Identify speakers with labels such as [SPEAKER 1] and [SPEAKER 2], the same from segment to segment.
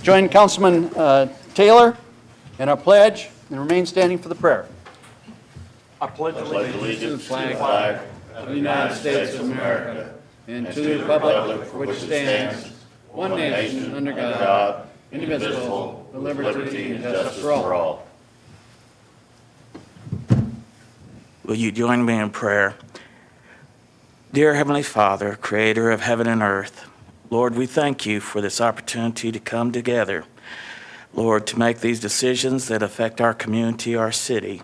[SPEAKER 1] Join Councilman Taylor in our pledge and remain standing for the prayer.
[SPEAKER 2] I pledge
[SPEAKER 3] allegiance to the flag of the United States of America and to the republic for which it stands, one nation, under God, indivisible, with liberty and justice for all.
[SPEAKER 2] Will you join me in prayer? Dear Heavenly Father, creator of heaven and earth, Lord, we thank you for this opportunity to come together, Lord, to make these decisions that affect our community, our city.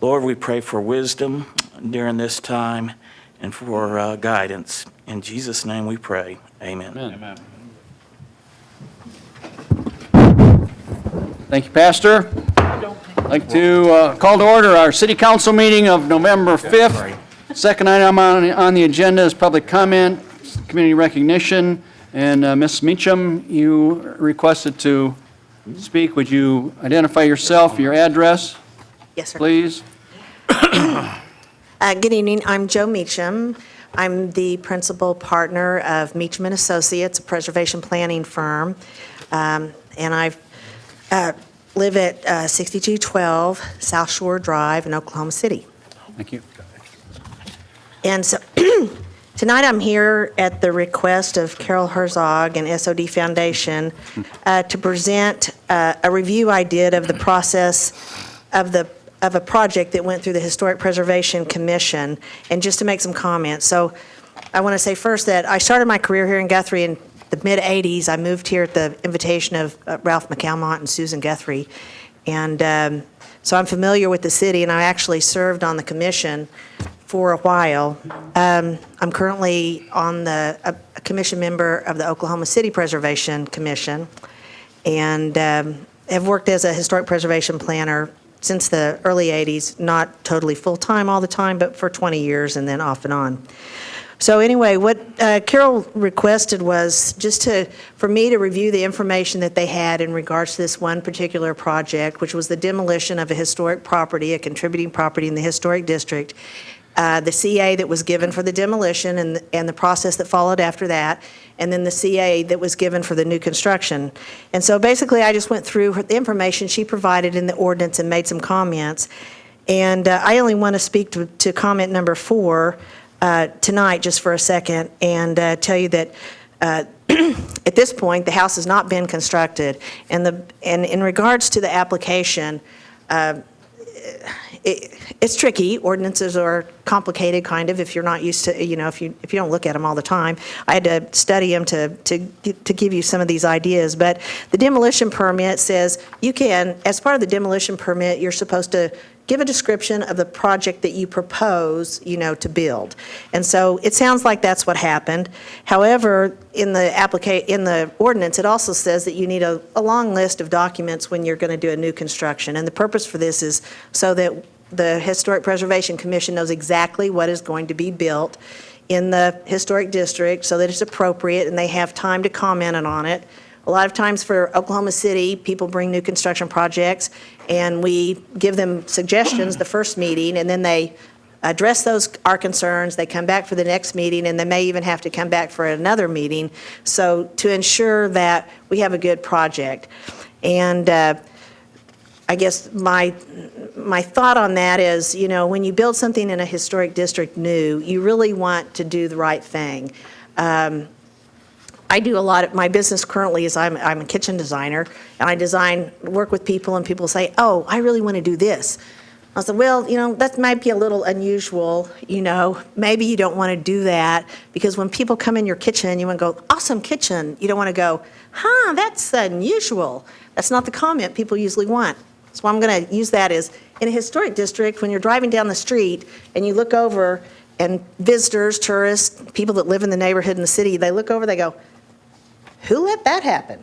[SPEAKER 2] Lord, we pray for wisdom during this time and for guidance. In Jesus' name we pray. Amen.
[SPEAKER 1] Amen. Thank you, Pastor. I'd like to call to order our City Council meeting of November 5th. Second item on the agenda is public comment, community recognition, and Ms. Meacham, you requested to speak. Would you identify yourself, your address?
[SPEAKER 4] Yes, sir.
[SPEAKER 1] Please.
[SPEAKER 4] Good evening. I'm Joe Meacham. I'm the principal partner of Meacham & Associates, a preservation planning firm. And I live at 6212 South Shore Drive in Oklahoma City.
[SPEAKER 1] Thank you.
[SPEAKER 4] And so tonight I'm here at the request of Carol Herzog and SOD Foundation to present a review I did of the process of a project that went through the Historic Preservation Commission, and just to make some comments. So I want to say first that I started my career here in Guthrie in the mid-'80s. I moved here at the invitation of Ralph McCalmont and Susan Guthrie. And so I'm familiar with the city, and I actually served on the commission for a while. I'm currently on a commission member of the Oklahoma City Preservation Commission, and have worked as a historic preservation planner since the early 80s, not totally full-time all the time, but for 20 years and then off and on. So anyway, what Carol requested was just for me to review the information that they had in regards to this one particular project, which was the demolition of a historic property, a contributing property in the historic district, the CA that was given for the demolition and the process that followed after that, and then the CA that was given for the new construction. And so basically I just went through the information she provided in the ordinance and made some comments. And I only want to speak to comment number 4 tonight just for a second, and tell you that at this point the house has not been constructed, and in regards to the application, it's tricky. Ordinances are complicated, kind of, if you're not used to, if you don't look at them all the time. I had to study them to give you some of these ideas. But the demolition permit says you can, as part of the demolition permit, you're supposed to give a description of the project that you propose, to build. And so it sounds like that's what happened. However, in the ordinance, it also says that you need a long list of documents when you're going to do a new construction. And the purpose for this is so that the Historic Preservation Commission knows exactly what is going to be built in the historic district, so that it's appropriate and they have time to comment on it. A lot of times for Oklahoma City, people bring new construction projects and we give them suggestions the first meeting, and then they address our concerns. They come back for the next meeting, and they may even have to come back for another meeting, so to ensure that we have a good project. And I guess my thought on that is, when you build something in a historic district new, you really want to do the right thing. I do a lot of my business currently is I'm a kitchen designer, and I work with people, and people say, "Oh, I really want to do this." I said, "Well, that might be a little unusual. Maybe you don't want to do that, because when people come in your kitchen, you want to go, 'Awesome kitchen.' You don't want to go, 'That's unusual.' That's not the comment people usually want." So I'm going to use that as, in a historic district, when you're driving down the street and you look over, and visitors, tourists, people that live in the neighborhood in the city, they look over, they go, "Who let that happen?"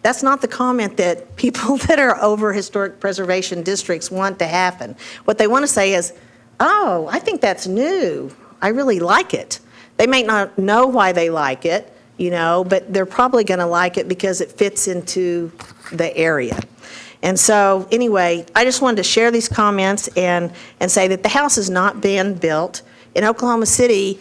[SPEAKER 4] That's not the comment that people that are over historic preservation districts want to happen. What they want to say is, "Oh, I think that's new. I really like it." They may not know why they like it, but they're probably going to like it because it fits into the area. And so anyway, I just wanted to share these comments and say that the house has not been built. In Oklahoma City,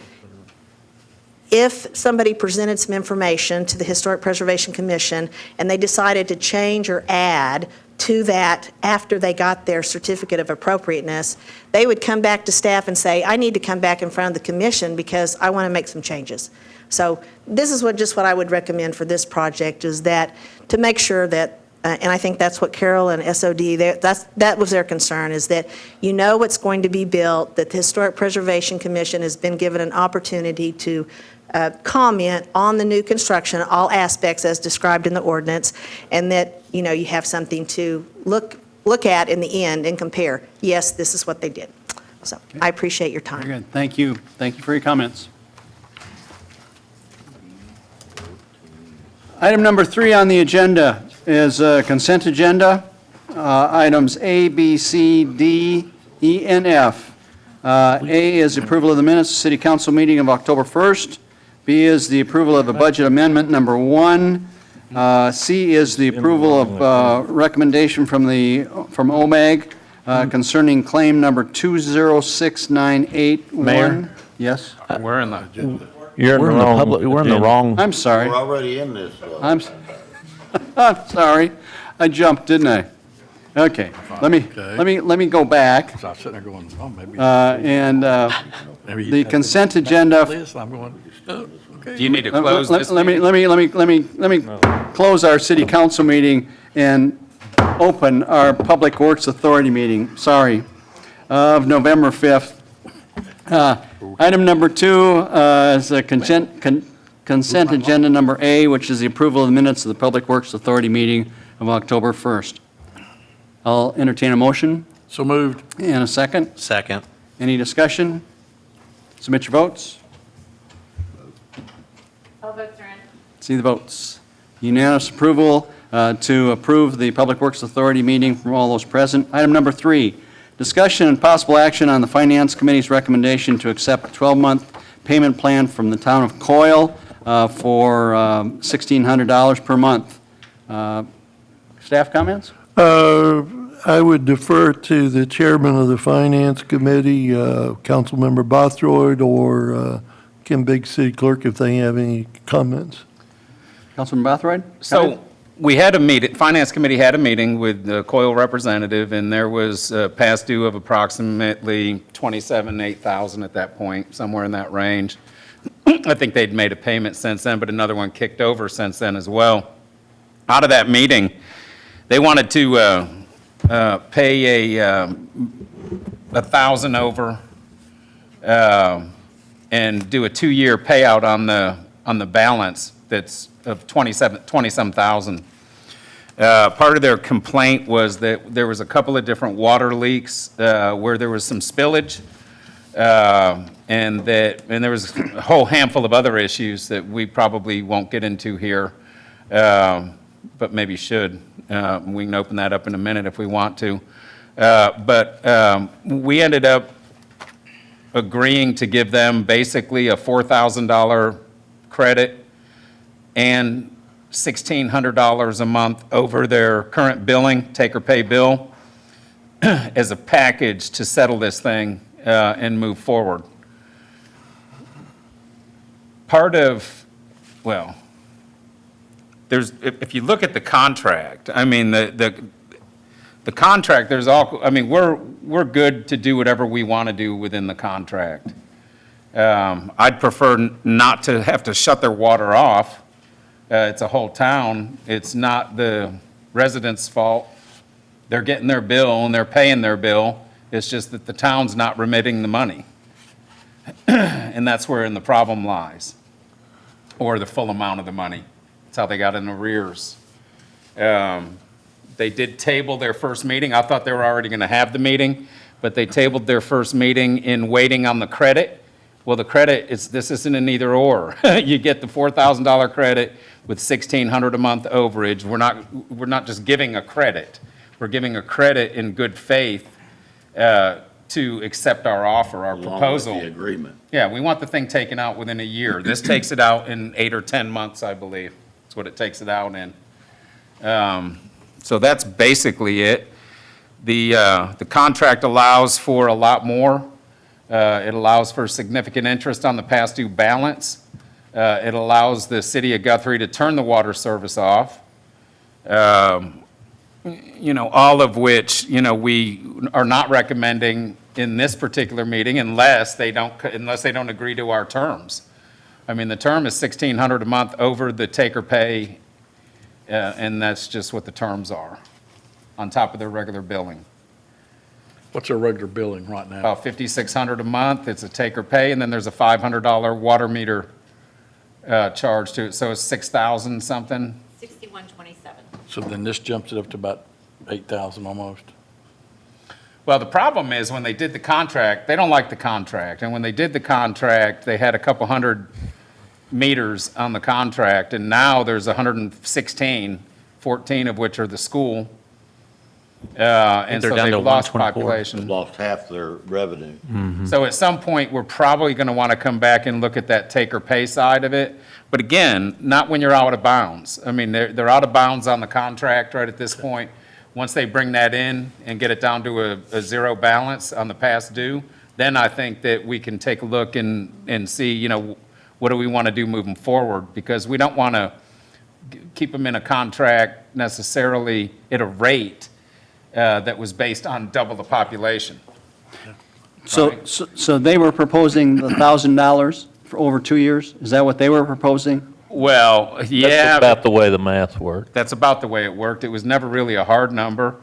[SPEAKER 4] if somebody presented some information to the Historic Preservation Commission and they decided to change or add to that after they got their certificate of appropriateness, they would come back to staff and say, I need to come back in front of the commission because I want to make some changes. So this is what I would recommend for this project, is that to make sure that, and I think that's what Carol and SOD, that was their concern, is that you know what's going to be built, that the Historic Preservation Commission has been given an opportunity to comment on the new construction, all aspects as described in the ordinance, and that, you know, you have something to look at in the end and compare. Yes, this is what they did. So I appreciate your time.
[SPEAKER 1] Very good. Thank you. Thank you for your comments. Item number 3 on the agenda is consent agenda, items A, B, C, D, E, and F. A is the approval of the minutes of the City Council meeting of October 1st. B is the approval of a budget amendment number 1. C is the approval of recommendation from OMAG concerning claim number 206981.
[SPEAKER 5] Mayor?
[SPEAKER 1] Yes?
[SPEAKER 5] We're in the
[SPEAKER 6] We're in the wrong.
[SPEAKER 1] I'm sorry.
[SPEAKER 7] We're already in this.
[SPEAKER 1] I'm sorry. I jumped, didn't I? Okay. Let me go back.
[SPEAKER 6] So I was sitting there going, oh, maybe.
[SPEAKER 1] And
[SPEAKER 6] maybe
[SPEAKER 1] the consent agenda.
[SPEAKER 6] I'm going, oh, okay.
[SPEAKER 5] Do you need to close this
[SPEAKER 1] Let me close our city council meeting and open our Public Works Authority meeting, of November 5th. Item number 2 is a consent agenda number A, which is the approval of the minutes of the Public Works Authority meeting of October 1st. I'll entertain a motion
[SPEAKER 6] So moved.
[SPEAKER 1] and a second.
[SPEAKER 5] Second.
[SPEAKER 1] Any discussion? Submit your votes.
[SPEAKER 8] All votes are in.
[SPEAKER 1] See the votes. Unanimous approval to approve the Public Works Authority meeting from all those present. Item number 3, discussion and possible action on the Finance Committee's recommendation to accept a 12-month payment plan from the town of Coyle for $1,600 per month. Staff comments?
[SPEAKER 9] I would defer to the chairman of the Finance Committee, Councilmember Bothroyd, or Kim Big City Clerk, if they have any comments.
[SPEAKER 1] Councilman Bothroyd?
[SPEAKER 5] So we had a meeting, Finance Committee had a meeting with the Coyle representative, and there was a past due of approximately $27,800 at that point, somewhere in that range. I think they'd made a payment since then, but another one kicked over since then as well. Out of that meeting, they wanted to pay a $1,000 over and do a 2-year payout on the balance that's of 20-some thousand. Part of their complaint was that there was a couple of different water leaks where there was some spillage, and there was a whole handful of other issues that we probably won't get into here, but maybe should. We can open that up in a minute if we want to. But we ended up agreeing to give them basically a $4,000 credit and $1,600 a month over their current billing, take or pay bill, as a package to settle this thing and move forward. Part of, well, if you look at the contract, I mean, the contract, we're good to do whatever we want to do within the contract. I'd prefer not to have to shut their water off. It's a whole town. It's not the residents' fault. They're getting their bill and they're paying their bill. It's just that the town's not remitting the money. And that's wherein the problem lies, or the full amount of the money. That's how they got in arrears. They did table their first meeting. I thought they were already going to have the meeting, but they tabled their first meeting in waiting on the credit. Well, the credit, this isn't an either or. You get the $4,000 credit with $1,600 a month overage. We're not just giving a credit. We're giving a credit in good faith to accept our offer, our proposal.
[SPEAKER 7] Along with the agreement.
[SPEAKER 5] Yeah, we want the thing taken out within a year. This takes it out in 8 or 10 months, I believe. That's what it takes it out in. So that's basically it. The contract allows for a lot more. It allows for significant interest on the past due balance. It allows the city of Guthrie to turn the water service off, all of which, we are not recommending in this particular meeting unless they don't agree to our terms. I mean, the term is $1,600 a month over the take or pay, and that's just what the terms are, on top of their regular billing.
[SPEAKER 6] What's our regular billing right now?
[SPEAKER 5] About $5,600 a month, it's a take or pay, and then there's a $500 water meter charge to it, so it's 6,000 something.
[SPEAKER 7] 6127.
[SPEAKER 6] So then this jumps it up to about 8,000 almost.
[SPEAKER 5] Well, the problem is when they did the contract, they don't like the contract, and when they did the contract, they had a couple hundred meters on the contract, and now there's 116, 14 of which are the school. And so
[SPEAKER 2] they're down
[SPEAKER 5] they've
[SPEAKER 2] to
[SPEAKER 5] lost
[SPEAKER 2] 124.
[SPEAKER 5] population.
[SPEAKER 8] Lost half their revenue.
[SPEAKER 5] So at some point, we're probably going to want to come back and look at that take or pay side of it. But again, not when you're out of bounds. I mean, they're out of bounds on the contract right at this point. Once they bring that in and get it down to a zero balance on the past due, then I think that we can take a look and see, what do we want to do moving forward? Because we don't want to keep them in a contract necessarily at a rate that was based on double the population.
[SPEAKER 1] So they were proposing the $1,000 for over 2 years? Is that what they were proposing?
[SPEAKER 5] Well, yeah.
[SPEAKER 8] That's about the way the math worked.
[SPEAKER 5] That's about the way it worked. It was never really a hard number.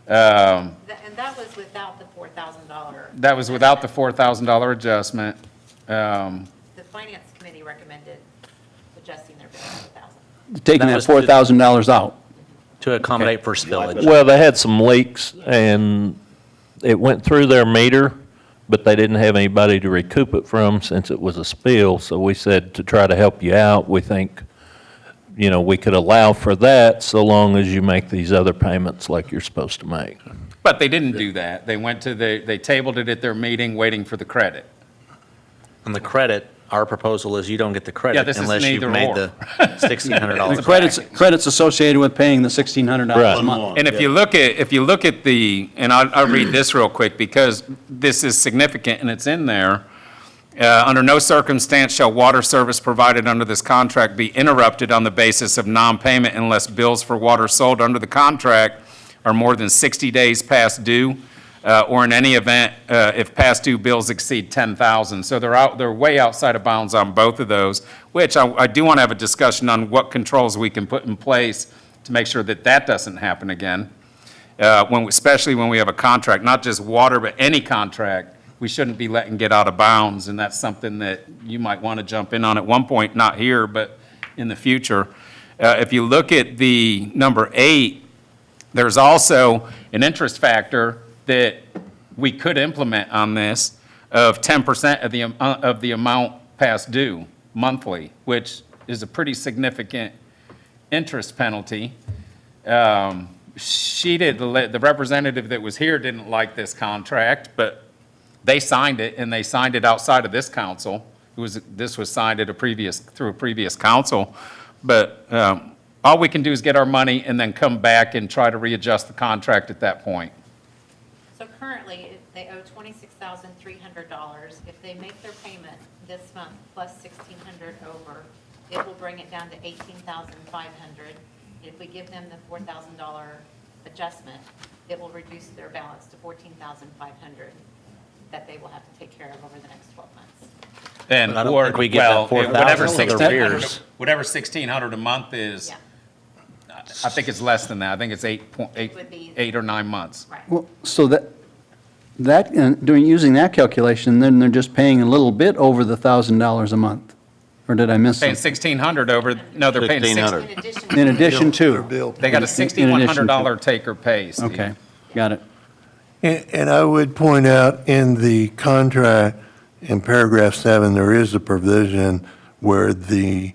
[SPEAKER 7] And that was without the $4,000.
[SPEAKER 5] That was without the $4,000 adjustment.
[SPEAKER 7] The finance committee recommended adjusting their bill to 1,000.
[SPEAKER 1] Taking that
[SPEAKER 2] was
[SPEAKER 1] $4,000 out?
[SPEAKER 2] To accommodate for spillage.
[SPEAKER 8] Well, they had some leaks, and it went through their meter, but they didn't have anybody to recoup it from since it was a spill. So we said to try to help you out, we think, we could allow for that so long as you make these other payments like you're supposed to make.
[SPEAKER 5] But they didn't do that. They tabled it at their meeting, waiting for the credit.
[SPEAKER 2] On the credit, our proposal is you don't get the
[SPEAKER 5] Yeah,
[SPEAKER 2] credit
[SPEAKER 5] this is
[SPEAKER 2] unless you've
[SPEAKER 5] neither
[SPEAKER 2] made
[SPEAKER 5] or.
[SPEAKER 2] the $1,600
[SPEAKER 1] The
[SPEAKER 2] back.
[SPEAKER 1] credits associated with paying the $1,600 a
[SPEAKER 8] Right.
[SPEAKER 1] month.
[SPEAKER 5] And if you look at and I'll read this real quick because this is significant and it's in there. Under no circumstance shall water service provided under this contract be interrupted on the basis of non-payment unless bills for water sold under the contract are more than 60 days past due, or in any event, if past due bills exceed 10,000. So they're way outside of bounds on both of those, which I do want to have a discussion on what controls we can put in place to make sure that that doesn't happen again. Especially when we have a contract, not just water, but any contract, we shouldn't be letting get out of bounds, and that's something that you might want to jump in on at one point, not here, but in the future. If you look at the number 8, there's also an interest factor that we could implement on this of 10% of the amount past due monthly, which is a pretty significant interest penalty. The representative that was here didn't like this contract, but they signed it, and they signed it outside of this council. This was signed at through a previous council, but all we can do is get our money and then come back and try to readjust the contract at that point.
[SPEAKER 7] So currently, they owe $26,300. If they make their payment this month plus $1,600 over, it will bring it down to $18,500. If we give them the $4,000 adjustment, it will reduce their balance to $14,500 that they will have to take care of over the next 12 months.
[SPEAKER 5] And,
[SPEAKER 2] But I don't
[SPEAKER 5] or,
[SPEAKER 2] think we get
[SPEAKER 5] well,
[SPEAKER 2] that 4,000
[SPEAKER 5] whatever
[SPEAKER 2] for the
[SPEAKER 5] 1,600
[SPEAKER 2] arrears.
[SPEAKER 5] whatever 1,600 a month is,
[SPEAKER 7] Yeah,
[SPEAKER 5] I think it's less than that. I think it's
[SPEAKER 7] would be-
[SPEAKER 5] 8 or 9 months.
[SPEAKER 7] right.
[SPEAKER 1] Well, so using that calculation, then they're just paying a little bit over the $1,000 a month? Or did I miss
[SPEAKER 5] Paying
[SPEAKER 1] something?
[SPEAKER 5] 1,600 over, no, they're paying
[SPEAKER 8] $1,600.
[SPEAKER 7] In addition
[SPEAKER 1] In
[SPEAKER 7] to,
[SPEAKER 1] addition
[SPEAKER 9] Their
[SPEAKER 1] to?
[SPEAKER 9] bill.
[SPEAKER 5] they got a $6,100 take or pay, Steve.
[SPEAKER 1] Okay, got it.
[SPEAKER 9] And I would point out in the contract, in paragraph 7, there is a provision where the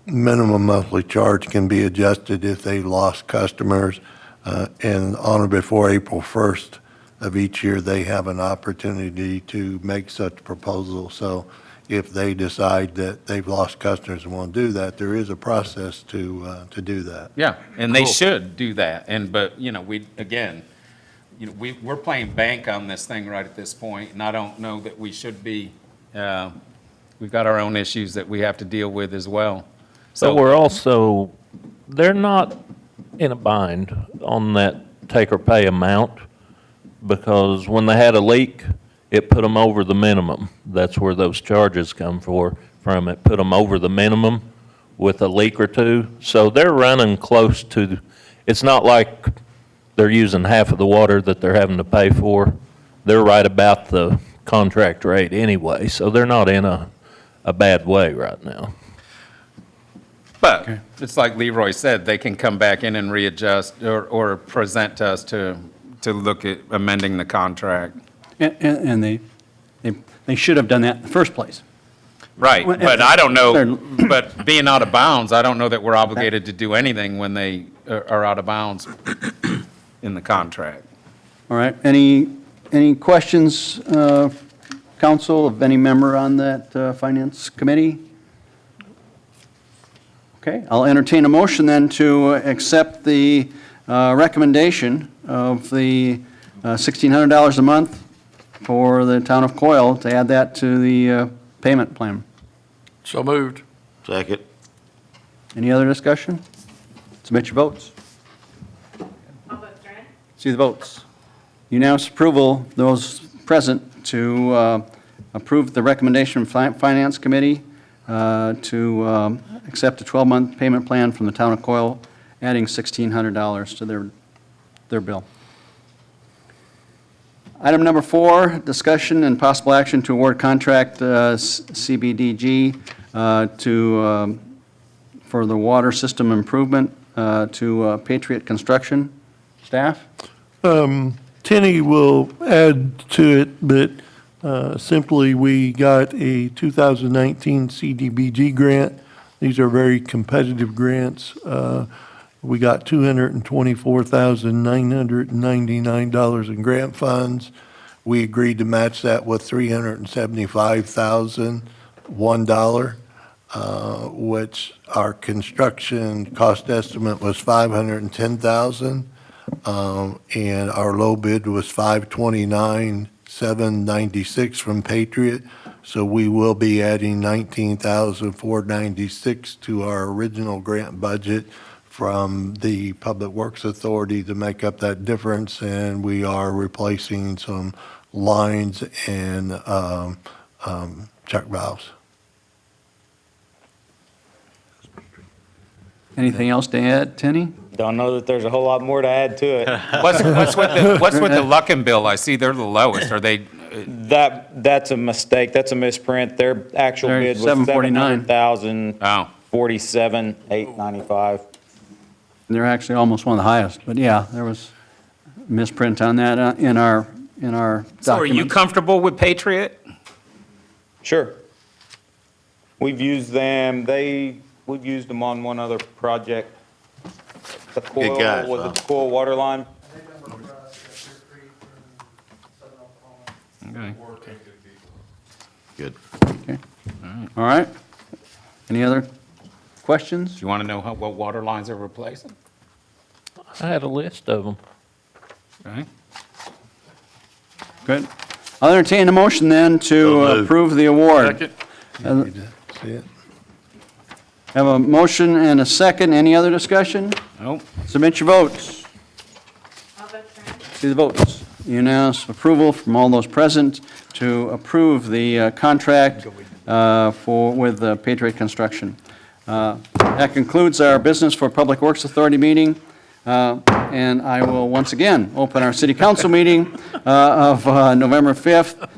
[SPEAKER 9] minimum monthly charge can be adjusted if they lost customers. And on or before April 1st of each year, they have an opportunity to make such proposal. So if they decide that they've lost customers and want to do that, there is a process to do that.
[SPEAKER 5] Yeah, and they should do that. But we're playing bank on this thing right at this point, and I don't know that we should be we've got our own issues that we have to deal with as well.
[SPEAKER 8] So we're also, they're not in a bind on that take or pay amount, because when they had a leak, it put them over the minimum. That's where those charges come from. It put them over the minimum with a leak or two. So they're running close to, it's not like they're using half of the water that they're having to pay for. They're right about the contract rate anyway, so they're not in a bad way right now.
[SPEAKER 5] But it's like Leroy said, they can come back in and readjust or present to us to look at amending the contract.
[SPEAKER 1] And they should have done that in the first place.
[SPEAKER 5] Right,
[SPEAKER 1] Well,
[SPEAKER 5] but I don't know,
[SPEAKER 1] they're-
[SPEAKER 5] but being out of bounds, I don't know that we're obligated to do anything when they are out of bounds in the contract.
[SPEAKER 1] All right, any questions, council, of any member on that finance committee? Okay, I'll entertain a motion then to accept the recommendation of the $1,600 a month for the town of Coyle, to add that to the payment plan.
[SPEAKER 6] So moved.
[SPEAKER 9] Second.
[SPEAKER 1] Any other discussion? Submit your votes.
[SPEAKER 7] I'll vote Starnes.
[SPEAKER 1] See the votes. Unanimous approval, those present, to approve the recommendation from Finance Committee to accept a 12-month payment plan from the town of Coyle, adding $1,600 to their bill. Item number 4, discussion and possible action to award contract CBDG for the water system improvement to Patriot Construction. Staff?
[SPEAKER 9] Tenny will add to it, but simply, we got a 2019 CDBG grant. These are very competitive grants. We got $224,999 in grant funds. We agreed to match that with $375,001, which our construction cost estimate was $510,000. And our low bid was $529,796 from Patriot. So we will be adding $19,496 to our original grant budget from the Public Works Authority to make up that difference. And we are replacing some lines and check valves.
[SPEAKER 1] Anything else to add, Tenny?
[SPEAKER 2] Don't know that there's a whole lot more to add to it.
[SPEAKER 5] What's with the Luckin bill? I see they're the lowest. Are they,
[SPEAKER 2] That's a mistake. That's a misprint. Their actual
[SPEAKER 1] They're
[SPEAKER 2] bid was
[SPEAKER 1] $749.
[SPEAKER 2] $747,895.
[SPEAKER 1] They're actually almost one of the highest, but yeah, there was a misprint on that in our
[SPEAKER 5] so are you
[SPEAKER 1] documents.
[SPEAKER 5] comfortable with Patriot?
[SPEAKER 2] Sure. We've used them. We've used them on one other project. The Coyle,
[SPEAKER 9] guys,
[SPEAKER 2] was
[SPEAKER 9] huh?
[SPEAKER 2] it the Coyle water line?
[SPEAKER 5] Okay.
[SPEAKER 9] Good.
[SPEAKER 1] Okay. All right. Any other questions?
[SPEAKER 5] Do you want to know what water lines they're replacing?
[SPEAKER 8] I had a list of them.
[SPEAKER 5] Okay.
[SPEAKER 1] Good. I'll entertain a motion then to
[SPEAKER 9] So moved.
[SPEAKER 1] approve the award.
[SPEAKER 9] See it?
[SPEAKER 1] Have a motion and a second. Any other discussion?
[SPEAKER 5] Nope.
[SPEAKER 1] Submit your votes.
[SPEAKER 7] I'll vote Starnes.
[SPEAKER 1] See the votes. Unanimous approval from all those present to approve the contract with Patriot Construction. That concludes our business for Public Works Authority meeting. And I will once again open our city council meeting of November 5th.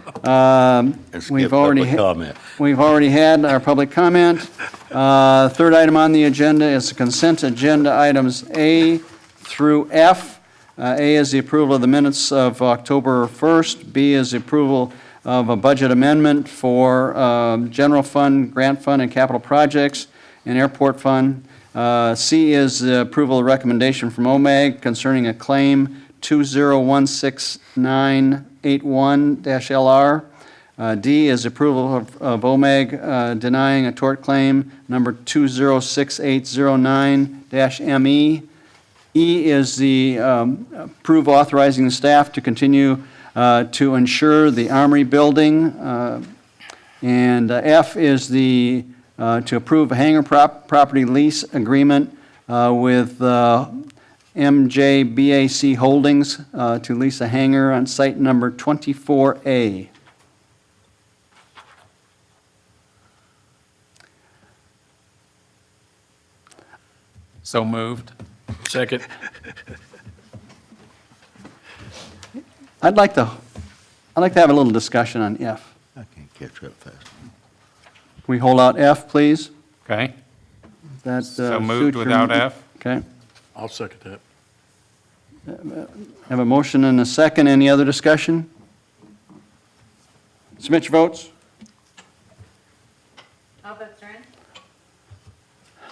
[SPEAKER 1] We've already had our public comment. Third item on the agenda is the consent agenda items A through F. A is the approval of the minutes of October 1st. B is the approval of a budget amendment for general fund, grant fund, and capital projects, and airport fund. C is the approval of recommendation from OMAG concerning a claim 2016981-LR. D is approval of OMAG denying a tort claim number 206809-ME. E is the approve authorizing the staff to continue to insure the Armory Building And F is the, to approve a hangar property lease agreement with MJBAC Holdings to lease a hangar on site number 24A.
[SPEAKER 5] So moved.
[SPEAKER 6] Second.
[SPEAKER 1] I'd like to have a little discussion on F.
[SPEAKER 3] I can't catch up fast.
[SPEAKER 1] Can we hold out F, please?
[SPEAKER 5] Okay.
[SPEAKER 1] That,
[SPEAKER 5] So moved
[SPEAKER 1] suit your-
[SPEAKER 5] without F?
[SPEAKER 1] Okay.
[SPEAKER 6] I'll second that.
[SPEAKER 1] Have a motion and a second. Any other discussion? Submit your votes.
[SPEAKER 7] All votes are in.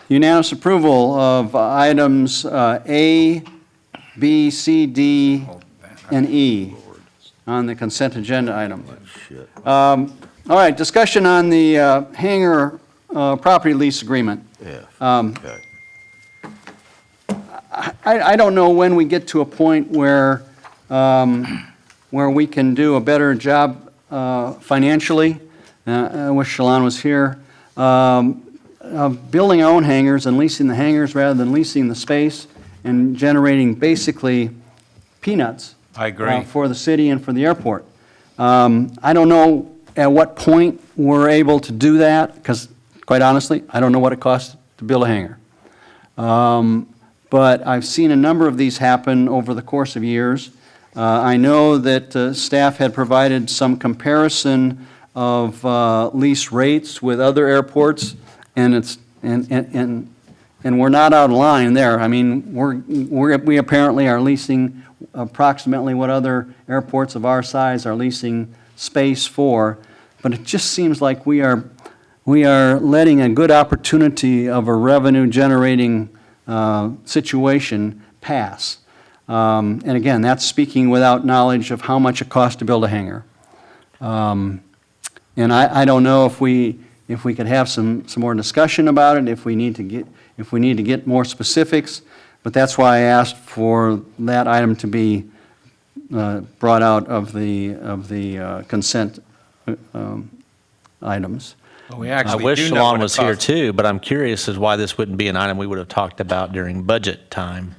[SPEAKER 1] Unanimous approval of items A, B, C, D, and E on the consent agenda item.
[SPEAKER 3] Shit.
[SPEAKER 1] All right, discussion on the hangar property lease agreement.
[SPEAKER 3] Yeah. Okay.
[SPEAKER 1] I don't know when we get to a point where we can do a better job financially. I wish Shalon was here. Of building our own hangars and leasing the hangars rather than leasing the space and generating basically peanuts.
[SPEAKER 5] I agree.
[SPEAKER 1] For the city and for the airport. I don't know at what point we're able to do that, because quite honestly, I don't know what it costs to build a hangar. But I've seen a number of these happen over the course of years. I know that staff had provided some comparison of lease rates with other airports, and we're not out of line there. I mean, we apparently are leasing approximately what other airports of our size are leasing space for, but it just seems like we are letting a good opportunity of a revenue-generating situation pass. And again, that's speaking without knowledge of how much it costs to build a hangar. And I don't know if we could have some more discussion about it, if we need to get more specifics, but that's why I asked for that item to be brought out of the consent items.
[SPEAKER 5] Well, we
[SPEAKER 10] I
[SPEAKER 5] actually
[SPEAKER 10] wish
[SPEAKER 5] do know what
[SPEAKER 10] Shalon
[SPEAKER 5] it
[SPEAKER 10] was here
[SPEAKER 5] costs.
[SPEAKER 10] too, but I'm curious as why this wouldn't be an item we would have talked about during budget time.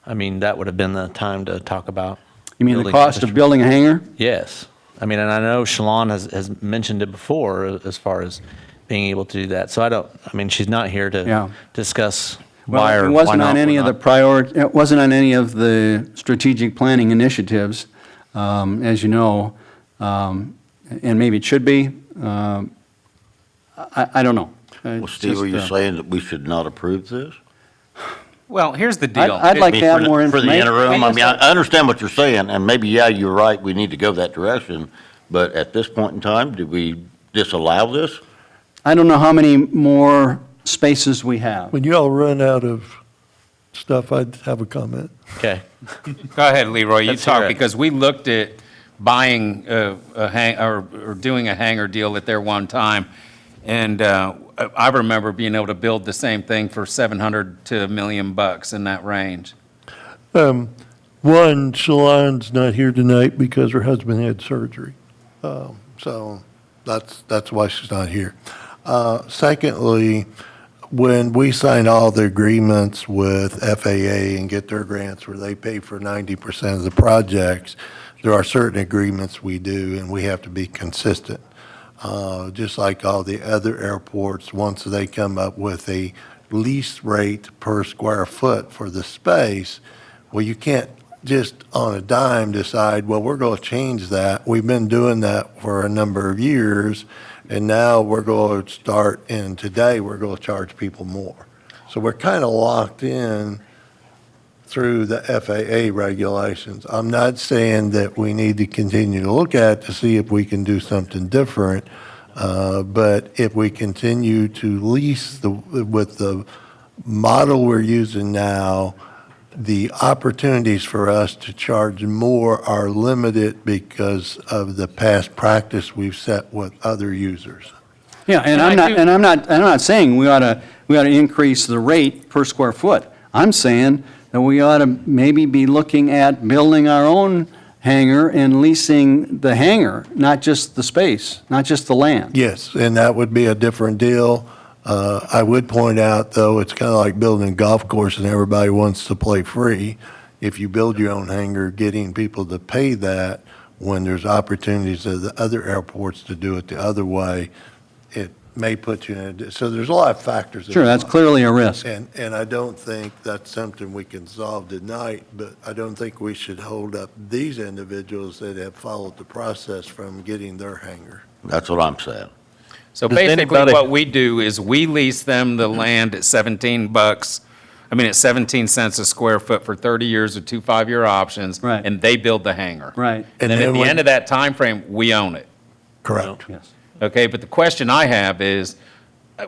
[SPEAKER 10] I mean, that would have been the time to talk about.
[SPEAKER 1] You mean the
[SPEAKER 10] building
[SPEAKER 1] cost of building a hangar?
[SPEAKER 10] Yes. I mean, and I know Shalon has mentioned it before as far as being able to do that. So I mean, she's not here to
[SPEAKER 1] Yeah.
[SPEAKER 10] discuss why or
[SPEAKER 1] It
[SPEAKER 10] why
[SPEAKER 1] wasn't
[SPEAKER 10] not.
[SPEAKER 1] on any
[SPEAKER 10] we're
[SPEAKER 1] of the
[SPEAKER 10] not.
[SPEAKER 1] it wasn't on any of the strategic planning initiatives, as you know, and maybe it should be. I don't know.
[SPEAKER 3] Well, Steve, are you saying that we should not approve this?
[SPEAKER 5] Well, here's the deal.
[SPEAKER 1] I'd like to have more
[SPEAKER 3] For the
[SPEAKER 1] information.
[SPEAKER 3] interim, I mean, I understand what you're saying, and maybe, yeah, you're right, we need to go that direction, but at this point in time, do we disallow this?
[SPEAKER 1] I don't know how many more spaces we have.
[SPEAKER 9] When you all run out of stuff, I'd have a comment.
[SPEAKER 10] Okay.
[SPEAKER 5] Go ahead, Leroy, you
[SPEAKER 10] Let's hear
[SPEAKER 5] talk,
[SPEAKER 10] it.
[SPEAKER 5] because we looked at buying or doing a hangar deal at there one time, and I remember being able to build the same thing for $700 to $1 million in that range.
[SPEAKER 9] One, Shalon's not here tonight because her husband had surgery. So that's why she's not here. Secondly, when we sign all the agreements with FAA and get their grants where they pay for 90% of the projects, there are certain agreements we do, and we have to be consistent. Just like all the other airports, once they come up with a lease rate per square foot for the space, well, you can't just on a dime decide, well, we're going to change that. We've been doing that for a number of years, and now we're going to start, and today we're going to charge people more. So we're kind of locked in through the FAA regulations. I'm not saying that we need to continue to look at to see if we can do something different, but if we continue to lease with the model we're using now, the opportunities for us to charge more are limited because of the past practice we've set with other users.
[SPEAKER 1] Yeah, and I'm not saying we ought to increase the rate per square foot. I'm saying that we ought to maybe be looking at building our own hangar and leasing the hangar, not just the space, not just the land.
[SPEAKER 9] Yes, and that would be a different deal. I would point out, though, it's kind of like building a golf course and everybody wants to play free. If you build your own hangar, getting people to pay that when there's opportunities at the other airports to do it the other way, it may put you in so there's a lot of factors.
[SPEAKER 1] Sure, that's clearly a risk.
[SPEAKER 9] And I don't think that's something we can solve tonight, but I don't think we should hold up these individuals that have followed the process from getting their hangar.
[SPEAKER 3] That's what I'm saying.
[SPEAKER 5] So
[SPEAKER 8] Does
[SPEAKER 5] basically,
[SPEAKER 8] anybody-
[SPEAKER 5] what we do is we lease them the land at at 17 cents a square foot for 30 years with 2 5-year options.
[SPEAKER 1] Right.
[SPEAKER 5] And they build the hangar.
[SPEAKER 1] Right.
[SPEAKER 5] And then at the end of that time frame, we own it.
[SPEAKER 9] Correct.
[SPEAKER 1] Yes.
[SPEAKER 5] Okay, but the question I have is,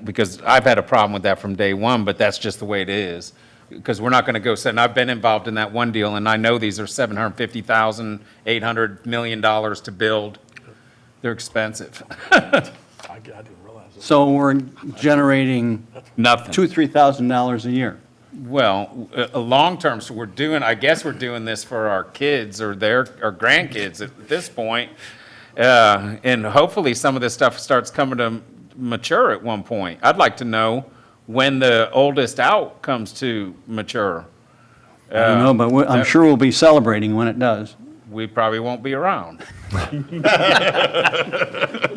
[SPEAKER 5] because I've had a problem with that from day one, but that's just the way it is. Because we're not going to go sit, and I've been involved in that one deal, and I know these are $750,000, $800 million to build. They're expensive.
[SPEAKER 6] I didn't realize that.
[SPEAKER 1] So we're generating
[SPEAKER 5] Nothing.
[SPEAKER 1] $2,000, $3,000 a year.
[SPEAKER 5] Well, a long-term, so I guess we're doing this for our kids or our grandkids at this point. And hopefully some of this stuff starts coming to mature at one point. I'd like to know when the oldest out comes to mature.
[SPEAKER 1] I don't know, but I'm sure we'll be celebrating when it does.
[SPEAKER 5] We probably won't be around.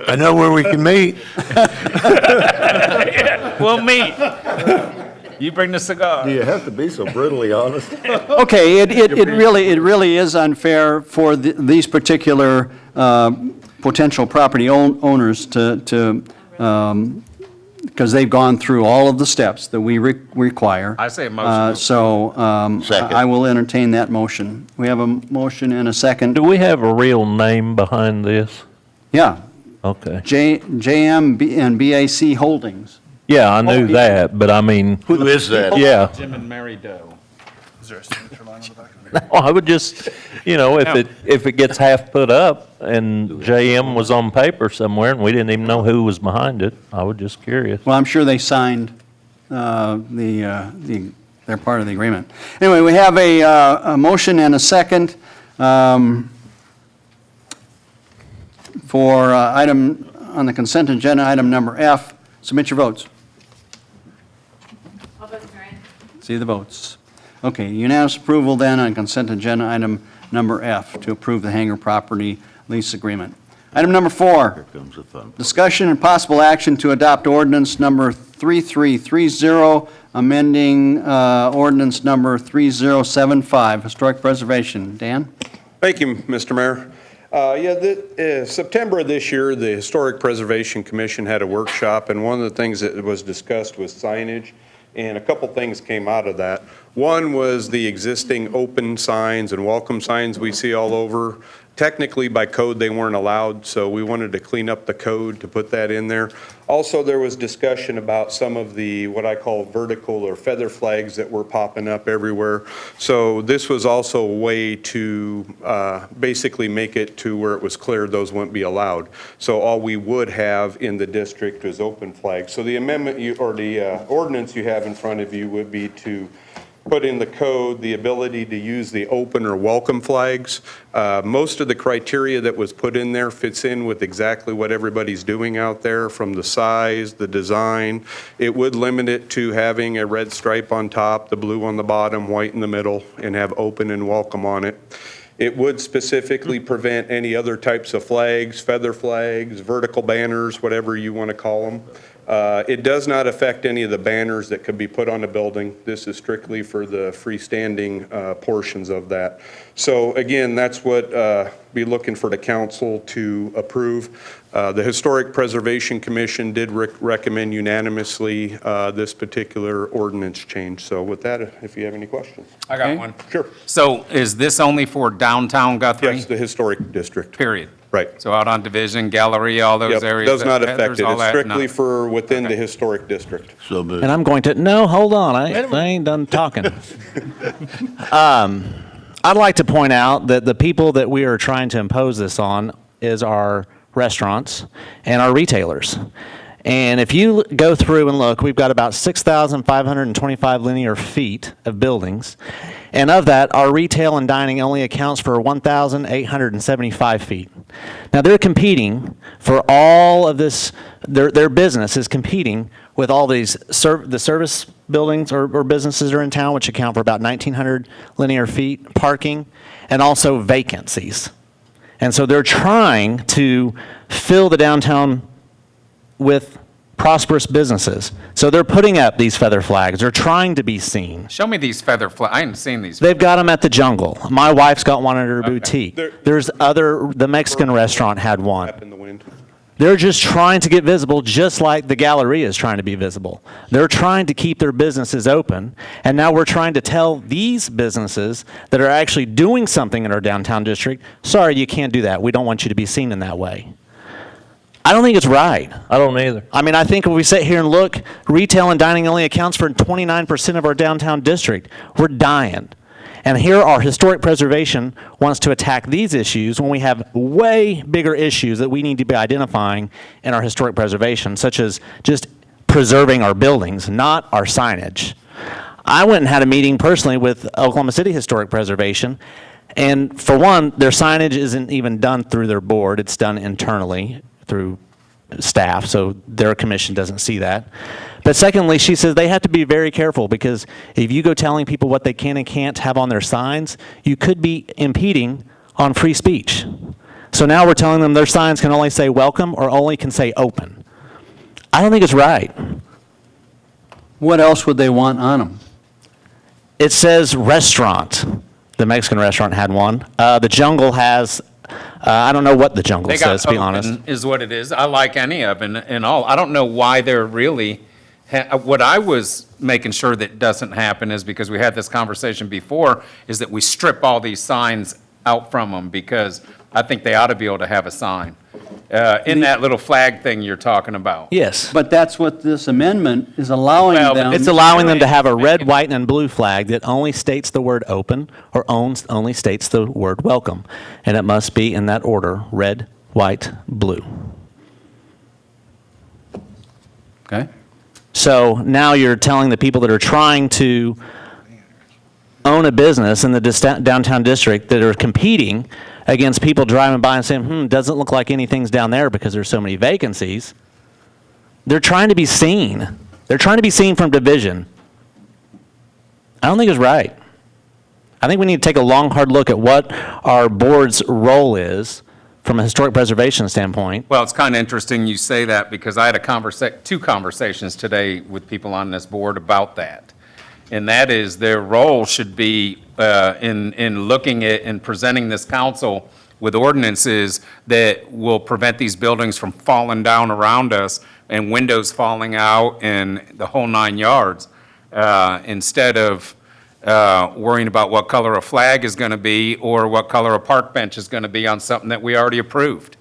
[SPEAKER 9] I know where we can meet.
[SPEAKER 5] We'll meet. You bring the cigar.
[SPEAKER 3] Do you have to be so brutally honest?
[SPEAKER 1] Okay, it really is unfair for these particular potential property owners to because they've gone through all of the steps that we require.
[SPEAKER 5] I say a motion.
[SPEAKER 3] Second.
[SPEAKER 1] I will entertain that motion. We have a motion and a second.
[SPEAKER 8] Do we have a real name behind this?
[SPEAKER 1] Yeah,
[SPEAKER 8] Okay.
[SPEAKER 1] JM and BAC Holdings.
[SPEAKER 8] Yeah, I knew that, but I mean,
[SPEAKER 3] Who is that?
[SPEAKER 8] yeah.
[SPEAKER 5] Jim and Mary Doe.
[SPEAKER 8] No, I would just, if it gets half put up and JM was on paper somewhere and we didn't even know who was behind it, I was just curious.
[SPEAKER 1] Well, I'm sure they signed their part of the agreement. Anyway, we have a motion and a second for item on the consent agenda, item number F. Submit your votes.
[SPEAKER 7] All votes are in.
[SPEAKER 1] See the votes. Okay, unanimous approval then on consent agenda item number F to approve the hangar property lease agreement. Item number 4.
[SPEAKER 3] Here comes the fun.
[SPEAKER 1] Discussion and possible action to adopt ordinance number 3330, amending ordinance number 3075, historic preservation. Dan?
[SPEAKER 11] Thank you, Mr. Mayor. September of this year, the Historic Preservation Commission had a workshop, and one of the things that was discussed was signage, and a couple things came out of that. One was the existing open signs and welcome signs we see all over. Technically, by code, they weren't allowed, so we wanted to clean up the code to put that in there. Also, there was discussion about some of the, what I call vertical or feather flags that were popping up everywhere. So this was also a way to basically make it to where it was clear those wouldn't be allowed. So all we would have in the district was open flags. So the amendment or the ordinance you have in front of you would be to put in the code the ability to use the open or welcome flags. Most of the criteria that was put in there fits in with exactly what everybody's doing out there, from the size, the design. It would limit it to having a red stripe on top, the blue on the bottom, white in the middle, and have open and welcome on it. It would specifically prevent any other types of flags, feather flags, vertical banners, whatever you want to call them. It does not affect any of the banners that could be put on a building. This is strictly for the freestanding portions of that. So again, that's what be looking for the council to approve. The Historic Preservation Commission did recommend unanimously this particular ordinance change. So with that, if you have any questions.
[SPEAKER 5] I got
[SPEAKER 1] Okay.
[SPEAKER 5] one.
[SPEAKER 11] Sure.
[SPEAKER 5] So is this only for downtown Guthrie?
[SPEAKER 11] Yes, the historic district.
[SPEAKER 5] Period.
[SPEAKER 11] Right.
[SPEAKER 5] So out on Division, Galleria, all those
[SPEAKER 11] Yep,
[SPEAKER 5] areas?
[SPEAKER 11] does not
[SPEAKER 5] that-
[SPEAKER 11] affect
[SPEAKER 5] there's
[SPEAKER 11] it.
[SPEAKER 5] all
[SPEAKER 11] It's
[SPEAKER 5] that?
[SPEAKER 11] strictly
[SPEAKER 5] No.
[SPEAKER 11] for within the
[SPEAKER 5] Okay.
[SPEAKER 11] historic district.
[SPEAKER 3] So moved.
[SPEAKER 10] And I'm going to, no, hold on, I ain't done talking. I'd like to point out that the people that we are trying to impose this on is our restaurants and our retailers. And if you go through and look, we've got about 6,525 linear feet of buildings. And of that, our retail and dining only accounts for 1,875 feet. Now, they're competing for all of this, their business is competing with all these the service buildings or businesses that are in town, which account for about 1,900 linear feet, parking, and also vacancies. And so they're trying to fill the downtown with prosperous businesses. So they're putting up these feather flags. They're trying to be seen.
[SPEAKER 5] Show me these feather flags. I haven't seen these.
[SPEAKER 10] They've got them at the Jungle. My wife's got one at her boutique. There's the Mexican restaurant had one.
[SPEAKER 11] Up in the wind.
[SPEAKER 10] They're just trying to get visible, just like the Galleria is trying to be visible. They're trying to keep their businesses open, and now we're trying to tell these businesses that are actually doing something in our downtown district, sorry, you can't do that. We don't want you to be seen in that way. I don't think it's right.
[SPEAKER 8] I don't either.
[SPEAKER 10] I mean, I think if we sit here and look, retail and dining only accounts for 29% of our downtown district. We're dying. And here our historic preservation wants to attack these issues when we have way bigger issues that we need to be identifying in our historic preservation, such as just preserving our buildings, not our signage. I went and had a meeting personally with Oklahoma City Historic Preservation, and for one, their signage isn't even done through their board. It's done internally through staff, so their commission doesn't see that. But secondly, she says they have to be very careful because if you go telling people what they can and can't have on their signs, you could be impeding on free speech. So now we're telling them their signs can only say welcome or only can say open. I don't think it's right.
[SPEAKER 1] What else would they want on them?
[SPEAKER 10] It says restaurant. The Mexican restaurant had one. The Jungle has, I don't know what the Jungle
[SPEAKER 5] They
[SPEAKER 10] says,
[SPEAKER 5] got
[SPEAKER 10] to be honest.
[SPEAKER 5] open is what it is. I like any of them and all. I don't know why they're really, what I was making sure that doesn't happen is because we had this conversation before, is that we strip all these signs out from them because I think they ought to be able to have a sign in that little flag thing you're talking about.
[SPEAKER 10] Yes.
[SPEAKER 1] But that's what this amendment is allowing
[SPEAKER 5] Well, but
[SPEAKER 1] them.
[SPEAKER 10] It's allowing them to have a red, white, and blue flag that only states the word open or only states the word welcome. And it must be in that order, red, white, blue.
[SPEAKER 1] Okay.
[SPEAKER 10] So now you're telling the people that are trying to own a business in the downtown district that are competing against people driving by and saying, doesn't look like anything's down there because there's so many vacancies. They're trying to be seen. They're trying to be seen from division. I don't think it's right. I think we need to take a long, hard look at what our board's role is from a historic preservation standpoint.
[SPEAKER 5] Well, it's kind of interesting you say that because I had two conversations today with people on this board about that. And that is their role should be in looking at and presenting this council with ordinances that will prevent these buildings from falling down around us and windows falling out and the whole 9 yards, instead of worrying about what color a flag is going to be or what color a park bench is going to be on something that we already approved.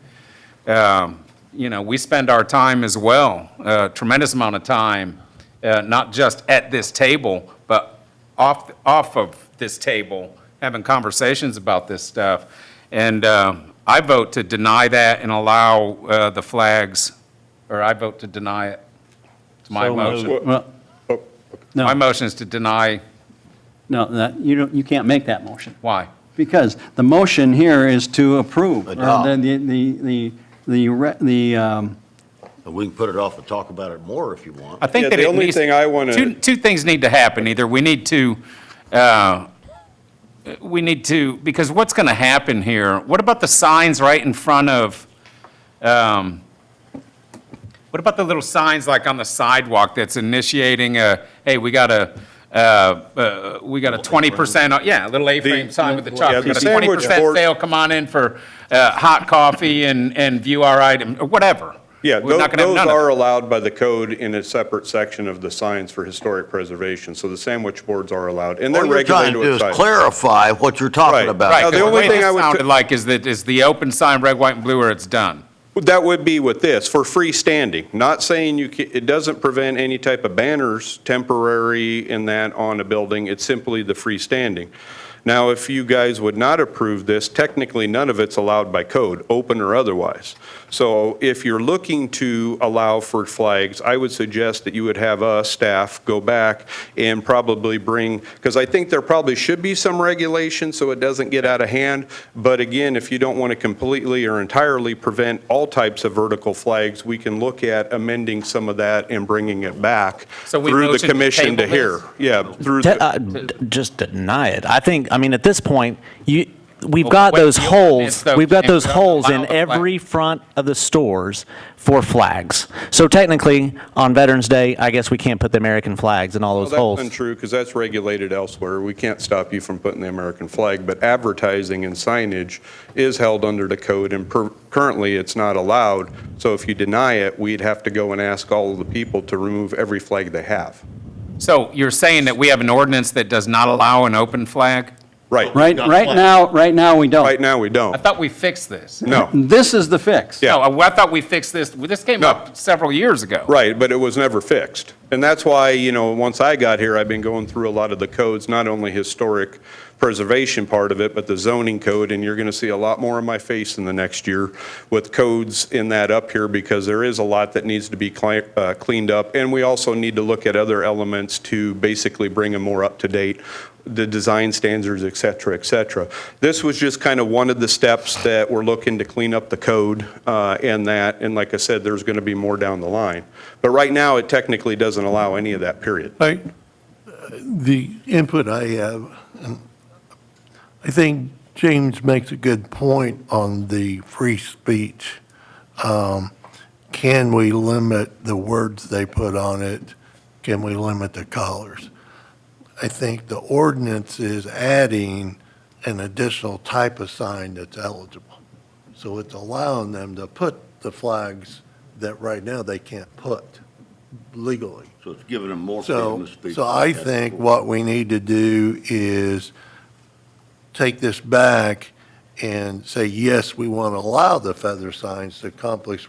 [SPEAKER 5] We spend our time as well, a tremendous amount of time, not just at this table, but off of this table, having conversations about this stuff. And I vote to deny that and allow the flags, or I vote to deny it. It's my
[SPEAKER 8] So
[SPEAKER 5] motion.
[SPEAKER 8] moved.
[SPEAKER 1] Well, no.
[SPEAKER 5] My motion is to deny.
[SPEAKER 1] No, you can't make that motion.
[SPEAKER 5] Why?
[SPEAKER 1] Because the motion here is to approve. or
[SPEAKER 3] Adopt.
[SPEAKER 1] The
[SPEAKER 3] We can put it off and talk about it more if you want.
[SPEAKER 5] I think
[SPEAKER 11] Yeah,
[SPEAKER 5] that
[SPEAKER 11] the
[SPEAKER 5] it
[SPEAKER 11] only
[SPEAKER 5] needs,
[SPEAKER 11] thing I wanna-
[SPEAKER 5] two things need to happen. Either we need to, because what's going to happen here, what about the signs right in front of, what about the little signs like on the sidewalk that's initiating hey, we got a 20%, yeah, a little A-frame sign with the
[SPEAKER 11] yeah,
[SPEAKER 5] top. We
[SPEAKER 11] the
[SPEAKER 5] got a
[SPEAKER 11] sandwich
[SPEAKER 5] 20%
[SPEAKER 11] board-
[SPEAKER 5] sale, come on in for hot coffee and view our item, or whatever.
[SPEAKER 11] Yeah,
[SPEAKER 5] We're not gonna have
[SPEAKER 11] those
[SPEAKER 5] none of
[SPEAKER 11] are
[SPEAKER 5] it.
[SPEAKER 11] allowed by the code in a separate section of the signs for historic preservation. So the sandwich boards are allowed, and they're
[SPEAKER 3] What you're trying
[SPEAKER 11] regulated
[SPEAKER 3] to do
[SPEAKER 11] with
[SPEAKER 3] is
[SPEAKER 11] size.
[SPEAKER 3] clarify what you're talking
[SPEAKER 11] Right.
[SPEAKER 3] about.
[SPEAKER 5] Right,
[SPEAKER 11] Now, the
[SPEAKER 5] 'cause
[SPEAKER 11] only
[SPEAKER 5] way
[SPEAKER 11] thing
[SPEAKER 5] this
[SPEAKER 11] I would
[SPEAKER 5] sounded like is the open sign, red, white, and blue, or it's done.
[SPEAKER 11] That would be with this, for freestanding. Not saying it doesn't prevent any type of banners, temporary in that on a building. It's simply the freestanding. Now, if you guys would not approve this, technically none of it's allowed by code, open or otherwise. So if you're looking to allow for flags, I would suggest that you would have us, staff, go back and probably bring, because I think there probably should be some regulation so it doesn't get out of hand. But again, if you don't want to completely or entirely prevent all types of vertical flags, we can look at amending some of that and bringing it back
[SPEAKER 5] So we
[SPEAKER 11] through the
[SPEAKER 5] motion to
[SPEAKER 11] commission to
[SPEAKER 5] table
[SPEAKER 11] hear.
[SPEAKER 5] this?
[SPEAKER 11] Yeah, through the.
[SPEAKER 10] Just deny it. I mean, at this point, we've
[SPEAKER 5] Well,
[SPEAKER 10] got
[SPEAKER 5] wait,
[SPEAKER 10] those
[SPEAKER 5] the
[SPEAKER 10] holes,
[SPEAKER 5] ordinance, though,
[SPEAKER 10] we've got
[SPEAKER 5] can't
[SPEAKER 10] those holes in
[SPEAKER 5] allow the flag.
[SPEAKER 10] every front of the stores for flags. So technically, on Veterans Day, I guess we can't put the American flags in all
[SPEAKER 11] Well,
[SPEAKER 10] those
[SPEAKER 11] that's
[SPEAKER 10] holes.
[SPEAKER 11] untrue, because that's regulated elsewhere. We can't stop you from putting the American flag, but advertising and signage is held under the code, and currently it's not allowed. So if you deny it, we'd have to go and ask all of the people to remove every flag they have.
[SPEAKER 5] So you're saying that we have an ordinance that does not allow an open flag?
[SPEAKER 11] Right.
[SPEAKER 1] Right now, we don't.
[SPEAKER 11] Right now, we don't.
[SPEAKER 5] I thought we fixed this.
[SPEAKER 11] No.
[SPEAKER 1] This is the fix.
[SPEAKER 11] Yeah.
[SPEAKER 5] No, I thought we fixed this. This came
[SPEAKER 11] No.
[SPEAKER 5] up several years ago.
[SPEAKER 11] Right, but it was never fixed. And that's why, once I got here, I've been going through a lot of the codes, not only historic preservation part of it, but the zoning code, and you're going to see a lot more of my face in the next year with codes in that up here, because there is a lot that needs to be cleaned up. And we also need to look at other elements to basically bring them more up to date, the design standards, et cetera, et cetera. This was just kind of one of the steps that we're looking to clean up the code and that. And like I said, there's going to be more down the line. But right now, it technically doesn't allow any of that, period.
[SPEAKER 9] The input I have, and I think James makes a good point on the free speech. Can we limit the words they put on it? Can we limit the colors? I think the ordinance is adding an additional type of sign that's eligible. So it's allowing them to put the flags that right now they can't put legally.
[SPEAKER 12] So it's giving them more freedom of speech.
[SPEAKER 9] So I think what we need to do is take this back and say, yes, we want to allow the feather signs to accomplish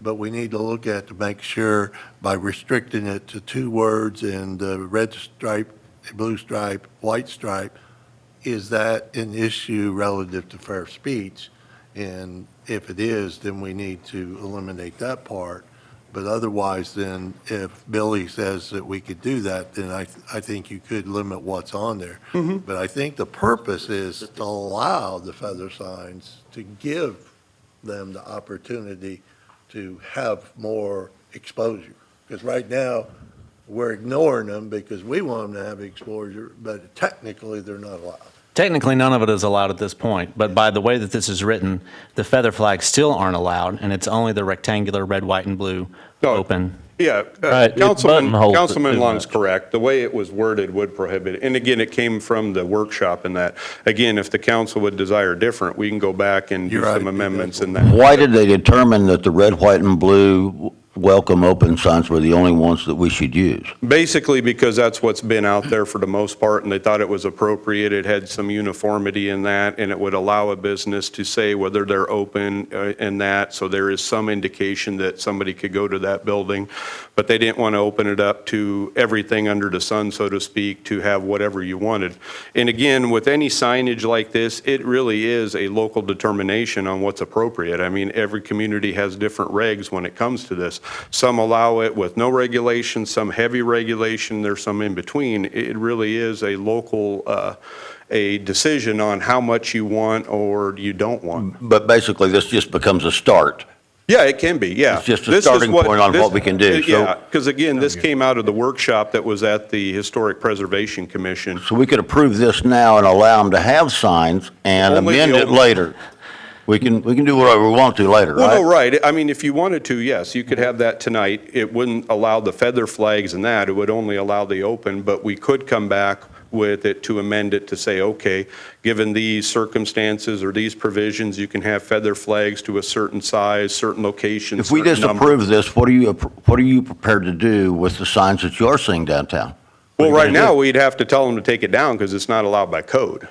[SPEAKER 9] but we need to look at to make sure by restricting it to 2 words and red stripe, blue stripe, white stripe, is that an issue relative to fair speech? And if it is, then we need to eliminate that part. But otherwise, then, if Billy says that we could do that, then I think you could limit what's on there. But I think the purpose is to allow the feather signs, to give them the opportunity to have more exposure. Because right now, we're ignoring them because we want them to have exposure, but technically, they're not allowed.
[SPEAKER 10] Technically, none of it is allowed at this point, but by the way that this is written, the feather flags still aren't allowed, and it's only the rectangular red, white, and blue
[SPEAKER 11] No.
[SPEAKER 10] open.
[SPEAKER 11] Yeah,
[SPEAKER 8] Right, it
[SPEAKER 11] Councilman
[SPEAKER 8] buttonholes it too
[SPEAKER 11] Long's
[SPEAKER 8] much.
[SPEAKER 11] correct. The way it was worded would prohibit it. And again, it came from the workshop in that. Again, if the council would desire different, we can go back and do
[SPEAKER 9] You're right,
[SPEAKER 11] some amendments
[SPEAKER 9] that's
[SPEAKER 11] in that.
[SPEAKER 12] Why did they determine that the red, white, and blue welcome open signs were the only ones that we should use?
[SPEAKER 11] Basically because that's what's been out there for the most part, and they thought it was appropriate. It had some uniformity in that, and it would allow a business to say whether they're open and that. So there is some indication that somebody could go to that building, but they didn't want to open it up to everything under the sun, so to speak, to have whatever you wanted. And again, with any signage like this, it really is a local determination on what's appropriate. I mean, every community has different regs when it comes to this. Some allow it with no regulation, some heavy regulation, there's some in between. It really is a local, a decision on how much you want or you don't want.
[SPEAKER 12] But basically, this just becomes a start.
[SPEAKER 11] Yeah, it can be, yeah.
[SPEAKER 12] It's just a
[SPEAKER 11] This is
[SPEAKER 12] starting point on what we can do, so-
[SPEAKER 11] Yeah, because again, this came out of the workshop that was at the Historic Preservation Commission.
[SPEAKER 12] So we could approve this now and allow them to have signs and
[SPEAKER 11] Only the
[SPEAKER 12] amend it
[SPEAKER 11] old-
[SPEAKER 12] later. We can do whatever we want to later, right?
[SPEAKER 11] Well, no, right. I mean, if you wanted to, yes, you could have that tonight. It wouldn't allow the feather flags and that. It would only allow the open, but we could come back with it to amend it to say, okay, given these circumstances or these provisions, you can have feather flags to a certain size, certain locations.
[SPEAKER 12] If we
[SPEAKER 11] certain number.
[SPEAKER 12] disapprove this, what are you prepared to do with the signs that you're seeing downtown? What
[SPEAKER 11] Well,
[SPEAKER 12] are you
[SPEAKER 11] right
[SPEAKER 12] gonna
[SPEAKER 11] now,
[SPEAKER 12] do?
[SPEAKER 11] we'd have to tell them to take it down because it's not allowed by code.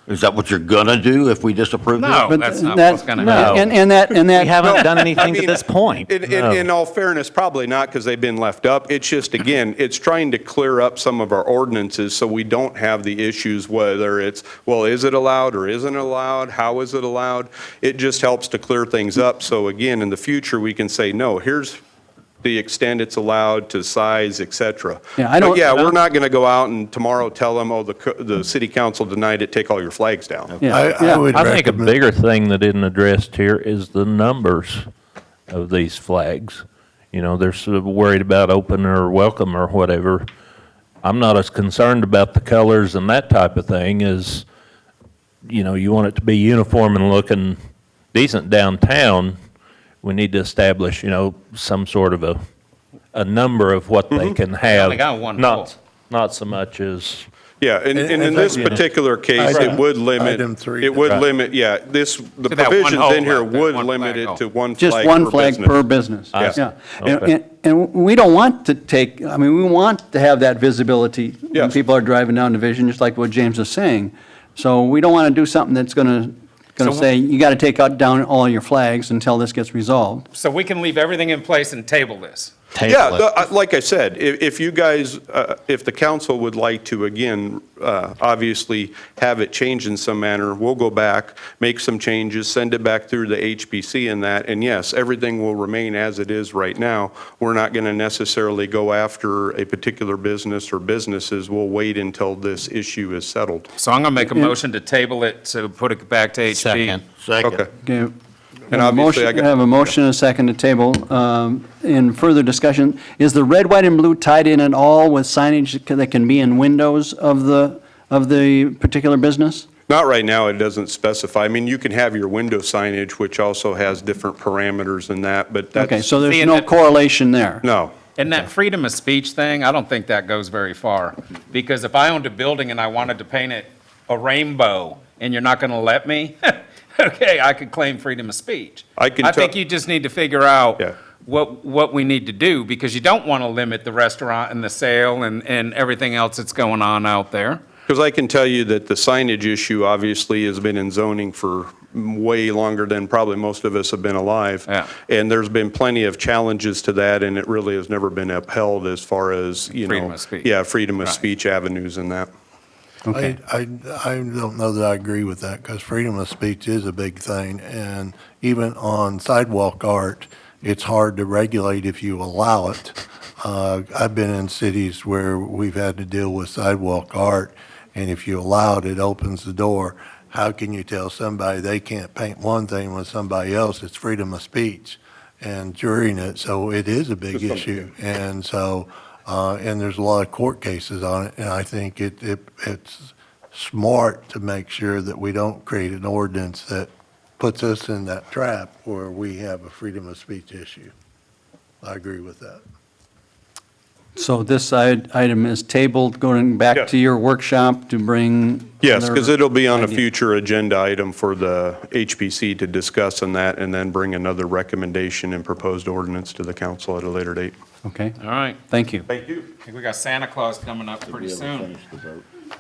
[SPEAKER 12] Is that what you're gonna do if we disapprove this?
[SPEAKER 5] No,
[SPEAKER 1] But
[SPEAKER 5] that's not
[SPEAKER 1] that-
[SPEAKER 5] what's going to
[SPEAKER 10] No.
[SPEAKER 5] happen.
[SPEAKER 1] And that,
[SPEAKER 10] We haven't done anything to
[SPEAKER 11] mean,
[SPEAKER 10] this point.
[SPEAKER 11] In all fairness, probably not, because they've been left up. It's just, again, it's trying to clear up some of our ordinances so we don't have the issues, whether it's, well, is it allowed or isn't it allowed? How is it allowed? It just helps to clear things up. So again, in the future, we can say, no, here's the extent it's allowed to size, et cetera.
[SPEAKER 1] Yeah, I don't-
[SPEAKER 11] But yeah, we're not going to go out and tomorrow tell them, oh, the city council denied it, take all your flags down.
[SPEAKER 1] Yeah,
[SPEAKER 9] I would
[SPEAKER 8] I think a
[SPEAKER 9] recommend,
[SPEAKER 8] bigger thing that isn't addressed here is the numbers of these flags. You know, they're sort of worried about open or welcome or whatever. I'm not as concerned about the colors and that type of thing as, you know, you want it to be uniform and looking decent downtown. We need to establish, you know, some sort of a number of what they can have.
[SPEAKER 5] only got one
[SPEAKER 8] Not,
[SPEAKER 5] pole.
[SPEAKER 8] not so much as,
[SPEAKER 11] Yeah, and in this particular case, it would limit,
[SPEAKER 9] Item three.
[SPEAKER 11] it would
[SPEAKER 8] Right.
[SPEAKER 11] limit, yeah, the
[SPEAKER 5] To that one
[SPEAKER 11] provisions
[SPEAKER 5] hole
[SPEAKER 11] in here
[SPEAKER 5] left, that
[SPEAKER 11] would
[SPEAKER 5] one
[SPEAKER 11] limit
[SPEAKER 5] flag
[SPEAKER 11] it to
[SPEAKER 5] hole.
[SPEAKER 11] one
[SPEAKER 1] just
[SPEAKER 11] flag
[SPEAKER 1] one
[SPEAKER 11] per
[SPEAKER 1] flag
[SPEAKER 11] business.
[SPEAKER 1] per business.
[SPEAKER 8] I see.
[SPEAKER 1] Yeah.
[SPEAKER 8] Okay.
[SPEAKER 1] And we don't want to take, I mean, we want to have that visibility when
[SPEAKER 11] Yes.
[SPEAKER 1] people are driving down Division, just like what James is saying. So we don't want to do something that's going to
[SPEAKER 5] So-
[SPEAKER 1] say, you got to take out down all your flags until this gets resolved.
[SPEAKER 5] So we can leave everything in place and table this.
[SPEAKER 11] Yeah, like I said, if you guys, if the council would like to, again, obviously have it changed in some manner, we'll go back, make some changes, send it back through the HPC and that, and yes, everything will remain as it is right now. We're not going to necessarily go after a particular business or businesses. We'll wait until this issue is settled.
[SPEAKER 5] So I'm going to make a motion to table it, to put it back to HB.
[SPEAKER 10] Second.
[SPEAKER 12] Second.
[SPEAKER 11] Okay.
[SPEAKER 1] Okay.
[SPEAKER 11] And
[SPEAKER 1] Have a
[SPEAKER 11] obviously,
[SPEAKER 1] motion-
[SPEAKER 11] I got-
[SPEAKER 1] have a motion and a second to table. In further discussion, is the red, white, and blue tied in at all with signage that can be in windows of the particular business?
[SPEAKER 11] Not right now, it doesn't specify. I mean, you can have your window signage, which also has different parameters than that, but that's.
[SPEAKER 1] Okay, so there's
[SPEAKER 5] See,
[SPEAKER 1] no
[SPEAKER 5] and that-
[SPEAKER 1] correlation there?
[SPEAKER 11] No.
[SPEAKER 5] And that freedom of speech thing, I don't think that goes very far. Because if I owned a building and I wanted to paint it a rainbow, and you're not going to let me, okay, I could claim freedom of speech.
[SPEAKER 11] I can
[SPEAKER 5] think
[SPEAKER 11] tell-
[SPEAKER 5] you just need to figure out
[SPEAKER 11] Yeah.
[SPEAKER 5] what we need to do, because you don't want to limit the restaurant and the sale and everything else that's going on out there.
[SPEAKER 11] Because I can tell you that the signage issue obviously has been in zoning for way longer than probably most of us have been alive.
[SPEAKER 5] Yeah.
[SPEAKER 11] And there's been plenty of challenges to that, and it really has never been upheld as far as, you know.
[SPEAKER 5] Freedom of speech.
[SPEAKER 11] Yeah, freedom of
[SPEAKER 5] Right.
[SPEAKER 11] speech avenues and that.
[SPEAKER 1] Okay.
[SPEAKER 9] I don't know that I agree with that, because freedom of speech is a big thing, and even on sidewalk art, it's hard to regulate if you allow it. I've been in cities where we've had to deal with sidewalk art, and if you allow it, it opens the door. How can you tell somebody they can't paint one thing when somebody else, it's freedom of speech and jurying it, so it is a big issue. And so, and there's a lot of court cases on it, and I think it's smart to make sure that we don't create an ordinance that puts us in that trap where we have a freedom of speech issue. I agree with that.
[SPEAKER 1] So this item is tabled, going back
[SPEAKER 11] Yes.
[SPEAKER 1] to your workshop to bring?
[SPEAKER 11] Yes,
[SPEAKER 1] other
[SPEAKER 11] because it'll be on a
[SPEAKER 1] ideas.
[SPEAKER 11] future agenda item for the HPC to discuss on that, and then bring another recommendation and proposed ordinance to the council at a later date.
[SPEAKER 1] Okay,
[SPEAKER 5] All right.
[SPEAKER 1] thank you.
[SPEAKER 11] Thank you.
[SPEAKER 5] I think we got Santa Claus coming up pretty soon.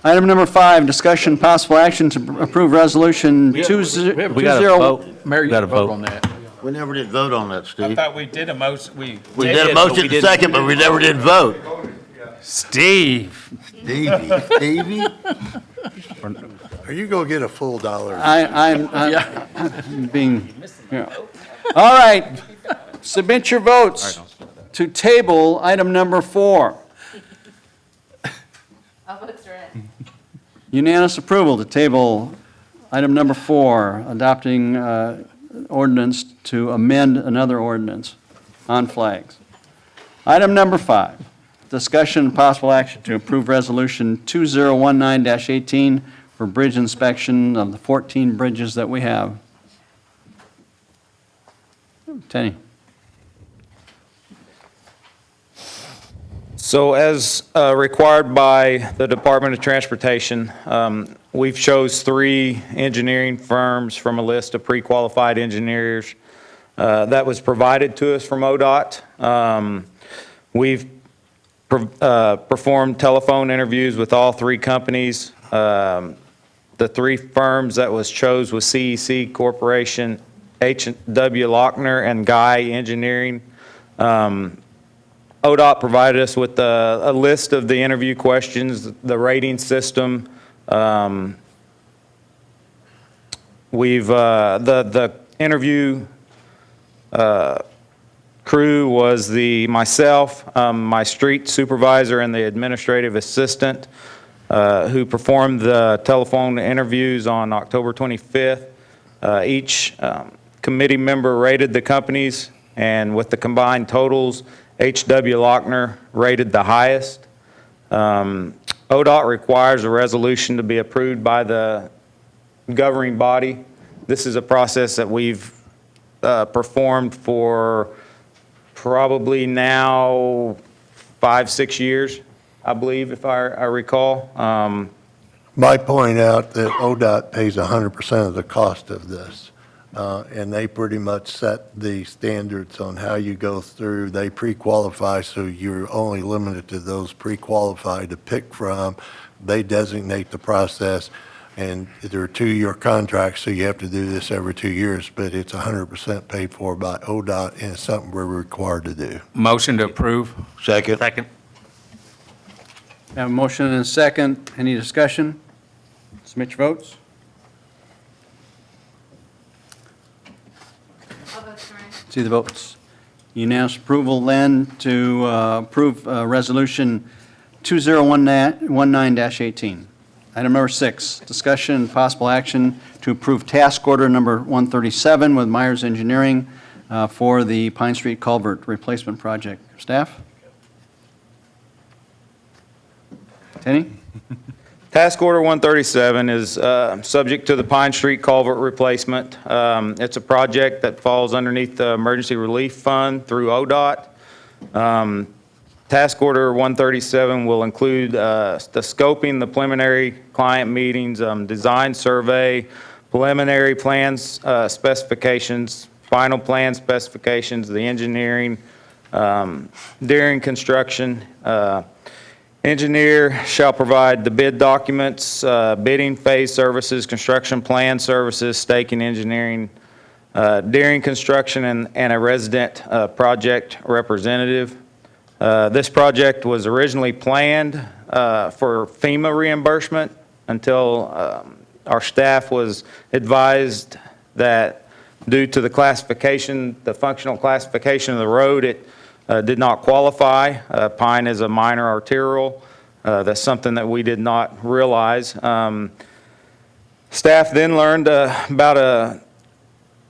[SPEAKER 1] Item number 5, discussion possible action to approve resolution
[SPEAKER 10] We got to
[SPEAKER 1] 20.
[SPEAKER 10] vote.
[SPEAKER 6] Mayor, you
[SPEAKER 10] Gotta
[SPEAKER 6] can vote
[SPEAKER 10] vote.
[SPEAKER 6] on that.
[SPEAKER 12] We never did vote on that,
[SPEAKER 5] I
[SPEAKER 12] Steve.
[SPEAKER 5] thought we did a motion,
[SPEAKER 12] We did a
[SPEAKER 10] but
[SPEAKER 12] motion
[SPEAKER 10] we
[SPEAKER 12] in
[SPEAKER 10] didn't-
[SPEAKER 12] second, but we never did vote.
[SPEAKER 5] Steve.
[SPEAKER 12] Stevie?
[SPEAKER 9] Are you going to get a full dollar?
[SPEAKER 1] I'm being, yeah. All right, submit your votes to table item number 4.
[SPEAKER 7] All votes are in.
[SPEAKER 1] Unanimous approval to table item number 4, adopting ordinance to amend another ordinance on flags. Item number 5, discussion and possible action to approve resolution 2019-18 for bridge inspection of the 14 bridges that we have. Tenny?
[SPEAKER 13] So as required by the Department of Transportation, we've chose 3 engineering firms from a list of pre-qualified engineers that was provided to us from ODOT. We've performed telephone interviews with all 3 companies. The three firms that was chose was CEC Corporation, H.W. Lochner, and Guy Engineering. ODOT provided us with a list of the interview questions, the rating system. The interview crew was myself, my street supervisor, and the administrative assistant who performed the telephone interviews on October 25th. Each committee member rated the companies, and with the combined totals, H.W. Lochner rated the highest. ODOT requires a resolution to be approved by the governing body. This is a process that we've performed for probably now 5-6 years, I believe, if I recall.
[SPEAKER 9] Might point out that ODOT pays 100% of the cost of this, and they pretty much set the standards on how you go through. They pre-qualify, so you're only limited to those pre-qualified to pick from. They designate the process, and there are 2-year contracts, so you have to do this every 2 years, but it's 100% paid for by ODOT, and it's something we're required to do.
[SPEAKER 5] Motion to approve.
[SPEAKER 12] Second.
[SPEAKER 5] Second.
[SPEAKER 1] Have a motion and a second. Any discussion? Submit your votes.
[SPEAKER 7] All votes are in.
[SPEAKER 1] See the votes. Unanimous approval then to approve Resolution 2019-18. Item number 6, discussion and possible action to approve task order number 137 with Myers Engineering for the Pine Street Culvert Replacement Project. Staff? Tenny?
[SPEAKER 13] Task Order 137 is subject to the Pine Street Culvert Replacement. It's a project that falls underneath the Emergency Relief Fund through ODOT. Task Order 137 will include the scoping, the preliminary client meetings, design survey, preliminary plans, specifications, final plan specifications, the engineering, during construction. Engineer shall provide the bid documents, bidding phase services, construction plan services, staking engineering, during construction, and a resident project representative. This project was originally planned for FEMA reimbursement until our staff was advised that due to the classification, the functional classification of the road, it did not qualify. Pine is a minor arterial. That's something that we did not realize. Staff then learned about a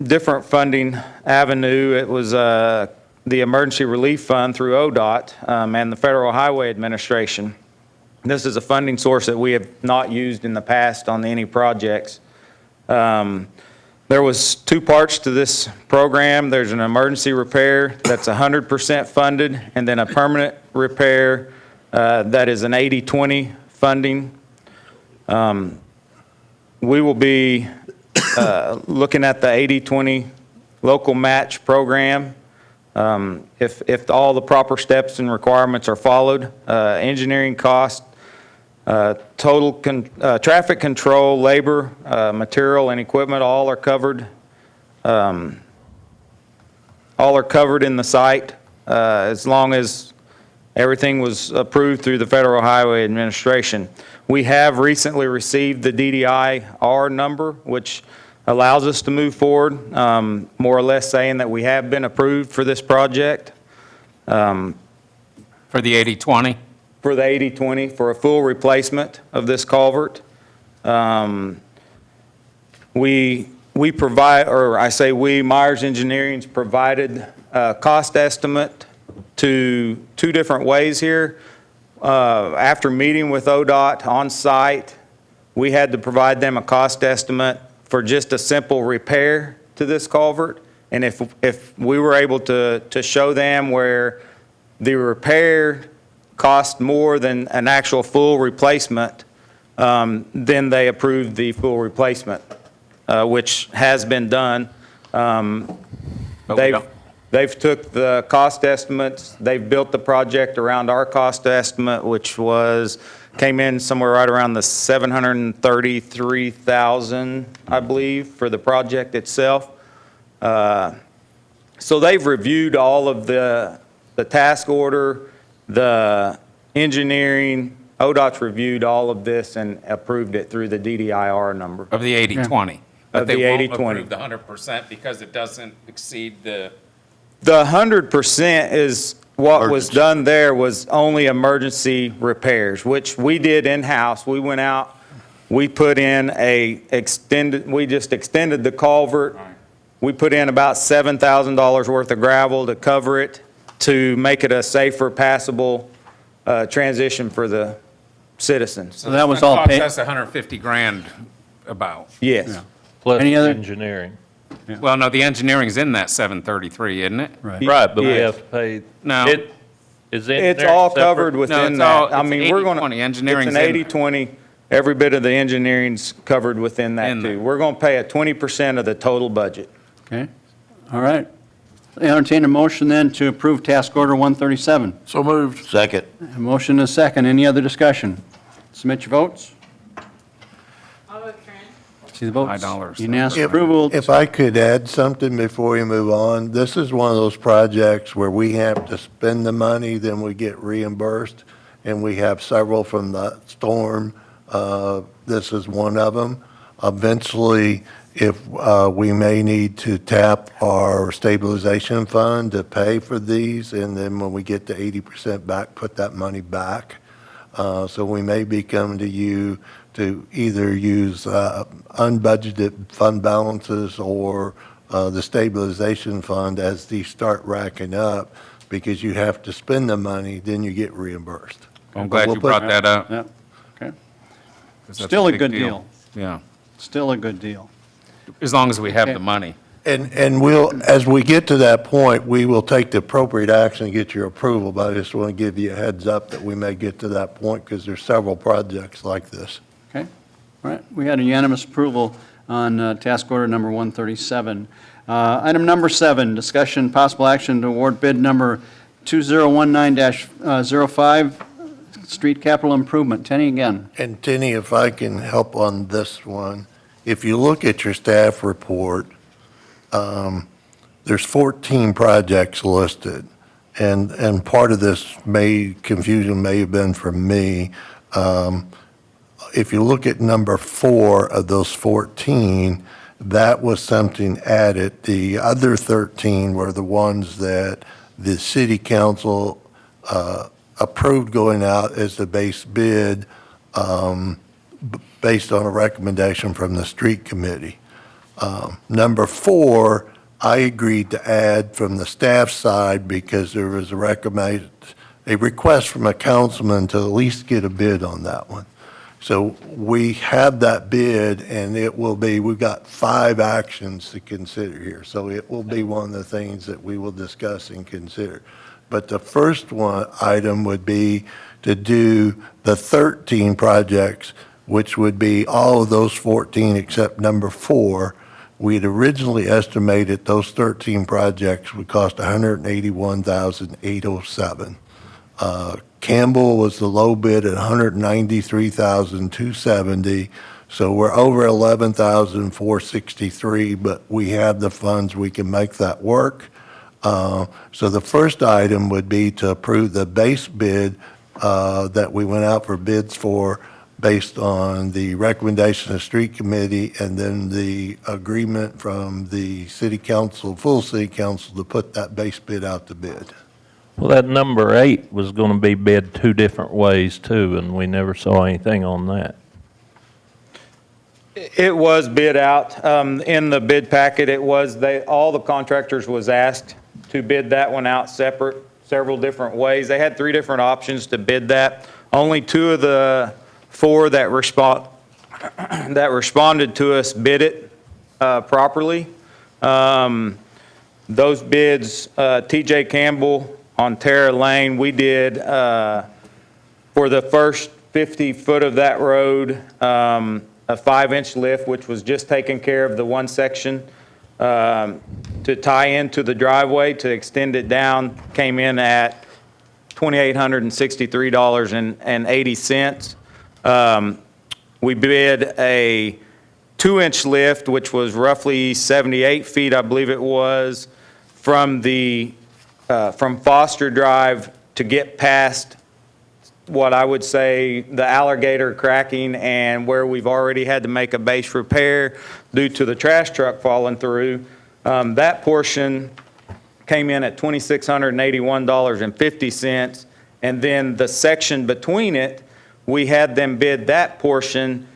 [SPEAKER 13] different funding avenue. It was the Emergency Relief Fund through ODOT and the Federal Highway Administration. This is a funding source that we have not used in the past on any projects. There was 2 parts to this program. There's an emergency repair that's 100% funded, and then a permanent repair that is an 80-20 funding. We will be looking at the 80-20 local match program. If all the proper steps and requirements are followed, engineering cost, total traffic control, labor, material, and equipment, all are covered. All are covered in the site as long as everything was approved through the Federal Highway Administration. We have recently received the DDIR number, which allows us to move forward, more or less saying that we have been approved for this project.
[SPEAKER 5] For the 80-20?
[SPEAKER 13] For the 80-20, for a full replacement of this culvert. We provide, or I say we, Myers Engineering's provided a cost estimate to 2 different ways here. After meeting with ODOT on site, we had to provide them a cost estimate for just a simple repair to this culvert. And if we were able to show them where the repair cost more than an actual full replacement, then they approved the full replacement, which has been done. They've took the cost estimates, they've built the project around our cost estimate, which was came in somewhere right around the 733,000, I believe, for the project itself. So they've reviewed all of the task order, the engineering. ODOT's reviewed all of this and approved it through the DDIR number.
[SPEAKER 5] Of the 80/20. But
[SPEAKER 13] Of
[SPEAKER 5] they
[SPEAKER 13] the
[SPEAKER 5] won't
[SPEAKER 13] 80/20.
[SPEAKER 5] approve the 100% because it doesn't exceed the,
[SPEAKER 13] The 100% is what was done there was only emergency repairs, which we did in-house. We went out, we put in we just extended the culvert. We put in about $7,000 worth of gravel to cover it, to make it a safer, passable transition for the citizens.
[SPEAKER 1] So that was all paid?
[SPEAKER 5] That's 150 grand about.
[SPEAKER 13] Yes.
[SPEAKER 8] Plus
[SPEAKER 1] Any other-
[SPEAKER 8] engineering.
[SPEAKER 5] Well, no, the engineering's in that 733, isn't it?
[SPEAKER 1] Right.
[SPEAKER 8] Right, but we
[SPEAKER 13] Yes.
[SPEAKER 8] have to pay.
[SPEAKER 5] No.
[SPEAKER 8] Is the
[SPEAKER 13] It's
[SPEAKER 8] engineering
[SPEAKER 13] all
[SPEAKER 8] separate?
[SPEAKER 13] covered
[SPEAKER 5] No,
[SPEAKER 13] within
[SPEAKER 5] it's
[SPEAKER 13] that.
[SPEAKER 5] all-
[SPEAKER 13] I
[SPEAKER 5] it's
[SPEAKER 13] mean, we're going to.
[SPEAKER 5] 80/20. Engineering's
[SPEAKER 13] It's an
[SPEAKER 5] in
[SPEAKER 13] 80/20. Every bit of the engineering's covered within that
[SPEAKER 5] In
[SPEAKER 13] too.
[SPEAKER 5] there.
[SPEAKER 13] We're going to pay a 20% of the total budget.
[SPEAKER 1] Okay, all right. Entertain a motion then to approve task order 137.
[SPEAKER 6] So moved.
[SPEAKER 12] Second.
[SPEAKER 1] A motion and a second. Any other discussion? Submit your votes.
[SPEAKER 7] I'll vote Trent.
[SPEAKER 1] See the votes?
[SPEAKER 5] $5.
[SPEAKER 1] Unanimous
[SPEAKER 9] If-
[SPEAKER 1] approval.
[SPEAKER 9] If I could add something before we move on, this is one of those projects where we have to spend the money, then we get reimbursed, and we have several from the storm. This is one of them. Eventually, if we may need to tap our stabilization fund to pay for these, and then when we get to 80% back, put that money back. So we may be coming to you to either use unbudgeted fund balances or the stabilization fund as these start racking up, because you have to spend the money, then you get reimbursed.
[SPEAKER 5] I'm glad
[SPEAKER 9] We'll
[SPEAKER 5] you
[SPEAKER 9] put-
[SPEAKER 5] brought that up.
[SPEAKER 1] Yeah, okay.
[SPEAKER 5] 'Cause that's
[SPEAKER 1] Still a
[SPEAKER 5] big
[SPEAKER 1] good deal.
[SPEAKER 5] Yeah,
[SPEAKER 1] Still a good deal.
[SPEAKER 5] as long as we have
[SPEAKER 1] Okay.
[SPEAKER 5] the money.
[SPEAKER 9] And we'll, as we get to that point, we will take the appropriate action and get your approval, but I just want to give you a heads up that we may get to that point, because there's several projects like this.
[SPEAKER 1] Okay, all right. We had unanimous approval on task order number 137. Item number 7, discussion possible action to award bid number 2019-05, street capital improvement. Tenny again.
[SPEAKER 9] And Tenny, if I can help on this one, if you look at your staff report, there's 14 projects listed, and part of this confusion may have been from me. If you look at number 4 of those 14, that was something added. The other 13 were the ones that the city council approved going out as the base bid, based on a recommendation from the street committee. Number 4, I agreed to add from the staff side because there was a request from a councilman to at least get a bid on that one. So we have that bid, and we've got 5 actions to consider here. So it will be one of the things that we will discuss and consider. But the first item would be to do the 13 projects, which would be all of those 14 except number 4. We had originally estimated those 13 projects would cost $181,807. Campbell was the low bid at $193,270, so we're over $11,463, but we have the funds, we can make that work. So the first item would be to approve the base bid that we went out for bids for, based on the recommendation of the street committee, and then the agreement from the city council, full city council, to put that base bid out to bid.
[SPEAKER 8] Well, that number 8 was going to be bid 2 different ways too, and we never saw anything on that.
[SPEAKER 13] It was bid out. In the bid packet, all the contractors was asked to bid that one out several different ways. They had 3 different options to bid that. Only 2 of the 4 that responded to us bid it properly. Those bids, TJ Campbell on Terra Lane, we did for the first 50 foot of that road, a 5-inch lift, which was just taking care of the one section to tie into the driveway. To extend it down came in at $2,863.80. We bid a 2-inch lift, which was roughly 78 feet, I believe it was, from Foster Drive to get past what I would say the alligator cracking and where we've already had to make a base repair due to the trash truck falling through. That portion came in at $2,681.50. And then the section between it, we had them bid that portion,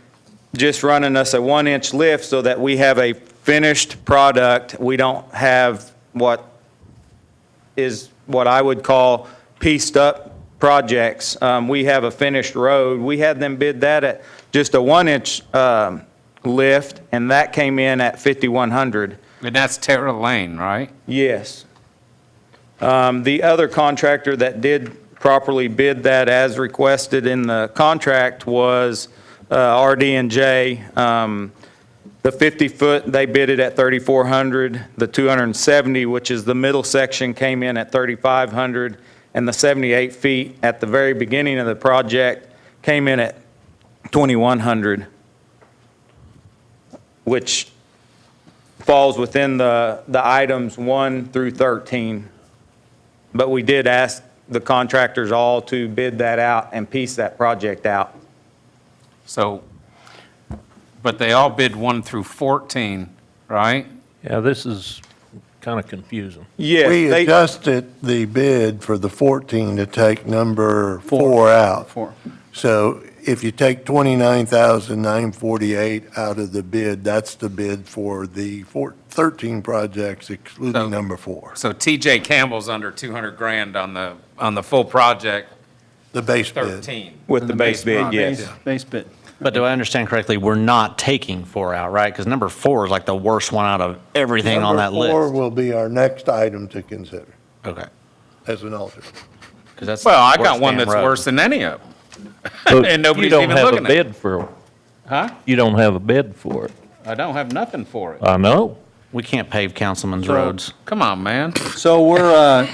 [SPEAKER 13] just running us a 1-inch lift so that we have a finished product. We don't have what I would call pieced up projects. We have a finished road. We had them bid that at just a 1-inch lift, and that came in at $5,100.
[SPEAKER 5] And that's Terra Lane, right?
[SPEAKER 13] Yes. The other contractor that did properly bid that as requested in the contract was RD&J. The 50-foot, they bid it at $3,400. The 270, which is the middle section, came in at $3,500. And the 78 feet at the very beginning of the project came in at $2,100, which falls within the items 1 through 13. But we did ask the contractors all to bid that out and piece that project out.
[SPEAKER 5] So, but they all bid 1 through 14, right?
[SPEAKER 8] Yeah, this is kind of confusing.
[SPEAKER 13] Yes,
[SPEAKER 9] We adjusted the bid for the 14 to take number 4 out.
[SPEAKER 1] 4.
[SPEAKER 9] So if you take 29,948 out of the bid, that's the bid for the 13 projects excluding number 4.
[SPEAKER 5] So TJ Campbell's under 200 grand on the full project,
[SPEAKER 9] The base bid.
[SPEAKER 5] 13.
[SPEAKER 13] with the base bid,
[SPEAKER 5] project.
[SPEAKER 13] yes.
[SPEAKER 1] Base bid.
[SPEAKER 10] But do I understand correctly, we're not taking 4 out, right? Because number 4 is like the worst one out of everything on that
[SPEAKER 9] Number 4
[SPEAKER 10] list.
[SPEAKER 9] will be our next item to consider
[SPEAKER 10] Okay.
[SPEAKER 9] as an alternate.
[SPEAKER 10] 'Cause that's
[SPEAKER 5] Well, I
[SPEAKER 10] the
[SPEAKER 5] got
[SPEAKER 10] worst
[SPEAKER 5] one
[SPEAKER 10] damn
[SPEAKER 5] that's
[SPEAKER 10] road.
[SPEAKER 5] worse than any of them.
[SPEAKER 8] But
[SPEAKER 5] And nobody's
[SPEAKER 8] you don't
[SPEAKER 5] even
[SPEAKER 8] have a
[SPEAKER 5] looking at it.
[SPEAKER 8] bid for,
[SPEAKER 5] Huh?
[SPEAKER 8] you don't have a bid for it.
[SPEAKER 5] I don't have nothing for it.
[SPEAKER 8] I know.
[SPEAKER 10] We can't pave councilman's roads.
[SPEAKER 5] Come on, man.
[SPEAKER 1] So we're,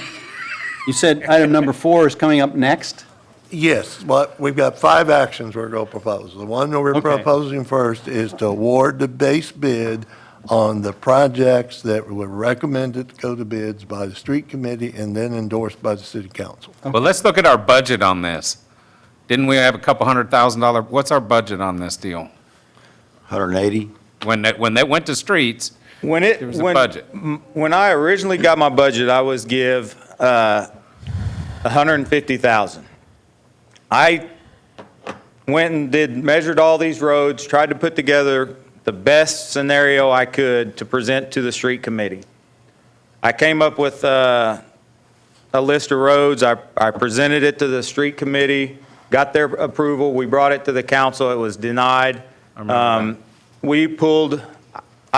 [SPEAKER 1] you said item number 4 is coming up next?
[SPEAKER 9] Yes, but we've got 5 actions we're going to propose. The one that we're
[SPEAKER 1] Okay.
[SPEAKER 9] proposing first is to award the base bid on the projects that were recommended to go to bids by the street committee and then endorsed by the city council.
[SPEAKER 5] Well, let's look at our budget on this. Didn't we have a couple $100,000? What's our budget on this deal?
[SPEAKER 12] 180?
[SPEAKER 5] When they went to streets,
[SPEAKER 13] When
[SPEAKER 5] there was a budget.
[SPEAKER 13] When I originally got my budget, I was give $150,000. I went and measured all these roads, tried to put together the best scenario I could to present to the street committee. I came up with a list of roads. I presented it to the street committee, got their approval. We brought it to the council. It was denied. I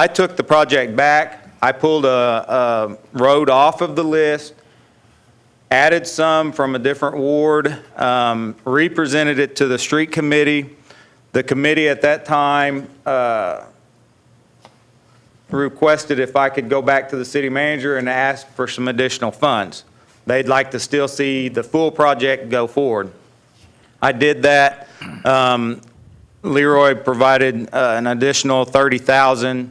[SPEAKER 13] took the project back. I pulled a road off of the list, added some from a different ward, represented it to the street committee. The committee at that time requested if I could go back to the city manager and ask for some additional funds. They'd like to still see the full project go forward. I did that. Leroy provided an additional $30,000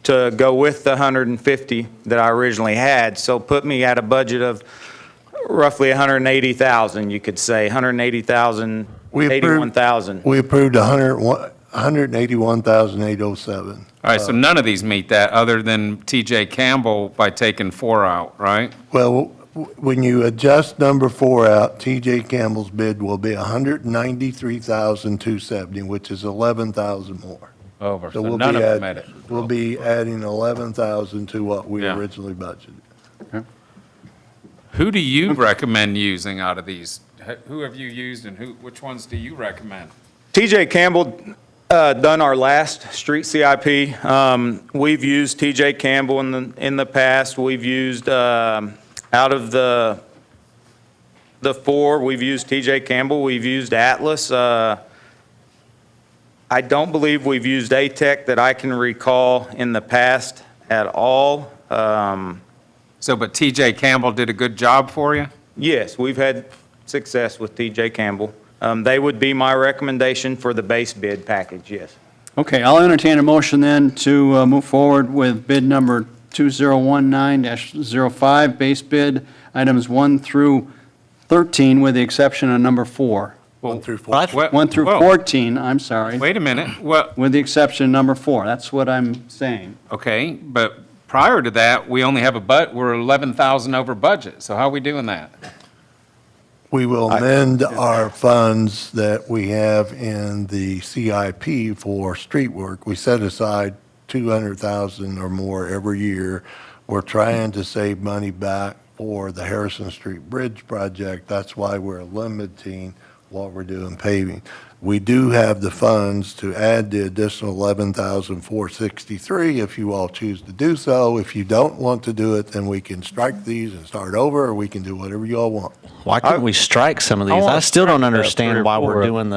[SPEAKER 13] to go with the 150 that I originally had, so put me at a budget of roughly 180,000, you could say, 180,000, 81,000.
[SPEAKER 9] We approved 181,807.
[SPEAKER 5] All right, so none of these meet that, other than TJ Campbell by taking 4 out, right?
[SPEAKER 9] Well, when you adjust number 4 out, TJ Campbell's bid will be 193,270, which is 11,000 more.
[SPEAKER 5] Over,
[SPEAKER 9] So
[SPEAKER 5] so
[SPEAKER 9] we'll
[SPEAKER 5] none
[SPEAKER 9] be
[SPEAKER 5] of them
[SPEAKER 9] add-
[SPEAKER 5] met it.
[SPEAKER 9] We'll be adding 11,000 to what we
[SPEAKER 5] Yeah.
[SPEAKER 9] originally budgeted.
[SPEAKER 5] Who do you recommend using out of these? Who have you used and which ones do you recommend?
[SPEAKER 13] TJ Campbell done our last street CIP. We've used TJ Campbell in the past. We've used, out of the 4, we've used TJ Campbell. We've used Atlas. I don't believe we've used ATEC that I can recall in the past at all.
[SPEAKER 5] So, but TJ Campbell did a good job for you?
[SPEAKER 13] Yes, we've had success with TJ Campbell. They would be my recommendation for the base bid package, yes.
[SPEAKER 1] Okay, I'll entertain a motion then to move forward with bid number 2019-05, base bid items 1 through 13, with the exception of number 4.
[SPEAKER 9] 1 through 4.
[SPEAKER 5] What-
[SPEAKER 1] 1 through
[SPEAKER 5] whoa.
[SPEAKER 1] 14, I'm sorry,
[SPEAKER 5] Wait a minute, what,
[SPEAKER 1] with the exception of number 4. That's what I'm saying.
[SPEAKER 5] okay, but prior to that, we only have we're 11,000 over budget, so how are we doing that?
[SPEAKER 9] We will amend our funds that we have in the CIP for street work. We set aside 200,000 or more every year. We're trying to save money back for the Harrison Street Bridge project. That's why we're limiting what we're doing paving. We do have the funds to add the additional 11,463 if you all choose to do so. If you don't want to do it, then we can strike these and start over, or we can do whatever you all want.
[SPEAKER 10] Why couldn't we strike some of these?
[SPEAKER 8] want
[SPEAKER 10] I still don't
[SPEAKER 8] strike about 3
[SPEAKER 10] understand
[SPEAKER 8] or
[SPEAKER 10] why
[SPEAKER 8] 4
[SPEAKER 10] we're
[SPEAKER 8] of
[SPEAKER 10] doing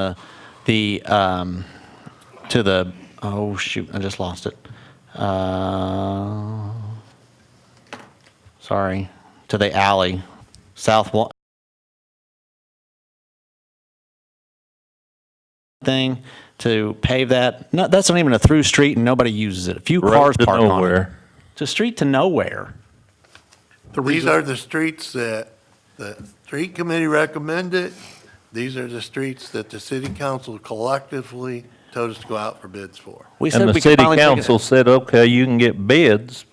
[SPEAKER 10] oh shoot, I just lost it. Sorry, to the alley, south thing to pave that. No, that's not even a through street and nobody uses it. A few cars
[SPEAKER 8] Road to
[SPEAKER 10] park on it.
[SPEAKER 8] nowhere.
[SPEAKER 10] To street to nowhere.
[SPEAKER 9] These are the streets that the street committee recommended. These are the streets that the city council collectively told us to go out for bids for.
[SPEAKER 10] We said
[SPEAKER 8] And the
[SPEAKER 10] we could
[SPEAKER 8] city
[SPEAKER 10] finally take it-
[SPEAKER 8] council said, okay, you can get bids,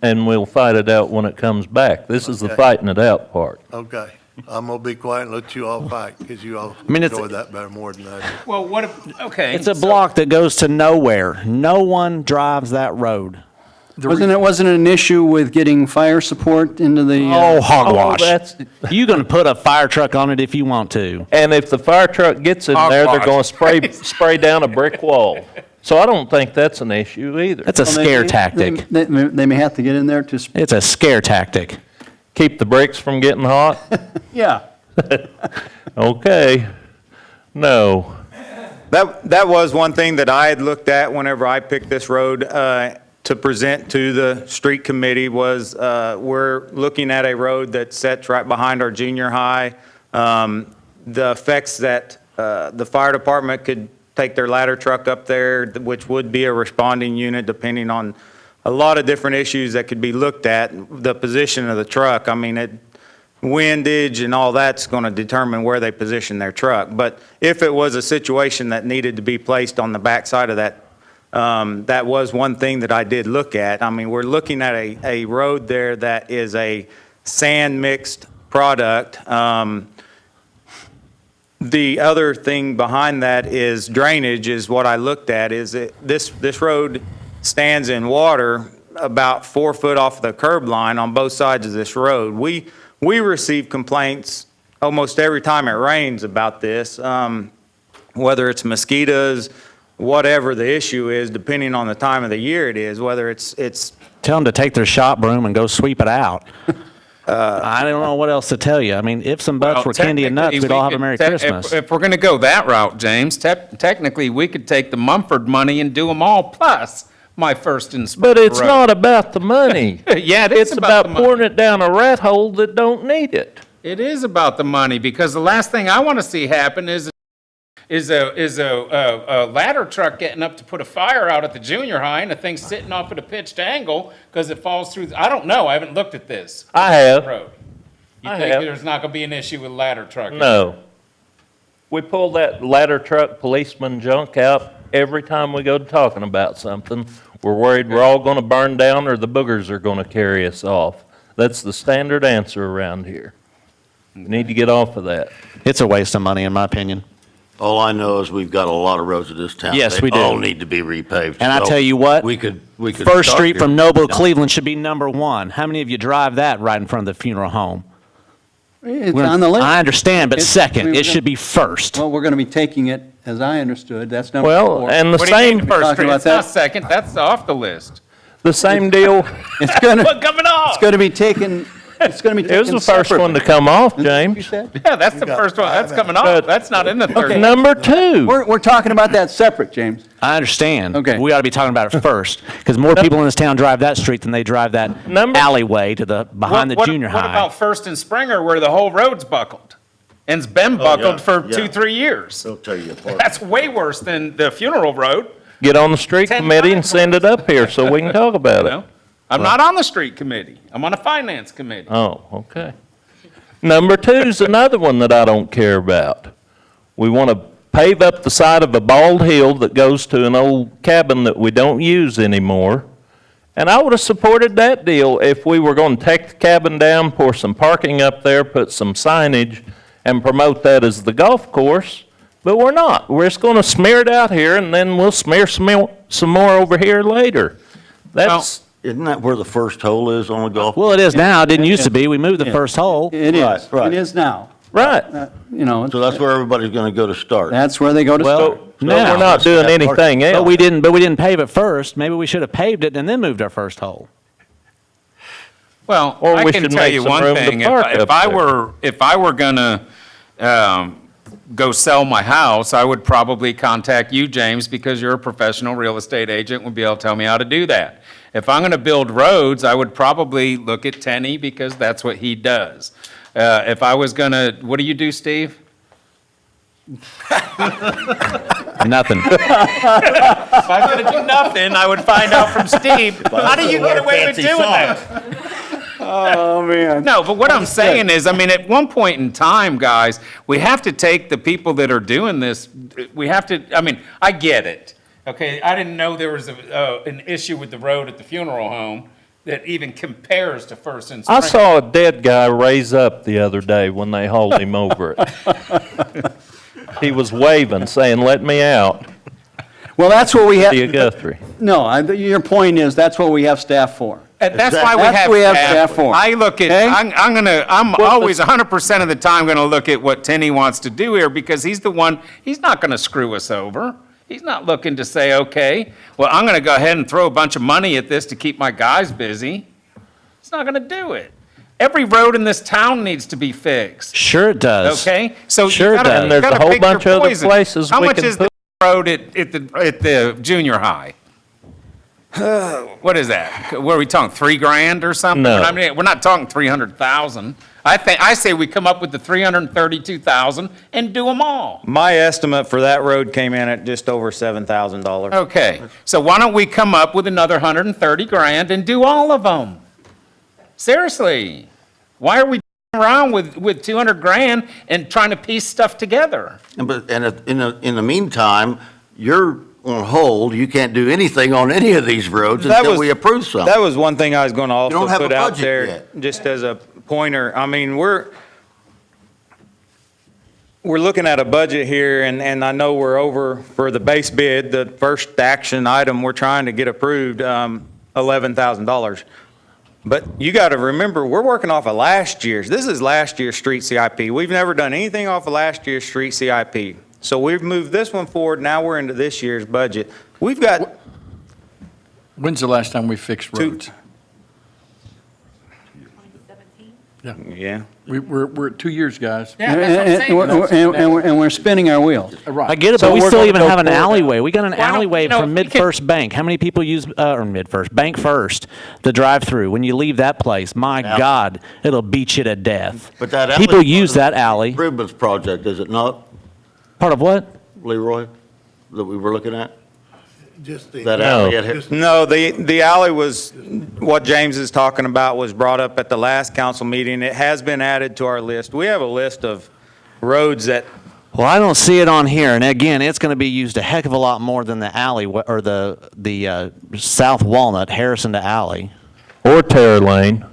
[SPEAKER 8] and we'll fight it out when it comes back. This is the
[SPEAKER 9] Okay.
[SPEAKER 8] fighting it out part.
[SPEAKER 9] Okay, I'm gonna be quiet and let you all fight, because you all
[SPEAKER 10] mean, it's-
[SPEAKER 9] enjoy that better more than I do.
[SPEAKER 5] Well, what if, okay.
[SPEAKER 10] It's a
[SPEAKER 5] so-
[SPEAKER 10] block that goes to nowhere. No one drives that road.
[SPEAKER 1] Wasn't it an issue with getting fire support into the?
[SPEAKER 10] Oh, hogwash.
[SPEAKER 8] that's-
[SPEAKER 10] You gonna put a fire truck on it if you want to.
[SPEAKER 8] And if the fire truck gets in there, they're
[SPEAKER 5] Hogwash.
[SPEAKER 8] gonna spray down a brick wall. So I don't think that's an issue either.
[SPEAKER 10] That's a scare tactic.
[SPEAKER 1] They may have to get in there to,
[SPEAKER 10] It's a scare tactic.
[SPEAKER 8] Keep the bricks from getting hot?
[SPEAKER 1] yeah.
[SPEAKER 8] Okay. No.
[SPEAKER 13] That was one thing that I had looked at whenever I picked this road to present to the street committee was we're looking at a road that sits right behind our junior high. The effects that the fire department could take their ladder truck up there, which would be a responding unit depending on a lot of different issues that could be looked at. The position of the truck, I mean, windage and all that's going to determine where they position their truck. But if it was a situation that needed to be placed on the backside of that, that was one thing that I did look at. I mean, we're looking at a road there that is a sand mixed product. The other thing behind that is drainage is what I looked at is this road stands in water about 4 foot off the curb line on both sides of this road. We receive complaints almost every time it rains about this, whether it's mosquitoes, whatever the issue is, depending on the time of the year it is, whether it's
[SPEAKER 10] Tell them to take their shop broom and go sweep it out. I don't know what else to tell you. I mean, if some butts
[SPEAKER 5] Well,
[SPEAKER 10] were candy and nuts,
[SPEAKER 5] technically,
[SPEAKER 10] we'd all
[SPEAKER 5] we
[SPEAKER 10] have a
[SPEAKER 5] could
[SPEAKER 10] Merry
[SPEAKER 5] te-
[SPEAKER 10] Christmas.
[SPEAKER 5] If we're going to go that route, James, technically, we could take the Mumford money and do them all, plus my first inspector
[SPEAKER 8] But it's
[SPEAKER 5] road.
[SPEAKER 8] not about the money.
[SPEAKER 5] Yeah, it is
[SPEAKER 8] It's
[SPEAKER 5] about
[SPEAKER 8] about
[SPEAKER 5] the money.
[SPEAKER 8] pouring it down a rat hole that don't need it.
[SPEAKER 5] It is about the money, because the last thing I want to see happen is a ladder truck getting up to put a fire out at the junior high, and the thing's sitting off at a pitched angle because it falls through. I don't know. I haven't looked at this.
[SPEAKER 8] I have.
[SPEAKER 5] Road. You
[SPEAKER 8] I
[SPEAKER 5] think
[SPEAKER 8] have.
[SPEAKER 5] there's not going to be an issue with ladder trucking?
[SPEAKER 8] No. We pull that ladder truck policeman junk out every time we go to talking about something. We're worried we're all going to burn down or the boogers are going to carry us off. That's the standard answer around here. You need to get off of that.
[SPEAKER 10] It's a waste of money, in my opinion.
[SPEAKER 12] All I know is we've got a lot of roads in this town.
[SPEAKER 10] Yes, we do.
[SPEAKER 12] They all need to be repaved.
[SPEAKER 10] And I
[SPEAKER 12] So
[SPEAKER 10] tell you what,
[SPEAKER 12] We could.
[SPEAKER 10] First
[SPEAKER 12] start
[SPEAKER 10] Street
[SPEAKER 12] here.
[SPEAKER 10] from Noble to Cleveland should be number 1. How many of you drive that right in front of the funeral home?
[SPEAKER 1] It's on the list.
[SPEAKER 10] I understand, but
[SPEAKER 1] It's-
[SPEAKER 10] second,
[SPEAKER 1] we were
[SPEAKER 10] it should be first.
[SPEAKER 1] Well, we're going to be taking it, as I understood, that's number
[SPEAKER 8] Well,
[SPEAKER 1] 4.
[SPEAKER 8] and the
[SPEAKER 5] What do you
[SPEAKER 8] same,
[SPEAKER 5] mean first
[SPEAKER 1] Talking
[SPEAKER 5] street?
[SPEAKER 1] about
[SPEAKER 5] It's not
[SPEAKER 1] that?
[SPEAKER 5] second. That's off the list.
[SPEAKER 8] the same deal.
[SPEAKER 1] It's going
[SPEAKER 5] What
[SPEAKER 1] to,
[SPEAKER 5] coming off?
[SPEAKER 1] it's going to be taken, it's going to be
[SPEAKER 8] It was
[SPEAKER 1] taken
[SPEAKER 8] the first one to
[SPEAKER 1] separately.
[SPEAKER 8] come off,
[SPEAKER 1] Isn't that what you
[SPEAKER 8] James.
[SPEAKER 1] said?
[SPEAKER 5] Yeah, that's the first one. That's coming off. That's not in the third.
[SPEAKER 8] Number 2.
[SPEAKER 1] We're talking about that separate, James.
[SPEAKER 10] I understand.
[SPEAKER 1] Okay.
[SPEAKER 10] We ought to be talking about it first, because more people in this town drive that street than they drive that
[SPEAKER 8] Number-
[SPEAKER 10] alleyway to the, behind the junior
[SPEAKER 5] What
[SPEAKER 10] high.
[SPEAKER 5] about First and Springer where the whole road's buckled? and it's been buckled for
[SPEAKER 12] yeah.
[SPEAKER 5] 2-3 years.
[SPEAKER 12] They'll tear you apart.
[SPEAKER 5] That's way worse than the funeral road.
[SPEAKER 8] Get on the street
[SPEAKER 5] 10
[SPEAKER 8] committee and
[SPEAKER 5] times
[SPEAKER 8] send it up here so we can talk about
[SPEAKER 5] You
[SPEAKER 8] it.
[SPEAKER 5] know? I'm not on the street committee. I'm on a finance committee.
[SPEAKER 8] Oh, okay. Number 2's another one that I don't care about. We want to pave up the side of a bald hill that goes to an old cabin that we don't use anymore. And I would have supported that deal if we were going to take the cabin down, pour some parking up there, put some signage, and promote that as the golf course. But we're not. We're just going to smear it out here, and then we'll smear some more over here later. That's,
[SPEAKER 12] Isn't that where the first hole is on the golf?
[SPEAKER 10] Well, it is now. It didn't used to be. We moved the first hole.
[SPEAKER 1] It is.
[SPEAKER 12] Right.
[SPEAKER 1] It is now.
[SPEAKER 8] right.
[SPEAKER 1] You know,
[SPEAKER 12] So that's where everybody's going to go to start.
[SPEAKER 1] that's where they go to start.
[SPEAKER 8] So we're not doing anything else.
[SPEAKER 10] But we didn't pave it first. Maybe we should have paved it and then moved our first hole.
[SPEAKER 5] Well,
[SPEAKER 8] Or
[SPEAKER 5] I
[SPEAKER 8] we
[SPEAKER 5] can
[SPEAKER 8] should
[SPEAKER 5] tell
[SPEAKER 8] make
[SPEAKER 5] you
[SPEAKER 8] some
[SPEAKER 5] one
[SPEAKER 8] room to
[SPEAKER 5] thing.
[SPEAKER 8] park up there.
[SPEAKER 5] If I were gonna go sell my house, I would probably contact you, James, because you're a professional real estate agent, would be able to tell me how to do that. If I'm gonna build roads, I would probably look at Tenny because that's what he does. If I was gonna, what do you do, Steve?
[SPEAKER 10] Nothing.
[SPEAKER 5] If I was gonna do nothing, I would find out from Steve, how do you get away with doing that?
[SPEAKER 1] Oh, man.
[SPEAKER 5] No, but what I'm saying is, I mean, at one point in time, guys, we have to take the people that are doing this, we have to, I mean, I get it. Okay, I didn't know there was an issue with the road at the funeral home that even compares to First and Spring.
[SPEAKER 8] I saw a dead guy raise up the other day when they hauled him over it. He was waving, saying, "Let me out."
[SPEAKER 1] Well, that's what we have.
[SPEAKER 8] See you, Guthrie.
[SPEAKER 1] No, your point is, that's what we have staff for.
[SPEAKER 5] And that's why we
[SPEAKER 1] That's
[SPEAKER 5] have
[SPEAKER 1] what we have
[SPEAKER 5] staff.
[SPEAKER 1] staff for.
[SPEAKER 5] I look at,
[SPEAKER 1] Okay?
[SPEAKER 5] I'm always 100% of the time gonna look at what Tenny wants to do here because he's the one, he's not gonna screw us over. He's not looking to say, okay, well, I'm gonna go ahead and throw a bunch of money at this to keep my guys busy. He's not gonna do it. Every road in this town needs to be fixed,
[SPEAKER 10] Sure it does.
[SPEAKER 5] okay? So
[SPEAKER 10] Sure
[SPEAKER 5] you gotta,
[SPEAKER 10] does.
[SPEAKER 5] you
[SPEAKER 8] And there's
[SPEAKER 5] gotta
[SPEAKER 8] a whole
[SPEAKER 5] pick your
[SPEAKER 8] bunch of other
[SPEAKER 5] poison.
[SPEAKER 8] places
[SPEAKER 5] How
[SPEAKER 8] we
[SPEAKER 5] much
[SPEAKER 8] can
[SPEAKER 5] is the road at the junior high? What is that? What are we talking, $3,000 or something?
[SPEAKER 8] No.
[SPEAKER 5] I mean, we're not talking 300,000. I say we come up with the 332,000 and do them all.
[SPEAKER 13] My estimate for that road came in at just over $7,000.
[SPEAKER 5] Okay, so why don't we come up with another 130 grand and do all of them? Seriously, why are we around with 200 grand and trying to piece stuff together?
[SPEAKER 12] And in the meantime, you're on hold. You can't do anything on any of these roads until we approve something.
[SPEAKER 13] That was one thing I was going to also
[SPEAKER 12] don't have a
[SPEAKER 13] put out
[SPEAKER 12] budget
[SPEAKER 13] there,
[SPEAKER 12] yet.
[SPEAKER 13] just as a pointer. I mean, we're looking at a budget here, and I know we're over for the base bid, the first action item we're trying to get approved, $11,000. But you got to remember, we're working off of this is last year's street CIP. We've never done anything off of last year's street CIP. So we've moved this one forward, now we're into this year's budget. We've got
[SPEAKER 6] When's the last time we fixed roads?
[SPEAKER 7] 2017?
[SPEAKER 13] Yeah.
[SPEAKER 6] We're at 2 years, guys.
[SPEAKER 5] Yeah, that's what I'm saying.
[SPEAKER 1] And we're spinning our wheels.
[SPEAKER 6] Right.
[SPEAKER 10] I get it,
[SPEAKER 8] So
[SPEAKER 10] but we
[SPEAKER 8] we're
[SPEAKER 10] still
[SPEAKER 8] gonna
[SPEAKER 10] even
[SPEAKER 8] go
[SPEAKER 10] have an
[SPEAKER 8] forward.
[SPEAKER 10] alleyway. We got an
[SPEAKER 5] Why don't-
[SPEAKER 10] alleyway
[SPEAKER 5] you know,
[SPEAKER 10] from
[SPEAKER 5] we can-
[SPEAKER 10] Mid-First Bank. How many people use, or Mid-First, Bank First, the drive-through? When you leave that place, my God, it'll beat you to death.
[SPEAKER 12] But that
[SPEAKER 10] People
[SPEAKER 12] alley's
[SPEAKER 10] use
[SPEAKER 12] part of
[SPEAKER 10] that alley.
[SPEAKER 12] Improvements project, is it not,
[SPEAKER 10] Part of what?
[SPEAKER 12] Leroy, that we were looking at?
[SPEAKER 9] Just the.
[SPEAKER 12] That
[SPEAKER 8] No.
[SPEAKER 12] alley at here?
[SPEAKER 13] No, the alley was, what James is talking about was brought up at the last council meeting. It has been added to our list. We have a list of roads that,
[SPEAKER 10] Well, I don't see it on here, and again, it's going to be used a heck of a lot more than the alley, or the South Walnut, Harrison to Alley.
[SPEAKER 8] Or Terror Lane.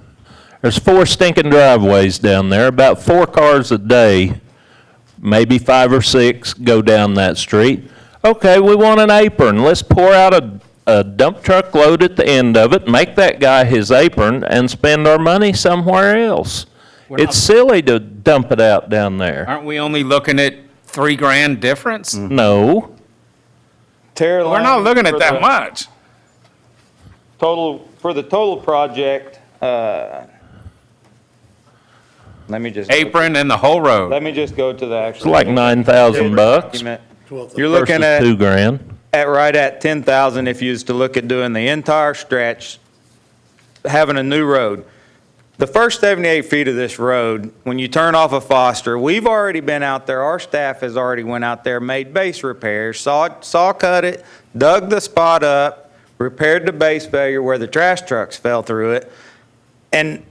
[SPEAKER 8] There's 4 stinking driveways down there, about 4 cars a day, maybe 5 or 6 go down that street. Okay, we want an apron. Let's pour out a dump truck load at the end of it, make that guy his apron, and spend our money somewhere else. It's silly to dump it out down there.
[SPEAKER 5] Aren't we only looking at $3,000 difference?
[SPEAKER 8] No.
[SPEAKER 13] Terror Lane.
[SPEAKER 5] We're not looking
[SPEAKER 13] for
[SPEAKER 5] at that
[SPEAKER 13] the
[SPEAKER 5] much.
[SPEAKER 13] For the total project, let me just.
[SPEAKER 5] Apron and the whole road.
[SPEAKER 13] Let me just go to the
[SPEAKER 8] It's
[SPEAKER 13] actual.
[SPEAKER 8] like $9,000 bucks
[SPEAKER 13] document. You're looking
[SPEAKER 8] versus
[SPEAKER 13] at,
[SPEAKER 8] $2,000.
[SPEAKER 13] right at 10,000 if you was to look at doing the entire stretch, having a new road. the first 78 feet of this road, when you turn off of Foster, we've already been out there, our staff has already went out there, made base repairs, saw cut it, dug the spot up, repaired the base failure where the trash trucks fell through it, and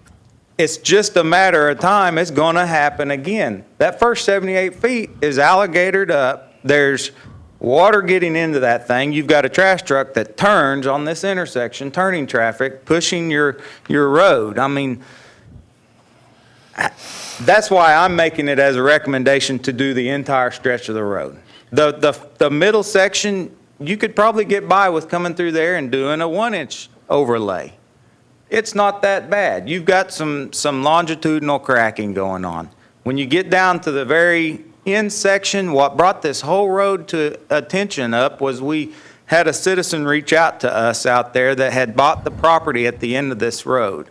[SPEAKER 13] it's just a matter of time, it's gonna happen again. That first 78 feet is alligatored up, there's water getting into that thing, you've got a trash truck that turns on this intersection, turning traffic, pushing your road. I mean, that's why I'm making it as a recommendation to do the entire stretch of the road. The middle section, you could probably get by with coming through there and doing a 1-inch overlay. It's not that bad. You've got some longitudinal cracking going on. When you get down to the very end section, what brought this whole road to attention up was we had a citizen reach out to us out there that had bought the property at the end of this road.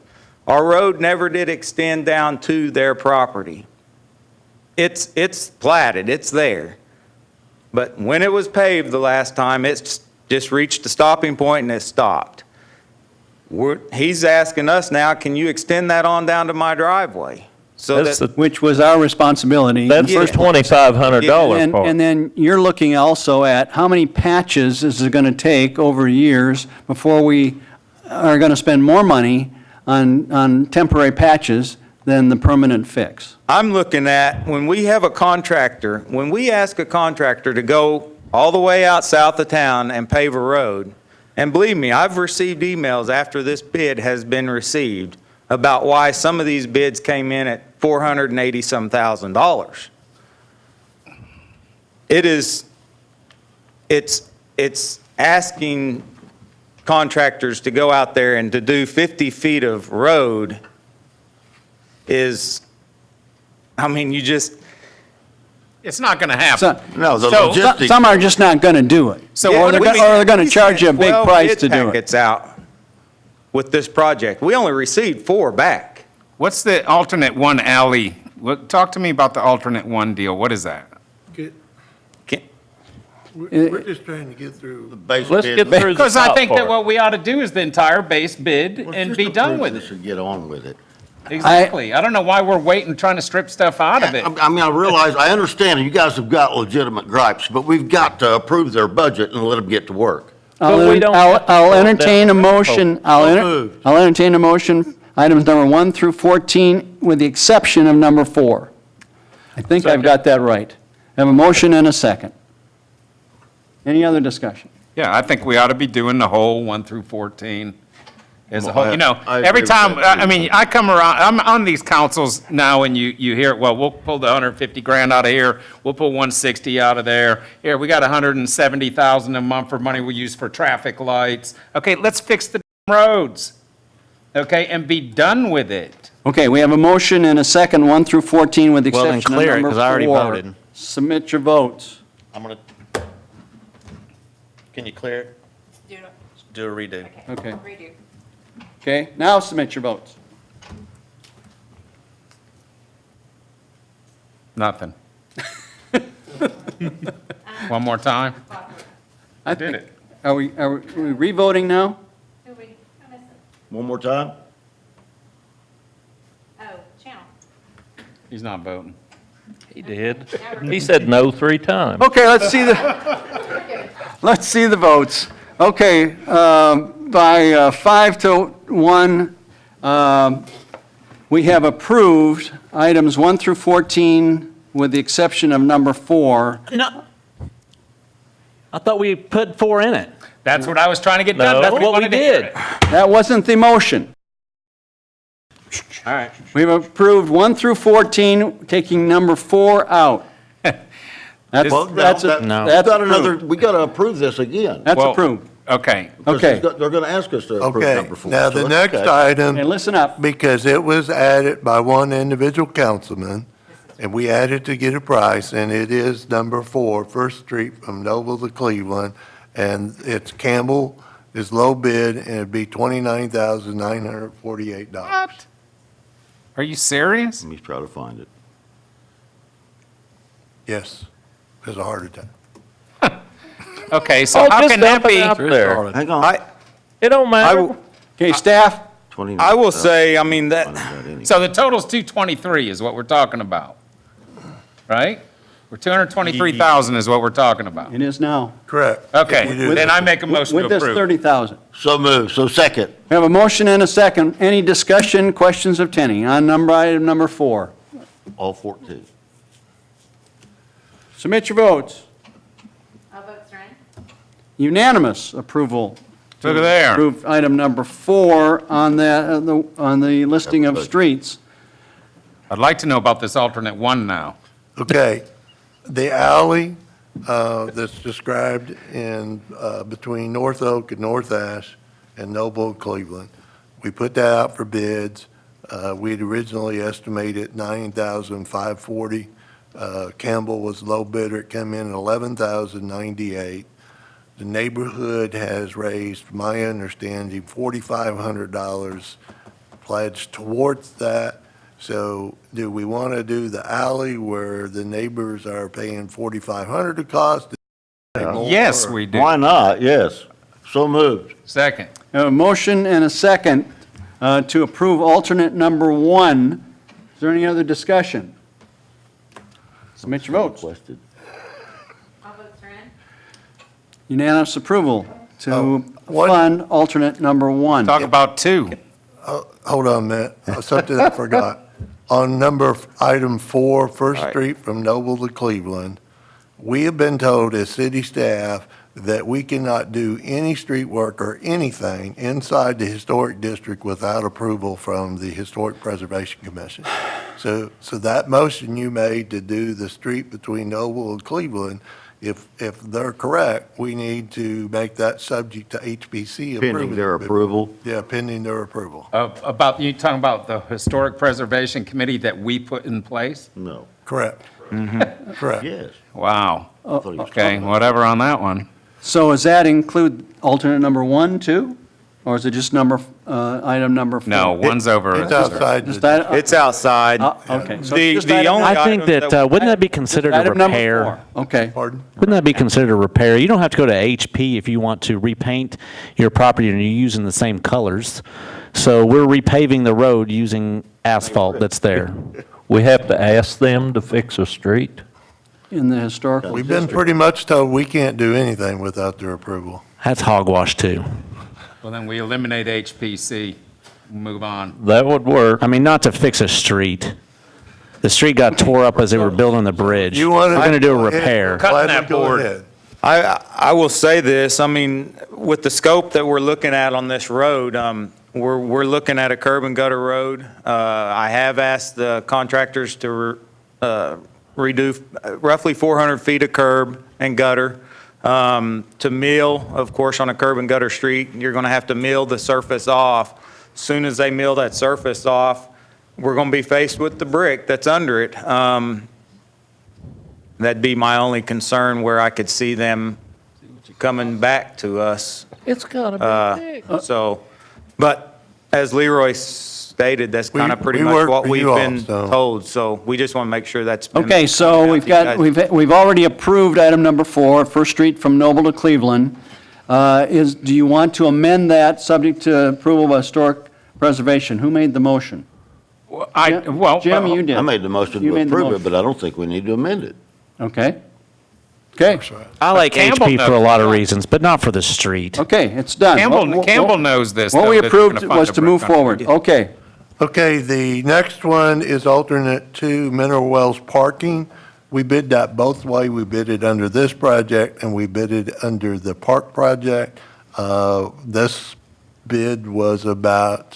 [SPEAKER 13] Our road never did extend down to their property. It's platted, it's there. But when it was paved the last time, it's just reached a stopping point and it stopped. He's asking us now, can you extend that on down to my driveway? So
[SPEAKER 1] Which was our responsibility.
[SPEAKER 8] That's the $2,500 part.
[SPEAKER 1] And then you're looking also at how many patches is it going to take over years before we are going to spend more money on temporary patches than the permanent fix.
[SPEAKER 13] I'm looking at, when we have a contractor, when we ask a contractor to go all the way out south of town and pave a road, and believe me, I've received emails after this bid has been received about why some of these bids came in at $480-some thousand. It's asking contractors to go out there and to do 50 feet of road is, I mean, you just.
[SPEAKER 5] It's not going to happen.
[SPEAKER 12] No, the
[SPEAKER 1] So
[SPEAKER 12] logistics.
[SPEAKER 1] some are just not going to do it. Or they're going to charge you a big price to do it.
[SPEAKER 13] Packets out with this project. We only received 4 back.
[SPEAKER 5] What's the alternate one alley? Talk to me about the alternate one deal. What is that?
[SPEAKER 9] We're just trying to get through.
[SPEAKER 12] Base
[SPEAKER 8] Let's
[SPEAKER 12] bid.
[SPEAKER 8] get through the
[SPEAKER 5] Because I
[SPEAKER 8] top
[SPEAKER 5] think that
[SPEAKER 8] part.
[SPEAKER 5] what we ought to do is the entire base bid
[SPEAKER 12] Well,
[SPEAKER 5] and
[SPEAKER 12] just
[SPEAKER 5] be done
[SPEAKER 12] approve
[SPEAKER 5] with
[SPEAKER 12] this
[SPEAKER 5] it.
[SPEAKER 12] and get on with it.
[SPEAKER 5] Exactly. I don't know why we're waiting, trying to strip stuff out of it.
[SPEAKER 12] I mean, I realize, I understand you guys have got legitimate gripes, but we've got to approve their budget and let them get to work.
[SPEAKER 8] But we don't have to
[SPEAKER 1] I'll
[SPEAKER 8] vote
[SPEAKER 1] entertain a
[SPEAKER 8] down.
[SPEAKER 1] motion,
[SPEAKER 9] moved.
[SPEAKER 1] I'll entertain a motion, items number 1 through 14, with the exception of number 4. I think I've got that right. I have a motion and a second. Any other discussion?
[SPEAKER 5] Yeah, I think we ought to be doing the whole 1 through 14 as a
[SPEAKER 12] Well,
[SPEAKER 5] whole. You know,
[SPEAKER 12] I
[SPEAKER 5] every
[SPEAKER 12] agree with
[SPEAKER 5] time,
[SPEAKER 12] that, too.
[SPEAKER 5] I mean, I come around, I'm on these councils now and you hear, well, we'll pull the 150 grand out of here, we'll pull 160 out of there. Here, we got 170,000 a month for money we use for traffic lights. Okay, let's fix the roads. Okay, and be done with it.
[SPEAKER 1] Okay, we have a motion and a second, 1 through 14, with the
[SPEAKER 10] Well, then
[SPEAKER 1] exception of
[SPEAKER 10] clear it,
[SPEAKER 1] number 4.
[SPEAKER 10] 'cause I already voted.
[SPEAKER 1] Submit your votes.
[SPEAKER 3] Can you clear it? Do a redo.
[SPEAKER 1] Okay.
[SPEAKER 7] Redo.
[SPEAKER 1] Okay, now submit your votes.
[SPEAKER 5] Nothing. One more time?
[SPEAKER 1] I
[SPEAKER 5] did
[SPEAKER 1] think-
[SPEAKER 5] it.
[SPEAKER 1] Are we re-voting now?
[SPEAKER 7] Who we, I missed it.
[SPEAKER 12] One more time?
[SPEAKER 7] Oh, channel.
[SPEAKER 5] He's not voting.
[SPEAKER 8] He did. He said no 3 times.
[SPEAKER 1] Okay, let's see the votes. Okay, by 5-1, we have approved items 1 through 14 with the exception of number 4.
[SPEAKER 10] No. I thought we put 4 in it.
[SPEAKER 5] That's what I was trying to get done.
[SPEAKER 8] No.
[SPEAKER 5] That's what
[SPEAKER 10] What we
[SPEAKER 5] wanted to hear
[SPEAKER 10] did.
[SPEAKER 5] it.
[SPEAKER 1] That wasn't the motion.
[SPEAKER 10] All right.
[SPEAKER 1] We've approved 1 through 14, taking number 4 out. That's
[SPEAKER 12] Well,
[SPEAKER 1] that's
[SPEAKER 10] No.
[SPEAKER 12] We got
[SPEAKER 1] approved.
[SPEAKER 12] another, we got to approve this again.
[SPEAKER 1] That's
[SPEAKER 5] Well,
[SPEAKER 1] approved.
[SPEAKER 5] Okay.
[SPEAKER 12] Because
[SPEAKER 1] okay.
[SPEAKER 12] They're going to ask us to approve
[SPEAKER 9] Okay,
[SPEAKER 12] number 4.
[SPEAKER 9] now
[SPEAKER 12] so
[SPEAKER 9] the
[SPEAKER 12] that's
[SPEAKER 9] next
[SPEAKER 12] okay.
[SPEAKER 9] item,
[SPEAKER 1] And listen up.
[SPEAKER 9] because it was added by one individual councilman, and we added to get a price, and it is number 4, First Street from Noble to Cleveland, and it's Campbell is low bid, and it'd be $29,948.
[SPEAKER 5] What? Are you serious?
[SPEAKER 12] Let me try to find it.
[SPEAKER 9] Yes, it's a heart attack.
[SPEAKER 5] Okay, so
[SPEAKER 8] Oh,
[SPEAKER 5] how
[SPEAKER 8] just
[SPEAKER 5] can that
[SPEAKER 8] dump it
[SPEAKER 5] be?
[SPEAKER 8] out there.
[SPEAKER 12] Hang on.
[SPEAKER 8] It don't matter.
[SPEAKER 1] Okay, staff,
[SPEAKER 12] 29.
[SPEAKER 13] I will say, I mean,
[SPEAKER 12] Finding that penny.
[SPEAKER 5] So the total's 223 is what we're talking about, right? We're 223,000 is what we're talking about.
[SPEAKER 1] It is now.
[SPEAKER 9] Correct.
[SPEAKER 5] Okay,
[SPEAKER 9] We do
[SPEAKER 5] then
[SPEAKER 9] this.
[SPEAKER 5] I make a motion to
[SPEAKER 1] With this
[SPEAKER 5] approve.
[SPEAKER 1] 30,000.
[SPEAKER 12] So moved, so second.
[SPEAKER 1] We have a motion and a second. Any discussion, questions of Tenny on item number 4?
[SPEAKER 12] All 14.
[SPEAKER 1] Submit your votes.
[SPEAKER 7] All votes are in.
[SPEAKER 1] Unanimous approval. to
[SPEAKER 5] Look at there.
[SPEAKER 1] Approve item number 4 on the listing of streets.
[SPEAKER 5] I'd like to know about this alternate one now.
[SPEAKER 9] Okay, the alley that's described in, between North Oak and North Ash and Noble, Cleveland, we put that out for bids. We'd originally estimated $9,540. Campbell was low bidder, it came in at $11,098. The neighborhood has raised, my understanding, $4,500 pledged towards that. So do we want to do the alley where the neighbors are paying $4,500 to cost?
[SPEAKER 5] Yes, we do.
[SPEAKER 12] Why not? Yes. So moved.
[SPEAKER 5] Second.
[SPEAKER 1] A motion and a second to approve alternate number 1. Is there any other discussion? Submit your votes.
[SPEAKER 12] Requested.
[SPEAKER 7] All votes are in.
[SPEAKER 1] Unanimous approval to
[SPEAKER 9] one-
[SPEAKER 1] fund alternate number 1.
[SPEAKER 5] Talk about 2.
[SPEAKER 9] Hold on a minute, something I forgot. On item 4, First Street from Noble to Cleveland, we have been told as city staff that we cannot do any street work or anything inside the historic district without approval from the Historic Preservation Commission. So that motion you made to do the street between Noble and Cleveland, if they're correct, we need to make that subject to HPC approval.
[SPEAKER 12] Pending their approval.
[SPEAKER 9] Yeah, pending their approval.
[SPEAKER 5] About, you talking about the Historic Preservation Committee that we put in place?
[SPEAKER 12] No.
[SPEAKER 9] Correct. Correct.
[SPEAKER 12] Yes.
[SPEAKER 5] Wow.
[SPEAKER 12] I thought he was
[SPEAKER 5] Okay,
[SPEAKER 12] talking about-
[SPEAKER 5] whatever on that one.
[SPEAKER 1] So does that include alternate number 1 too? Or is it just item number 4?
[SPEAKER 5] No, one's over.
[SPEAKER 9] It's outside.
[SPEAKER 1] Just
[SPEAKER 9] the-
[SPEAKER 1] that,
[SPEAKER 13] It's outside.
[SPEAKER 1] okay. So
[SPEAKER 13] The-
[SPEAKER 1] just
[SPEAKER 13] the
[SPEAKER 1] item-
[SPEAKER 13] only-
[SPEAKER 10] I think
[SPEAKER 13] items
[SPEAKER 10] that, wouldn't that be considered a
[SPEAKER 1] Item number
[SPEAKER 10] repair?
[SPEAKER 1] 4. Okay.
[SPEAKER 9] Pardon?
[SPEAKER 10] Wouldn't that be considered a repair? You don't have to go to HP if you want to repaint your property and you're using the same colors. So we're repaving the road using asphalt that's there.
[SPEAKER 8] We have to ask them to fix a street?
[SPEAKER 1] In the historical
[SPEAKER 9] We've been
[SPEAKER 1] district.
[SPEAKER 9] pretty much told we can't do anything without their approval.
[SPEAKER 10] That's hogwash too.
[SPEAKER 5] Well, then we eliminate HPC, move on.
[SPEAKER 8] That would work.
[SPEAKER 10] I mean, not to fix a street. The street got tore up as they were building the bridge.
[SPEAKER 9] You want
[SPEAKER 10] We're
[SPEAKER 9] to?
[SPEAKER 10] going to do a repair.
[SPEAKER 5] Cutting
[SPEAKER 9] Gladly
[SPEAKER 5] that
[SPEAKER 9] go
[SPEAKER 5] board.
[SPEAKER 9] ahead.
[SPEAKER 13] I will say this, I mean, with the scope that we're looking at on this road, we're looking at a curb and gutter road. I have asked the contractors to redo roughly 400 feet of curb and gutter. To mill, of course, on a curb and gutter street, you're going to have to mill the surface off. Soon as they mill that surface off, we're going to be faced with the brick that's under it. That'd be my only concern where I could see them coming back to us.
[SPEAKER 8] It's gotta be big.
[SPEAKER 13] So, but as Leroy stated, that's kind of pretty
[SPEAKER 9] we
[SPEAKER 13] much
[SPEAKER 9] work
[SPEAKER 13] what
[SPEAKER 9] for
[SPEAKER 13] we've
[SPEAKER 9] you all,
[SPEAKER 13] been
[SPEAKER 9] so-
[SPEAKER 13] told. So we just want to make sure that's been.
[SPEAKER 1] Okay, so we've got, we've already approved item number 4, First Street from Noble to Cleveland. Do you want to amend that, subject to approval by Historic Preservation? Who made the motion? Jim, you did.
[SPEAKER 12] I made the motion
[SPEAKER 1] You
[SPEAKER 12] to
[SPEAKER 1] made the
[SPEAKER 12] approve it,
[SPEAKER 1] motion.
[SPEAKER 12] but I don't think we need to amend it.
[SPEAKER 1] Okay. Okay,
[SPEAKER 10] I like
[SPEAKER 5] Campbell
[SPEAKER 10] HP for a
[SPEAKER 5] knows
[SPEAKER 10] lot of
[SPEAKER 5] that.
[SPEAKER 10] reasons, but not for the street.
[SPEAKER 1] okay, it's done.
[SPEAKER 5] Campbell knows this.
[SPEAKER 1] What
[SPEAKER 5] though,
[SPEAKER 1] we
[SPEAKER 5] that you're
[SPEAKER 1] approved
[SPEAKER 5] gonna fund
[SPEAKER 1] was
[SPEAKER 5] the
[SPEAKER 1] to
[SPEAKER 5] brick
[SPEAKER 1] move
[SPEAKER 5] country.
[SPEAKER 1] forward. Okay.
[SPEAKER 9] Okay, the next one is alternate 2, Mineral Wells parking. We bid that both ways. We bid it under this project and we bid it under the park project. This bid was about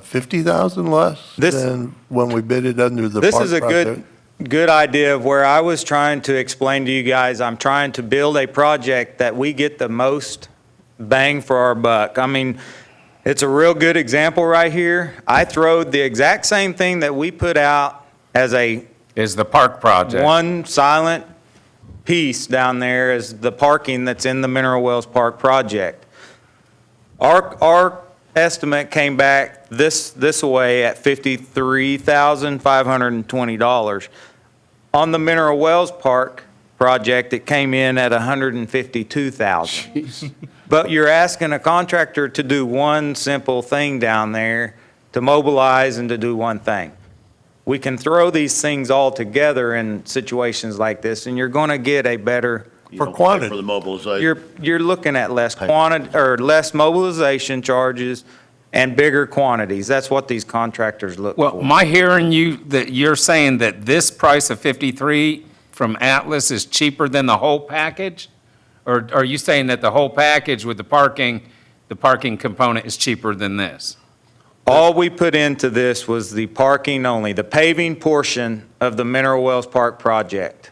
[SPEAKER 9] 50,000 less
[SPEAKER 13] This-
[SPEAKER 9] than when we bid it under the
[SPEAKER 13] This
[SPEAKER 9] park
[SPEAKER 13] is a
[SPEAKER 9] project.
[SPEAKER 13] good idea of where I was trying to explain to you guys, I'm trying to build a project that we get the most bang for our buck. I mean, it's a real good example right here. I throwed the exact same thing that we put out as a
[SPEAKER 5] Is the park project.
[SPEAKER 13] one silent piece down there as the parking that's in the Mineral Wells Park project. Our estimate came back this way at $53,520. On the Mineral Wells Park project, it came in at $152,000. But you're asking a contractor to do one simple thing down there, to mobilize and to do one thing. We can throw these things all together in situations like this, and you're going to get a better.
[SPEAKER 12] For quantity. For the mobilization.
[SPEAKER 13] You're looking at less quantity, or less mobilization charges and bigger quantities. That's what these contractors look for.
[SPEAKER 5] Well, am I hearing you, that you're saying that this price of 53 from Atlas is cheaper than the whole package? Or are you saying that the whole package with the parking component is cheaper than this?
[SPEAKER 13] All we put into this was the parking only, the paving portion of the Mineral Wells Park project.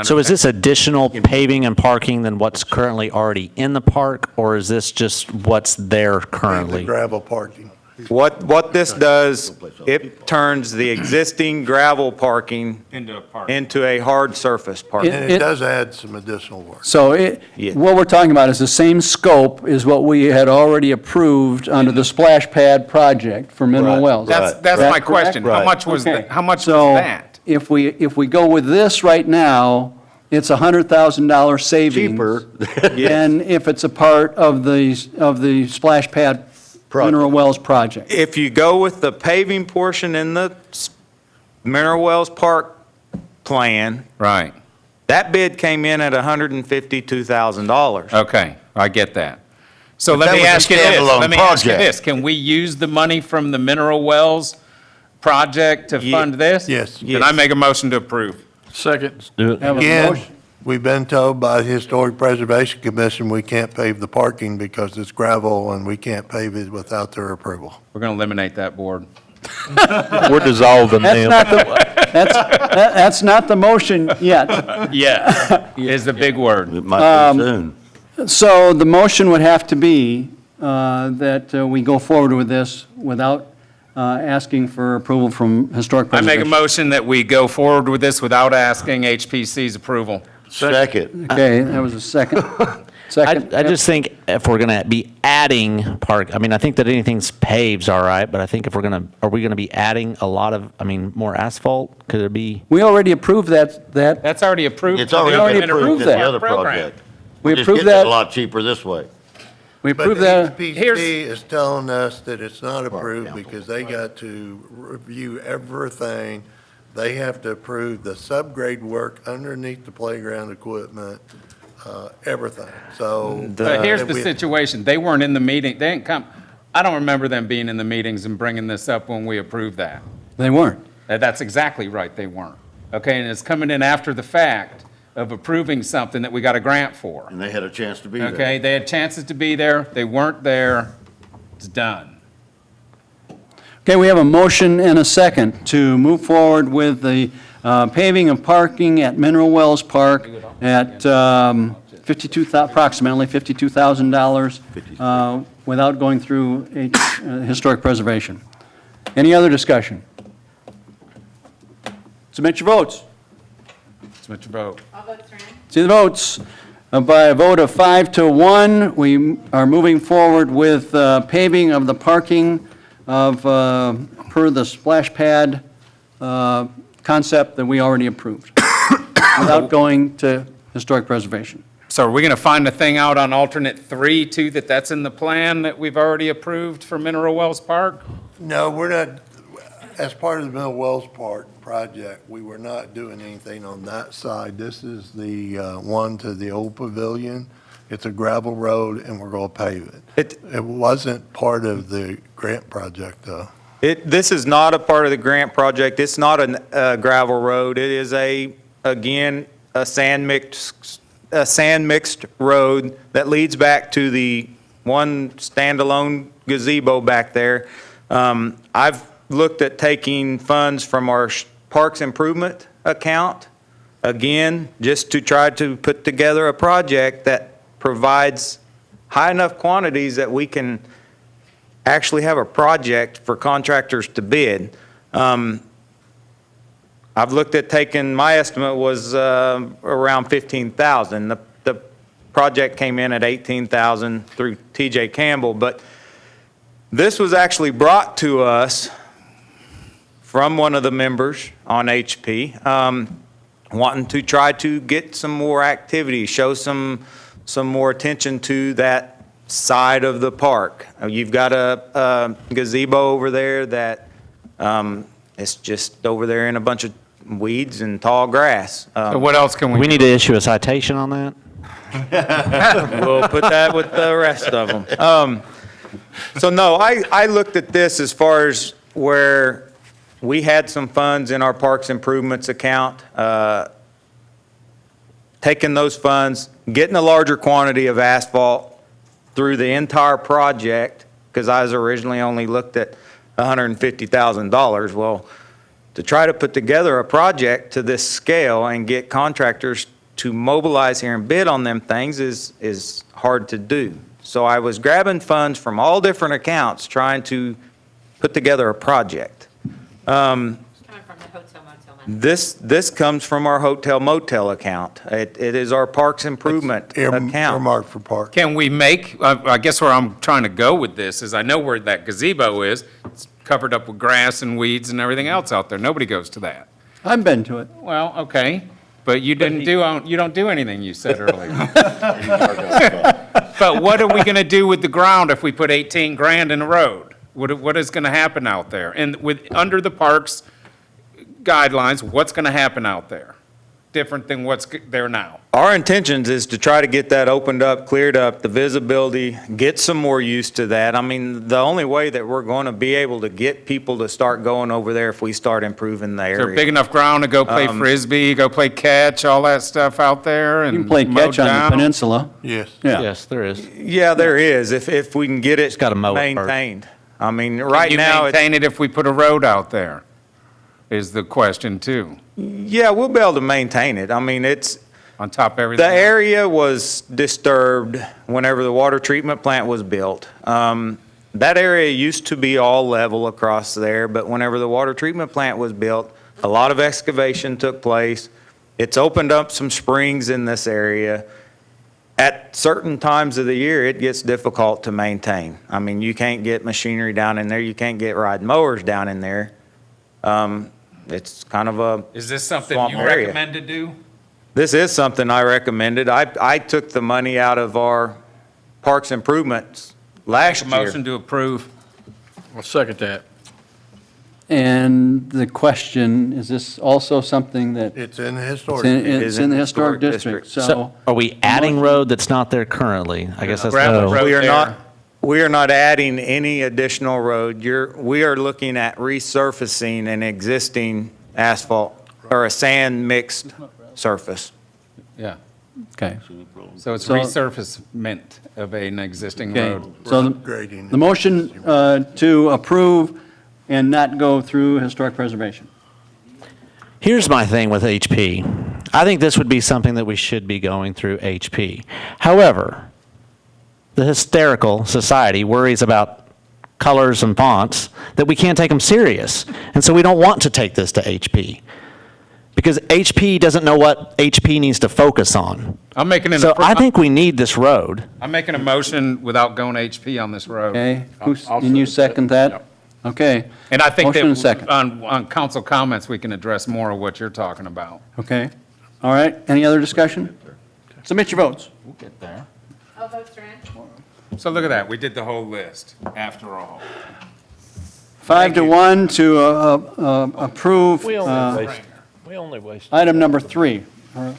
[SPEAKER 10] So is this additional paving and parking than what's currently already in the park, or is this just what's there
[SPEAKER 9] The
[SPEAKER 10] currently?
[SPEAKER 9] gravel parking.
[SPEAKER 13] What this does, it turns the existing gravel parking into a hard surface parking.
[SPEAKER 9] And it does add some additional work.
[SPEAKER 1] So
[SPEAKER 13] Yeah.
[SPEAKER 1] what we're talking about is the same scope as what we had already approved under the splash pad project for Mineral
[SPEAKER 12] Right.
[SPEAKER 1] Wells.
[SPEAKER 5] That's
[SPEAKER 1] Is that
[SPEAKER 5] my question.
[SPEAKER 12] correct?
[SPEAKER 5] How much was
[SPEAKER 1] Okay.
[SPEAKER 5] how much
[SPEAKER 1] So
[SPEAKER 5] was that?
[SPEAKER 1] if we go with this right now, it's $100,000 savings.
[SPEAKER 12] Cheaper.
[SPEAKER 1] than if it's a part of the splash pad Mineral Wells project.
[SPEAKER 13] If you go with the paving portion in the Mineral Wells Park plan,
[SPEAKER 5] Right.
[SPEAKER 13] that bid came in at $152,000.
[SPEAKER 5] Okay, I get that. So
[SPEAKER 12] But
[SPEAKER 5] let
[SPEAKER 12] that
[SPEAKER 5] me
[SPEAKER 12] was a
[SPEAKER 5] ask you this,
[SPEAKER 12] standalone
[SPEAKER 5] let me ask you
[SPEAKER 12] project.
[SPEAKER 5] this, can we use the money from the Mineral Wells project to fund this?
[SPEAKER 9] Yes.
[SPEAKER 5] Can I make a motion to approve?
[SPEAKER 6] Second.
[SPEAKER 8] Do it.
[SPEAKER 1] Have a
[SPEAKER 9] Again,
[SPEAKER 1] motion.
[SPEAKER 9] we've been told by the Historic Preservation Commission we can't pave the parking because it's gravel and we can't pave it without their approval.
[SPEAKER 5] We're going to eliminate that board.
[SPEAKER 8] We're dissolving
[SPEAKER 1] That's
[SPEAKER 8] them.
[SPEAKER 1] not the, that's not the motion yet.
[SPEAKER 5] Yeah, is the big word.
[SPEAKER 12] It might be soon.
[SPEAKER 1] So the motion would have to be that we go forward with this without asking for approval from Historic
[SPEAKER 5] I make
[SPEAKER 1] Preservation.
[SPEAKER 5] a motion that we go forward with this without asking HPC's approval.
[SPEAKER 12] Second.
[SPEAKER 1] Okay, that was a second. Second.
[SPEAKER 10] I just think if we're going to be adding park, I mean, I think that anything's paved's all right, but I think if are we going to be adding a lot of, more asphalt? Could it be?
[SPEAKER 1] We already approved that.
[SPEAKER 5] That's already approved.
[SPEAKER 12] It's already
[SPEAKER 1] already
[SPEAKER 12] been
[SPEAKER 1] approved
[SPEAKER 12] approved in the
[SPEAKER 1] that
[SPEAKER 12] other
[SPEAKER 5] program.
[SPEAKER 12] project.
[SPEAKER 1] We
[SPEAKER 12] We're just
[SPEAKER 1] approved
[SPEAKER 12] getting it
[SPEAKER 1] that.
[SPEAKER 12] a lot cheaper this way.
[SPEAKER 1] We
[SPEAKER 9] But
[SPEAKER 1] approved that.
[SPEAKER 9] HPC is telling us that it's not approved because they got to review everything. They have to approve the subgrade work underneath the playground equipment, everything. So.
[SPEAKER 5] But here's the
[SPEAKER 9] we-
[SPEAKER 5] situation, they weren't in the meeting, they didn't come, I don't remember them being in the meetings and bringing this up when we approved that.
[SPEAKER 1] They weren't.
[SPEAKER 5] That's exactly right, they weren't. Okay, and it's coming in after the fact of approving something that we got a grant for.
[SPEAKER 12] And they had a chance to be there.
[SPEAKER 5] Okay, they had chances to be there, they weren't there, it's done.
[SPEAKER 1] Okay, we have a motion and a second to move forward with the paving of parking at Mineral Wells Park at approximately $52,000 without going through Historic Preservation. Any other discussion? Submit your votes.
[SPEAKER 5] Submit your vote.
[SPEAKER 7] All votes are in.
[SPEAKER 1] See the votes. By a vote of 5-1, we are moving forward with paving of the parking of, per the splash pad concept that we already approved, without going to Historic Preservation.
[SPEAKER 5] So are we gonna find a thing out on alternate 3 too, that's in the plan that we've already approved for Mineral Wells Park?
[SPEAKER 9] No, we're not, as part of the Mill Wells Park project, we were not doing anything on that side. This is the one to the old pavilion. It's a gravel road, and we're going to pave it. It wasn't part of the grant project, though.
[SPEAKER 13] This is not a part of the grant project. It's not a gravel road. It is again, a sand mixed road that leads back to the one standalone gazebo back there. I've looked at taking funds from our parks improvement account, again, just to try to put together a project that provides high enough quantities that we can actually have a project for contractors to bid. I've looked at taking, my estimate was around 15,000. The project came in at 18,000 through TJ Campbell, but this was actually brought to us from one of the members on HP, wanting to try to get some more activity, show some more attention to that side of the park. You've got a gazebo over there that it's just over there in a bunch of weeds and tall grass.
[SPEAKER 5] So what else can
[SPEAKER 10] We
[SPEAKER 5] we,
[SPEAKER 10] need to issue a citation on that?
[SPEAKER 13] We'll put that with the rest of them. So no, I looked at this as far as where we had some funds in our parks improvements account, taking those funds, getting a larger quantity of asphalt through the entire project, because I was originally only looked at $150,000. Well, to try to put together a project to this scale and get contractors to mobilize here and bid on them things is hard to do. So I was grabbing funds from all different accounts, trying to put together a project.
[SPEAKER 7] Coming from the hotel motel money.
[SPEAKER 13] This comes from our hotel motel account. It is our parks improvement account.
[SPEAKER 9] Earmarked for park.
[SPEAKER 5] can we make, I guess where I'm trying to go with this is I know where that gazebo is. It's covered up with grass and weeds and everything else out there. Nobody goes to that.
[SPEAKER 1] I've been to it.
[SPEAKER 5] Well, okay, but you don't do anything you said earlier. But what are we gonna do with the ground if we put 18 grand in the road? What is gonna happen out there? And under the parks guidelines, what's gonna happen out there? Different than what's there now?
[SPEAKER 13] Our intentions is to try to get that opened up, cleared up, the visibility, get some more use to that. I mean, the only way that we're going to be able to get people to start going over there if we start improving the
[SPEAKER 5] Is there
[SPEAKER 13] area.
[SPEAKER 5] big enough ground to go play Frisbee, go play catch, all that stuff out there and
[SPEAKER 1] You can play
[SPEAKER 5] mow
[SPEAKER 1] catch on the
[SPEAKER 5] down?
[SPEAKER 1] peninsula.
[SPEAKER 9] Yes.
[SPEAKER 1] Yeah.
[SPEAKER 10] Yes, there is.
[SPEAKER 13] Yeah, there is, if we can get it
[SPEAKER 10] gotta mow it first.
[SPEAKER 13] maintained. I mean, right
[SPEAKER 5] You
[SPEAKER 13] now, it's,
[SPEAKER 5] maintain it if we put a road out there, is the question too,
[SPEAKER 13] yeah, we'll be able to maintain it. I mean, it's,
[SPEAKER 5] on top of everything.
[SPEAKER 13] the area was disturbed whenever the water treatment plant was built. That area used to be all level across there, but whenever the water treatment plant was built, a lot of excavation took place. It's opened up some springs in this area. At certain times of the year, it gets difficult to maintain. I mean, you can't get machinery down in there, you can't get ride mowers down in there. It's kind of a
[SPEAKER 5] Is this something
[SPEAKER 13] swamp
[SPEAKER 5] you
[SPEAKER 13] area.
[SPEAKER 5] recommend to do?
[SPEAKER 13] This is something I recommended. I took the money out of our parks improvements last
[SPEAKER 5] Make a
[SPEAKER 13] year.
[SPEAKER 5] motion to approve.
[SPEAKER 6] I'll second that.
[SPEAKER 1] And the question, is this also something that,
[SPEAKER 9] It's in the
[SPEAKER 1] it's
[SPEAKER 9] historic.
[SPEAKER 1] it's in the historic district,
[SPEAKER 10] So
[SPEAKER 1] so.
[SPEAKER 10] are we adding road that's not there currently? I guess that's.
[SPEAKER 5] Gravel road.
[SPEAKER 13] We are
[SPEAKER 5] there.
[SPEAKER 13] not, we are not adding any additional road. We are looking at resurfacing an existing asphalt or a sand mixed surface.
[SPEAKER 5] Yeah,
[SPEAKER 1] Okay.
[SPEAKER 5] so it's
[SPEAKER 1] So-
[SPEAKER 5] resurfacement of an existing
[SPEAKER 1] Okay,
[SPEAKER 5] road.
[SPEAKER 1] so
[SPEAKER 9] Upgrading
[SPEAKER 1] the motion to approve and not go through historic preservation.
[SPEAKER 10] Here's my thing with HP. I think this would be something that we should be going through HP. However, the hysterical society worries about colors and fonts that we can't take them serious. And so we don't want to take this to HP. Because HP doesn't know what HP needs to focus on.
[SPEAKER 5] I'm making
[SPEAKER 10] So I think we need this road.
[SPEAKER 5] I'm making a motion without going HP on this road.
[SPEAKER 1] Okay, and you second that? Okay.
[SPEAKER 5] And I think
[SPEAKER 1] Motion and
[SPEAKER 5] that
[SPEAKER 1] second.
[SPEAKER 5] on council comments, we can address more of what you're talking about.
[SPEAKER 1] Okay. All right, any other discussion? Submit your votes.
[SPEAKER 5] We'll get there.
[SPEAKER 7] All votes are in.
[SPEAKER 5] So look at that, we did the whole list, after all.
[SPEAKER 1] 5-1 to approve
[SPEAKER 8] We only wasted.
[SPEAKER 1] item number 3.
[SPEAKER 5] Oh.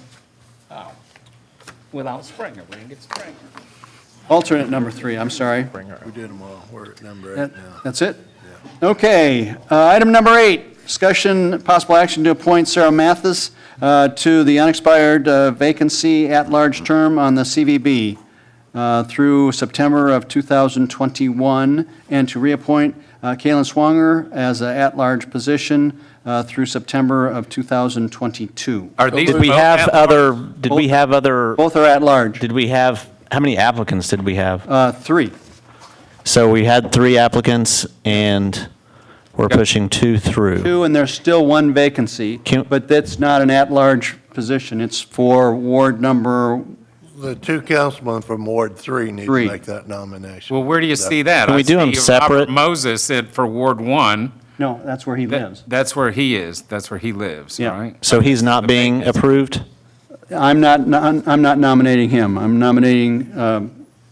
[SPEAKER 5] Without Springer, we didn't get Springer.
[SPEAKER 1] Alternate number 3, I'm sorry.
[SPEAKER 9] We did them all. We're at number 8
[SPEAKER 1] That-
[SPEAKER 9] now.
[SPEAKER 1] That's it? Okay, item number 8, discussion, possible action to appoint Sarah Mathis to the unexpired vacancy at-large term on the CVB through September of 2021, and to reappoint Kalen Swanger as an at-large position through September of 2022.
[SPEAKER 5] Are these
[SPEAKER 10] Did we
[SPEAKER 5] both
[SPEAKER 10] have
[SPEAKER 5] at
[SPEAKER 10] other,
[SPEAKER 5] large?
[SPEAKER 10] did we have other,
[SPEAKER 1] Both are at-large.
[SPEAKER 10] did we have, how many applicants did we have?
[SPEAKER 1] 3.
[SPEAKER 10] So we had 3 applicants and we're pushing 2 through.
[SPEAKER 1] 2, and there's still 1 vacancy,
[SPEAKER 10] Can-
[SPEAKER 1] but that's not an at-large position. It's for ward number,
[SPEAKER 9] The 2 councilmen from Ward 3 need to
[SPEAKER 1] 3.
[SPEAKER 9] make that nomination.
[SPEAKER 5] Well, where do you see that?
[SPEAKER 10] Can we
[SPEAKER 5] I
[SPEAKER 10] do 'em
[SPEAKER 5] see
[SPEAKER 10] separate?
[SPEAKER 5] Robert Moses said for Ward 1.
[SPEAKER 1] no, that's where he lives.
[SPEAKER 5] That's where he is, that's where he lives,
[SPEAKER 1] Yeah.
[SPEAKER 5] right?
[SPEAKER 10] So he's not being approved?
[SPEAKER 1] I'm not nominating him. I'm nominating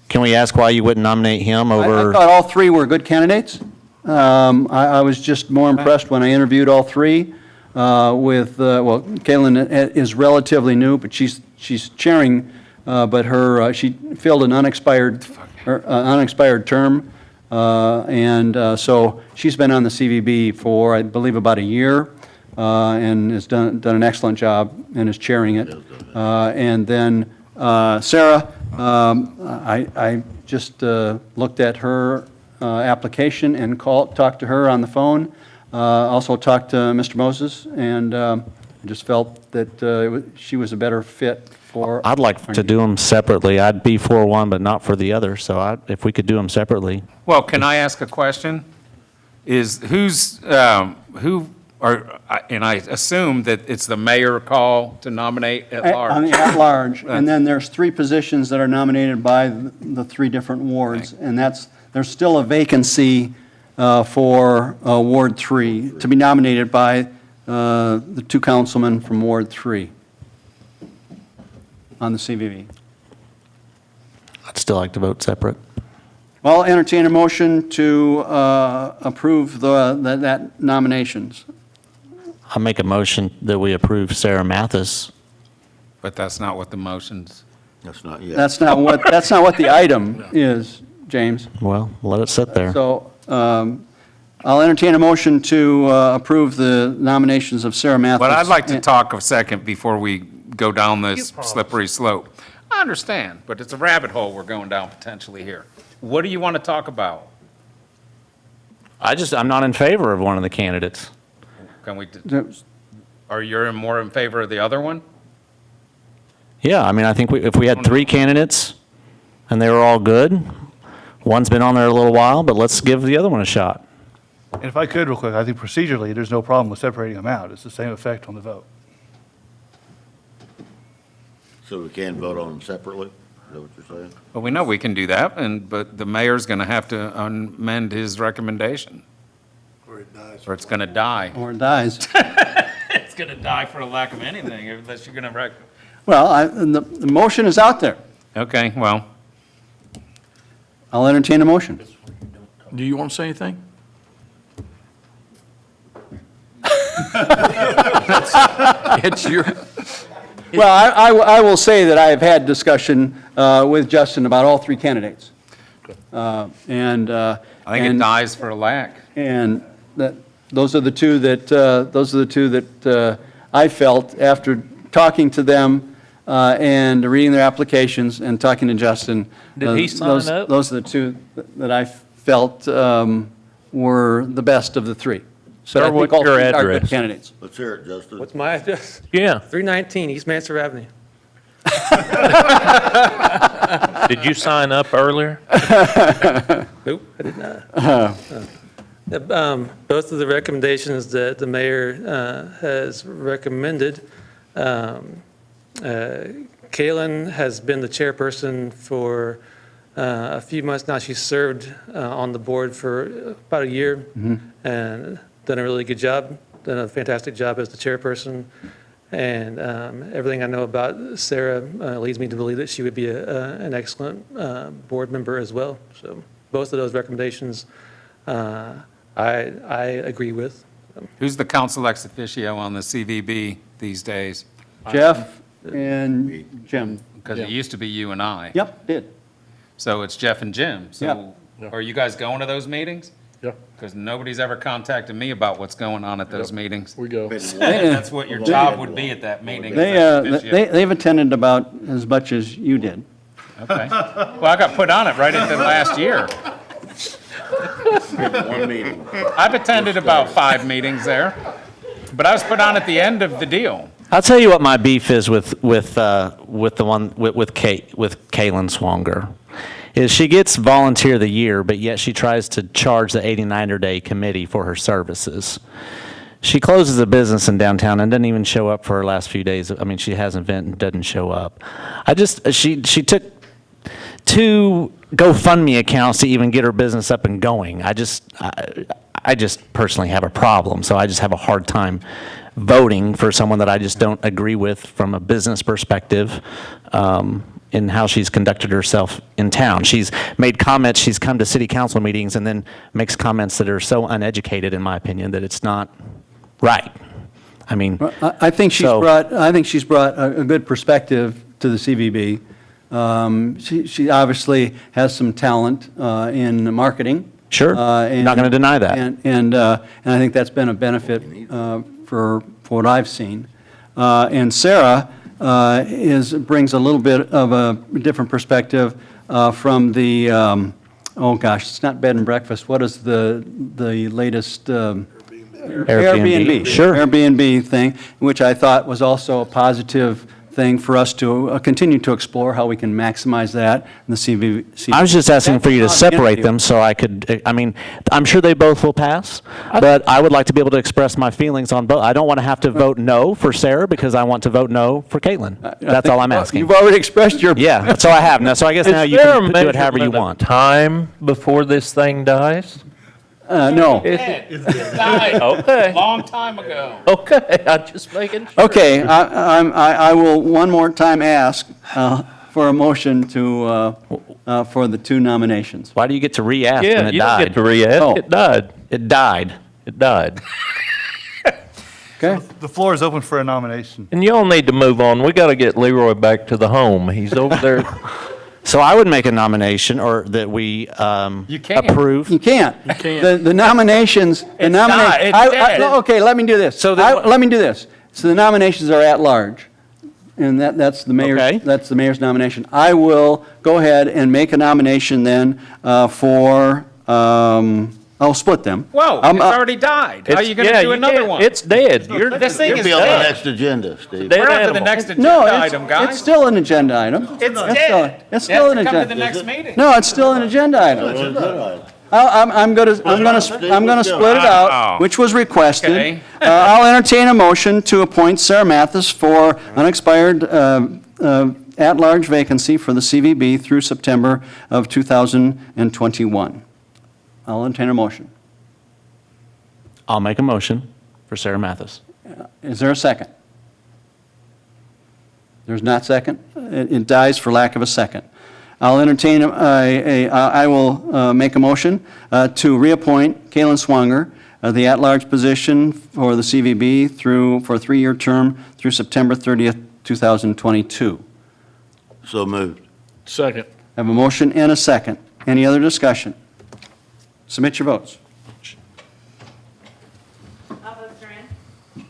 [SPEAKER 10] Can we ask why you wouldn't nominate him
[SPEAKER 1] I
[SPEAKER 10] over?
[SPEAKER 1] thought all three were good candidates. I was just more impressed when I interviewed all three well, Caitlin is relatively new, but she's chairing, but she filled an unexpired term, and so she's been on the CVB for, I believe, about a year, and has done an excellent job and is chairing it. And then Sarah, I just looked at her application and talked to her on the phone. Also talked to Mr. Moses, and just felt that she was a better fit for.
[SPEAKER 10] I'd like to do them separately. I'd be for one, but not for the other, so if we could do them separately.
[SPEAKER 5] Well, can I ask a question? And I assume that it's the mayor call to nominate at large?
[SPEAKER 1] On the at-large, and then there's three positions that are nominated by the three different wards, and there's still a vacancy for Ward 3 to be nominated by the two councilmen from Ward 3 on the CVV.
[SPEAKER 10] I'd still like to vote separate.
[SPEAKER 1] Well, entertain a motion to approve that nominations.
[SPEAKER 10] I'll make a motion that we approve Sarah Mathis.
[SPEAKER 5] But that's not what the motion's.
[SPEAKER 12] That's not yet.
[SPEAKER 1] That's not what the item is, James.
[SPEAKER 10] Well, let it sit there.
[SPEAKER 1] So I'll entertain a motion to approve the nominations of Sarah Mathis.
[SPEAKER 5] But I'd like to talk a second before we go down this slippery slope. I understand, but it's a rabbit hole we're going down potentially here. What do you want to talk about?
[SPEAKER 10] I'm not in favor of one of the candidates.
[SPEAKER 5] Can we, are you more in favor of the other one?
[SPEAKER 10] Yeah, I mean, I think if we had three candidates and they were all good, one's been on there a little while, but let's give the other one a shot.
[SPEAKER 3] And if I could real quick, I think procedurally, there's no problem with separating them out. It's the same effect on the vote.
[SPEAKER 12] So we can vote on them separately? Is that what you're saying?
[SPEAKER 5] Well, we know we can do that, but the mayor's going to have to amend his recommendation.
[SPEAKER 9] Or it dies.
[SPEAKER 5] Or it's going to die.
[SPEAKER 1] Or it dies.
[SPEAKER 5] It's going to die for a lack of anything, unless you're going to
[SPEAKER 1] Well, the motion is out there.
[SPEAKER 5] Okay, well.
[SPEAKER 1] I'll entertain a motion.
[SPEAKER 6] Do you want to say anything? It's your.
[SPEAKER 1] Well, I will say that I have had discussion with Justin about all three candidates.
[SPEAKER 5] I think it dies for a lack.
[SPEAKER 1] And those are the two that I felt after talking to them and reading their applications and talking to Justin.
[SPEAKER 8] Did he sign up?
[SPEAKER 1] Those are the two that I felt were the best of the three. So I think all three are good candidates.
[SPEAKER 12] Let's hear it, Justin.
[SPEAKER 14] What's my address?
[SPEAKER 8] Yeah.
[SPEAKER 14] 319 East Mansard Avenue.
[SPEAKER 8] Did you sign up earlier?
[SPEAKER 14] Nope, I did not. Both of the recommendations that the mayor has recommended, Kaylin has been the chairperson for a few months now. She's served on the board for about a year and done a really good job, done a fantastic job as the chairperson. And everything I know about Sarah leads me to believe that she would be an excellent board member as well. So both of those recommendations I agree with.
[SPEAKER 5] Who's the council ex officio on the CVB these days?
[SPEAKER 1] Jeff and Jim.
[SPEAKER 5] Because it used to be you and I.
[SPEAKER 1] Yep, did.
[SPEAKER 5] So it's Jeff and Jim. So are you guys going to those meetings?
[SPEAKER 6] Yeah.
[SPEAKER 5] Because nobody's ever contacted me about what's going on at those meetings.
[SPEAKER 6] We go.
[SPEAKER 5] That's what your job would be at that meeting.
[SPEAKER 1] They've attended about as much as you did.
[SPEAKER 5] Okay. Well, I got put on it right at the last year.
[SPEAKER 12] One meeting.
[SPEAKER 5] I've attended about 5 meetings there, but I was put on at the end of the deal.
[SPEAKER 10] I'll tell you what my beef is with Kaylin Swanger. Is she gets volunteer of the year, but yet she tries to charge the 89er-day committee for her services. She closes a business in downtown and doesn't even show up for her last few days. I mean, she has an event and doesn't show up. She took 2 GoFundMe accounts to even get her business up and going. I just personally have a problem, so I just have a hard time voting for someone that I just don't agree with from a business perspective. in how she's conducted herself in town. She's made comments, she's come to city council meetings and then makes comments that are so uneducated, in my opinion, that it's not right. I mean,
[SPEAKER 1] I think she's
[SPEAKER 10] so-
[SPEAKER 1] brought, I think she's brought a good perspective to the CVB. She obviously has some talent in marketing.
[SPEAKER 10] Sure, not going to deny that.
[SPEAKER 1] And I think that's been a benefit for what I've seen. And Sarah brings a little bit of a different perspective from the, oh gosh, it's not bed and breakfast. What is the latest? Airbnb.
[SPEAKER 10] Sure.
[SPEAKER 1] Airbnb thing, which I thought was also a positive thing for us to continue to explore how we can maximize that in the CVB.
[SPEAKER 10] I was just asking for you to separate them so I could, I mean, I'm sure they both will pass, but I would like to be able to express my feelings on both. I don't want to have to vote no for Sarah because I want to vote no for Caitlin. That's all I'm asking.
[SPEAKER 1] You've already expressed your.
[SPEAKER 10] Yeah, that's all I have. Now, so I guess now you can do it however you want.
[SPEAKER 8] Time before this thing dies?
[SPEAKER 1] No.
[SPEAKER 3] It's died.
[SPEAKER 8] Okay.
[SPEAKER 3] Long time ago.
[SPEAKER 8] Okay, I'm just making sure.
[SPEAKER 1] Okay, I will one more time ask for a motion to, for the two nominations.
[SPEAKER 10] Why do you get to re-ask
[SPEAKER 8] Yeah,
[SPEAKER 10] when it
[SPEAKER 8] you don't
[SPEAKER 10] died?
[SPEAKER 8] get to re-ask.
[SPEAKER 1] Oh.
[SPEAKER 8] It died.
[SPEAKER 10] It died.
[SPEAKER 8] It died.
[SPEAKER 1] Okay?
[SPEAKER 15] The floor is open for a nomination.
[SPEAKER 8] And y'all need to move on. We got to get Leroy back to the home. He's over there.
[SPEAKER 10] So I would make a nomination, or that we
[SPEAKER 3] You can't.
[SPEAKER 10] approve.
[SPEAKER 1] You can't. The nominations, the
[SPEAKER 3] It's
[SPEAKER 1] nomination.
[SPEAKER 3] not. It's dead.
[SPEAKER 1] Okay, let me do this.
[SPEAKER 10] So then-
[SPEAKER 1] Let me do this. So the nominations are at large, and that's the mayor's,
[SPEAKER 10] Okay.
[SPEAKER 1] that's the mayor's nomination. I will go ahead and make a nomination then for, I'll split them.
[SPEAKER 3] Whoa,
[SPEAKER 1] I'm,
[SPEAKER 3] it's already died. How are you going to do another one?
[SPEAKER 8] It's dead. You're,
[SPEAKER 3] This thing
[SPEAKER 12] You'll
[SPEAKER 3] is
[SPEAKER 12] be on the
[SPEAKER 3] dead.
[SPEAKER 12] next agenda, Steve.
[SPEAKER 8] Dead
[SPEAKER 3] We're on to the
[SPEAKER 8] animal.
[SPEAKER 3] next agenda
[SPEAKER 1] No,
[SPEAKER 3] item, guys.
[SPEAKER 1] it's still an agenda item.
[SPEAKER 3] It's
[SPEAKER 1] still-
[SPEAKER 3] dead.
[SPEAKER 1] it's still an
[SPEAKER 3] It has to come to
[SPEAKER 1] agenda.
[SPEAKER 3] the next meeting.
[SPEAKER 1] No, it's still an agenda item. I'm gonna split it out, which was requested.
[SPEAKER 3] Okay.
[SPEAKER 1] I'll entertain a motion to appoint Sarah Mathis for unexpired at-large vacancy for the CVB through September of 2021. I'll entertain a motion.
[SPEAKER 10] I'll make a motion for Sarah Mathis.
[SPEAKER 1] Is there a second? There's not second? It dies for lack of a second. I'll entertain, I will make a motion to reappoint Kalen Swanger, the at-large position for the CVB for a 3-year term through September 30th, 2022.
[SPEAKER 12] So moved.
[SPEAKER 15] Second.
[SPEAKER 1] I have a motion and a second. Any other discussion? Submit your votes.
[SPEAKER 7] All votes are in.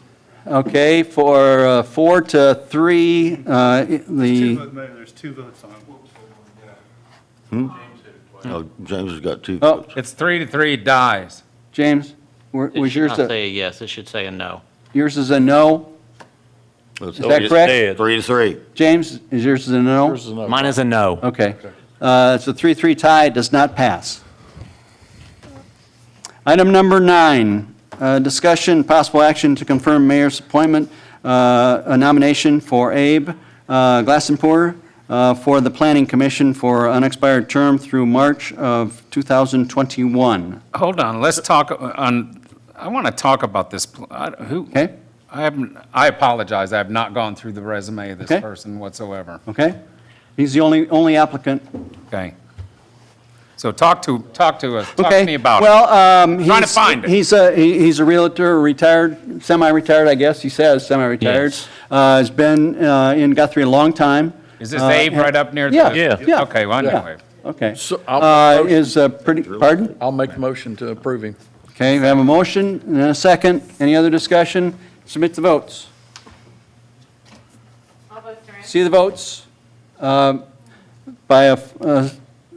[SPEAKER 1] Okay, for 4 to 3,
[SPEAKER 15] There's two votes on it.
[SPEAKER 12] Oh, James has got 2
[SPEAKER 1] Oh.
[SPEAKER 12] votes.
[SPEAKER 3] It's 3-3, dies.
[SPEAKER 1] James, was yours
[SPEAKER 10] It should not say a yes, it should say a no.
[SPEAKER 1] yours is a no?
[SPEAKER 12] Is
[SPEAKER 1] that correct?
[SPEAKER 12] 3-3.
[SPEAKER 1] James, is yours a no?
[SPEAKER 10] Mine is a no.
[SPEAKER 1] Okay. It's a 3-3 tie, it does not pass. Item number 9, discussion, possible action to confirm mayor's appointment, a nomination for Abe Glassenpour for the Planning Commission for unexpired term through March of 2021.
[SPEAKER 5] Hold on, let's talk I want to talk about this.
[SPEAKER 1] Okay?
[SPEAKER 5] I apologize, I have not gone through the resume of this
[SPEAKER 1] Okay.
[SPEAKER 5] person whatsoever.
[SPEAKER 1] Okay? He's the only applicant.
[SPEAKER 5] Okay. So talk to us, talk
[SPEAKER 1] Okay.
[SPEAKER 5] to me about it.
[SPEAKER 1] Well,
[SPEAKER 5] Trying to find it.
[SPEAKER 1] he's a realtor, retired, semi-retired, I guess, he says, semi-retired.
[SPEAKER 10] Yes.
[SPEAKER 1] Has been in Guthrie a long time.
[SPEAKER 5] Is this Abe right up near the?
[SPEAKER 1] Yeah.
[SPEAKER 5] Okay, well,
[SPEAKER 1] Yeah.
[SPEAKER 5] anyway.
[SPEAKER 1] Okay.
[SPEAKER 6] So I'll make a
[SPEAKER 1] Is pretty, pardon?
[SPEAKER 6] I'll make a motion to approve him.
[SPEAKER 1] Okay, we have a motion and a second. Any other discussion? Submit the votes.
[SPEAKER 7] All votes are in.
[SPEAKER 1] See the votes? By a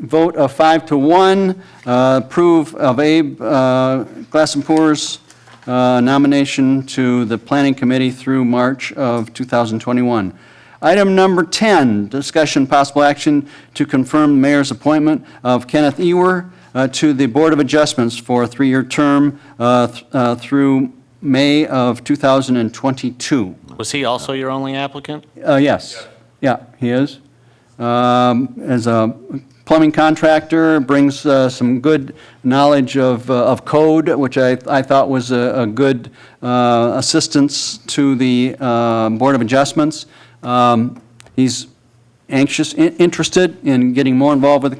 [SPEAKER 1] vote of 5 to 1, approve of Abe Glassenpour's nomination to the Planning Committee through March of 2021. Item number 10, discussion possible action to confirm the mayor's appointment of Kenneth Ewer to the Board of Adjustments for a 3-year term through May of 2022.
[SPEAKER 10] Was he also your only applicant?
[SPEAKER 1] Yes. Yeah, he is. As a plumbing contractor, brings some good knowledge of code, which I thought was a good assistance to the Board of Adjustments. He's interested in getting more involved with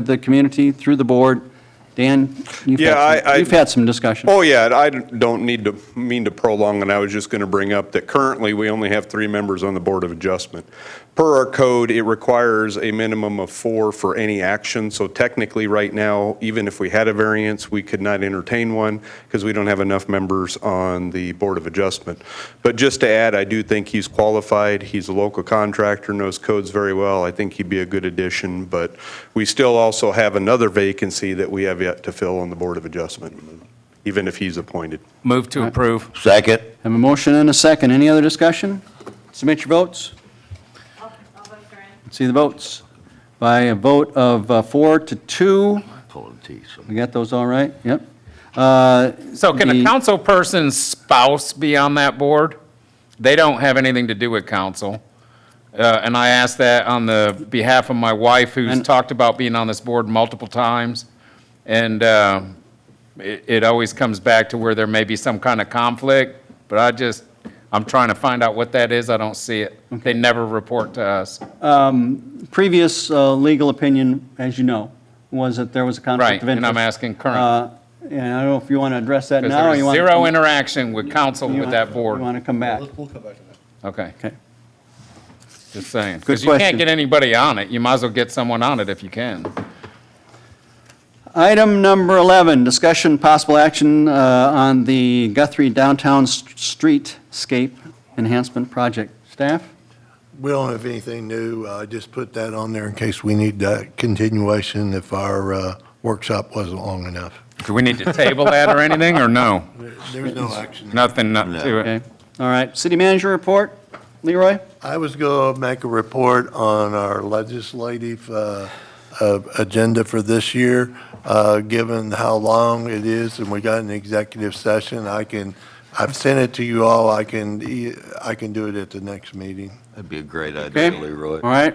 [SPEAKER 1] the community through the board. Dan, you've had some discussion.
[SPEAKER 11] Oh, yeah, I don't mean to prolong, and I was just going to bring up that currently we only have 3 members on the Board of Adjustment. Per our code, it requires a minimum of 4 for any action, so technically right now, even if we had a variance, we could not entertain one because we don't have enough members on the Board of Adjustment. But just to add, I do think he's qualified. He's a local contractor, knows codes very well. I think he'd be a good addition, but we still also have another vacancy that we have yet to fill on the Board of Adjustment, even if he's appointed.
[SPEAKER 5] Move to approve.
[SPEAKER 12] Second.
[SPEAKER 1] Have a motion and a second. Any other discussion? Submit your votes.
[SPEAKER 7] I'll vote for it.
[SPEAKER 1] Let's see the votes. By a vote of 4-2.
[SPEAKER 12] Pulling teeth.
[SPEAKER 1] We got those all right? Yep.
[SPEAKER 5] So can a council person's spouse be on that board? They don't have anything to do with council. And I ask that on the behalf of my wife, who's talked about being on this board multiple times. And it always comes back to where there may be some kind of conflict, but I'm trying to find out what that is. I don't see it. They never report to us.
[SPEAKER 1] Previous legal opinion, as you know, was that there was a conflict of
[SPEAKER 5] Right,
[SPEAKER 1] interest.
[SPEAKER 5] and I'm asking current.
[SPEAKER 1] And I don't know if you want to address that
[SPEAKER 5] Because
[SPEAKER 1] now, or
[SPEAKER 5] there's
[SPEAKER 1] you want...
[SPEAKER 5] zero interaction with council with that board.
[SPEAKER 1] You want to come back?
[SPEAKER 15] We'll come back to that.
[SPEAKER 5] Okay,
[SPEAKER 1] Okay.
[SPEAKER 5] just saying.
[SPEAKER 1] Good
[SPEAKER 5] Because you
[SPEAKER 1] question.
[SPEAKER 5] can't get anybody on it. You might as well get someone on it if you can.
[SPEAKER 1] Item number 11, discussion possible action on the Guthrie Downtown Streetscape Enhancement Project. Staff?
[SPEAKER 9] We don't have anything new. I just put that on there in case we need that continuation if our workshop wasn't long enough.
[SPEAKER 5] Do we need to table that or anything, or no?
[SPEAKER 9] There's no action.
[SPEAKER 5] Nothing to it.
[SPEAKER 1] Okay. All right. City manager report. Leroy?
[SPEAKER 9] I was going to make a report on our legislative agenda for this year. Given how long it is and we got an executive session, I've sent it to you all. I can do it at the next meeting.
[SPEAKER 12] That'd be a great idea,
[SPEAKER 1] Okay.
[SPEAKER 12] Leroy.
[SPEAKER 1] All right.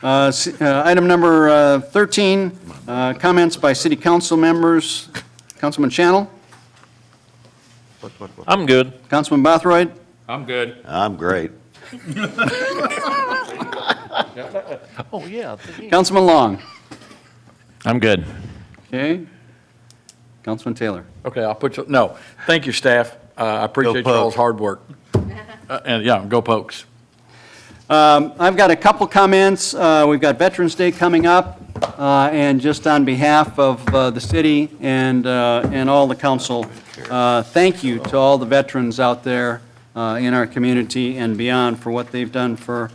[SPEAKER 1] Item number 13, comments by city council members. Councilman Channel?
[SPEAKER 8] I'm good.
[SPEAKER 1] Councilman Bothroyd?
[SPEAKER 5] I'm good.
[SPEAKER 12] I'm great.
[SPEAKER 8] Oh, yeah.
[SPEAKER 1] Councilman Long?
[SPEAKER 10] I'm good.
[SPEAKER 1] Okay. Councilman Taylor?
[SPEAKER 6] Okay, I'll put you, no, thank you, staff. I appreciate
[SPEAKER 9] Go
[SPEAKER 6] y'all's
[SPEAKER 9] Pokes.
[SPEAKER 6] hard work. And yeah, go Pokes.
[SPEAKER 1] I've got a couple comments. We've got Veterans Day coming up, and just on behalf of the city and all the council, thank you to all the veterans out there in our community and beyond for what they've done for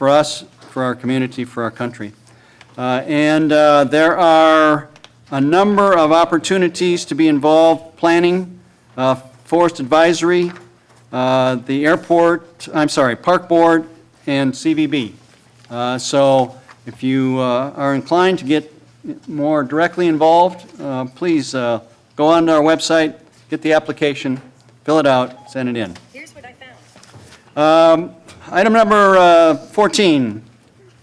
[SPEAKER 1] us, for our community, for our country. And there are a number of opportunities to be involved: planning, forest advisory, Park Board, and CVB. So if you are inclined to get more directly involved, please go on to our website, get the application, fill it out, send it in.
[SPEAKER 7] Here's what I found.
[SPEAKER 1] Item number 14,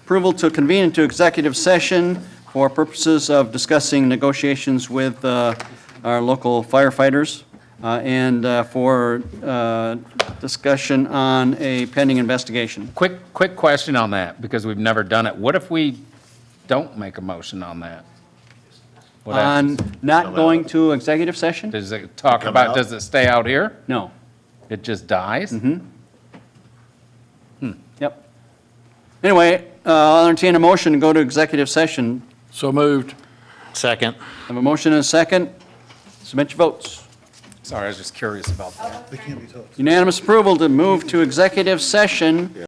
[SPEAKER 1] approval to convene into executive session for purposes of discussing negotiations with our local firefighters and for discussion on a pending investigation.
[SPEAKER 5] Quick question on that, because we've never done it. What if we don't make a motion on that? What
[SPEAKER 1] On
[SPEAKER 5] happens?
[SPEAKER 1] not going to executive session?
[SPEAKER 5] Does it talk about, does it stay out here?
[SPEAKER 1] No.
[SPEAKER 5] It just dies?
[SPEAKER 1] Yep. Anyway, I'll entertain a motion to go to executive session.
[SPEAKER 6] So moved.
[SPEAKER 10] Second.
[SPEAKER 1] I have a motion and a second. Submit your votes.
[SPEAKER 5] Sorry, I was just curious about that.
[SPEAKER 15] They can't be touched.
[SPEAKER 1] Unanimous approval to move to executive session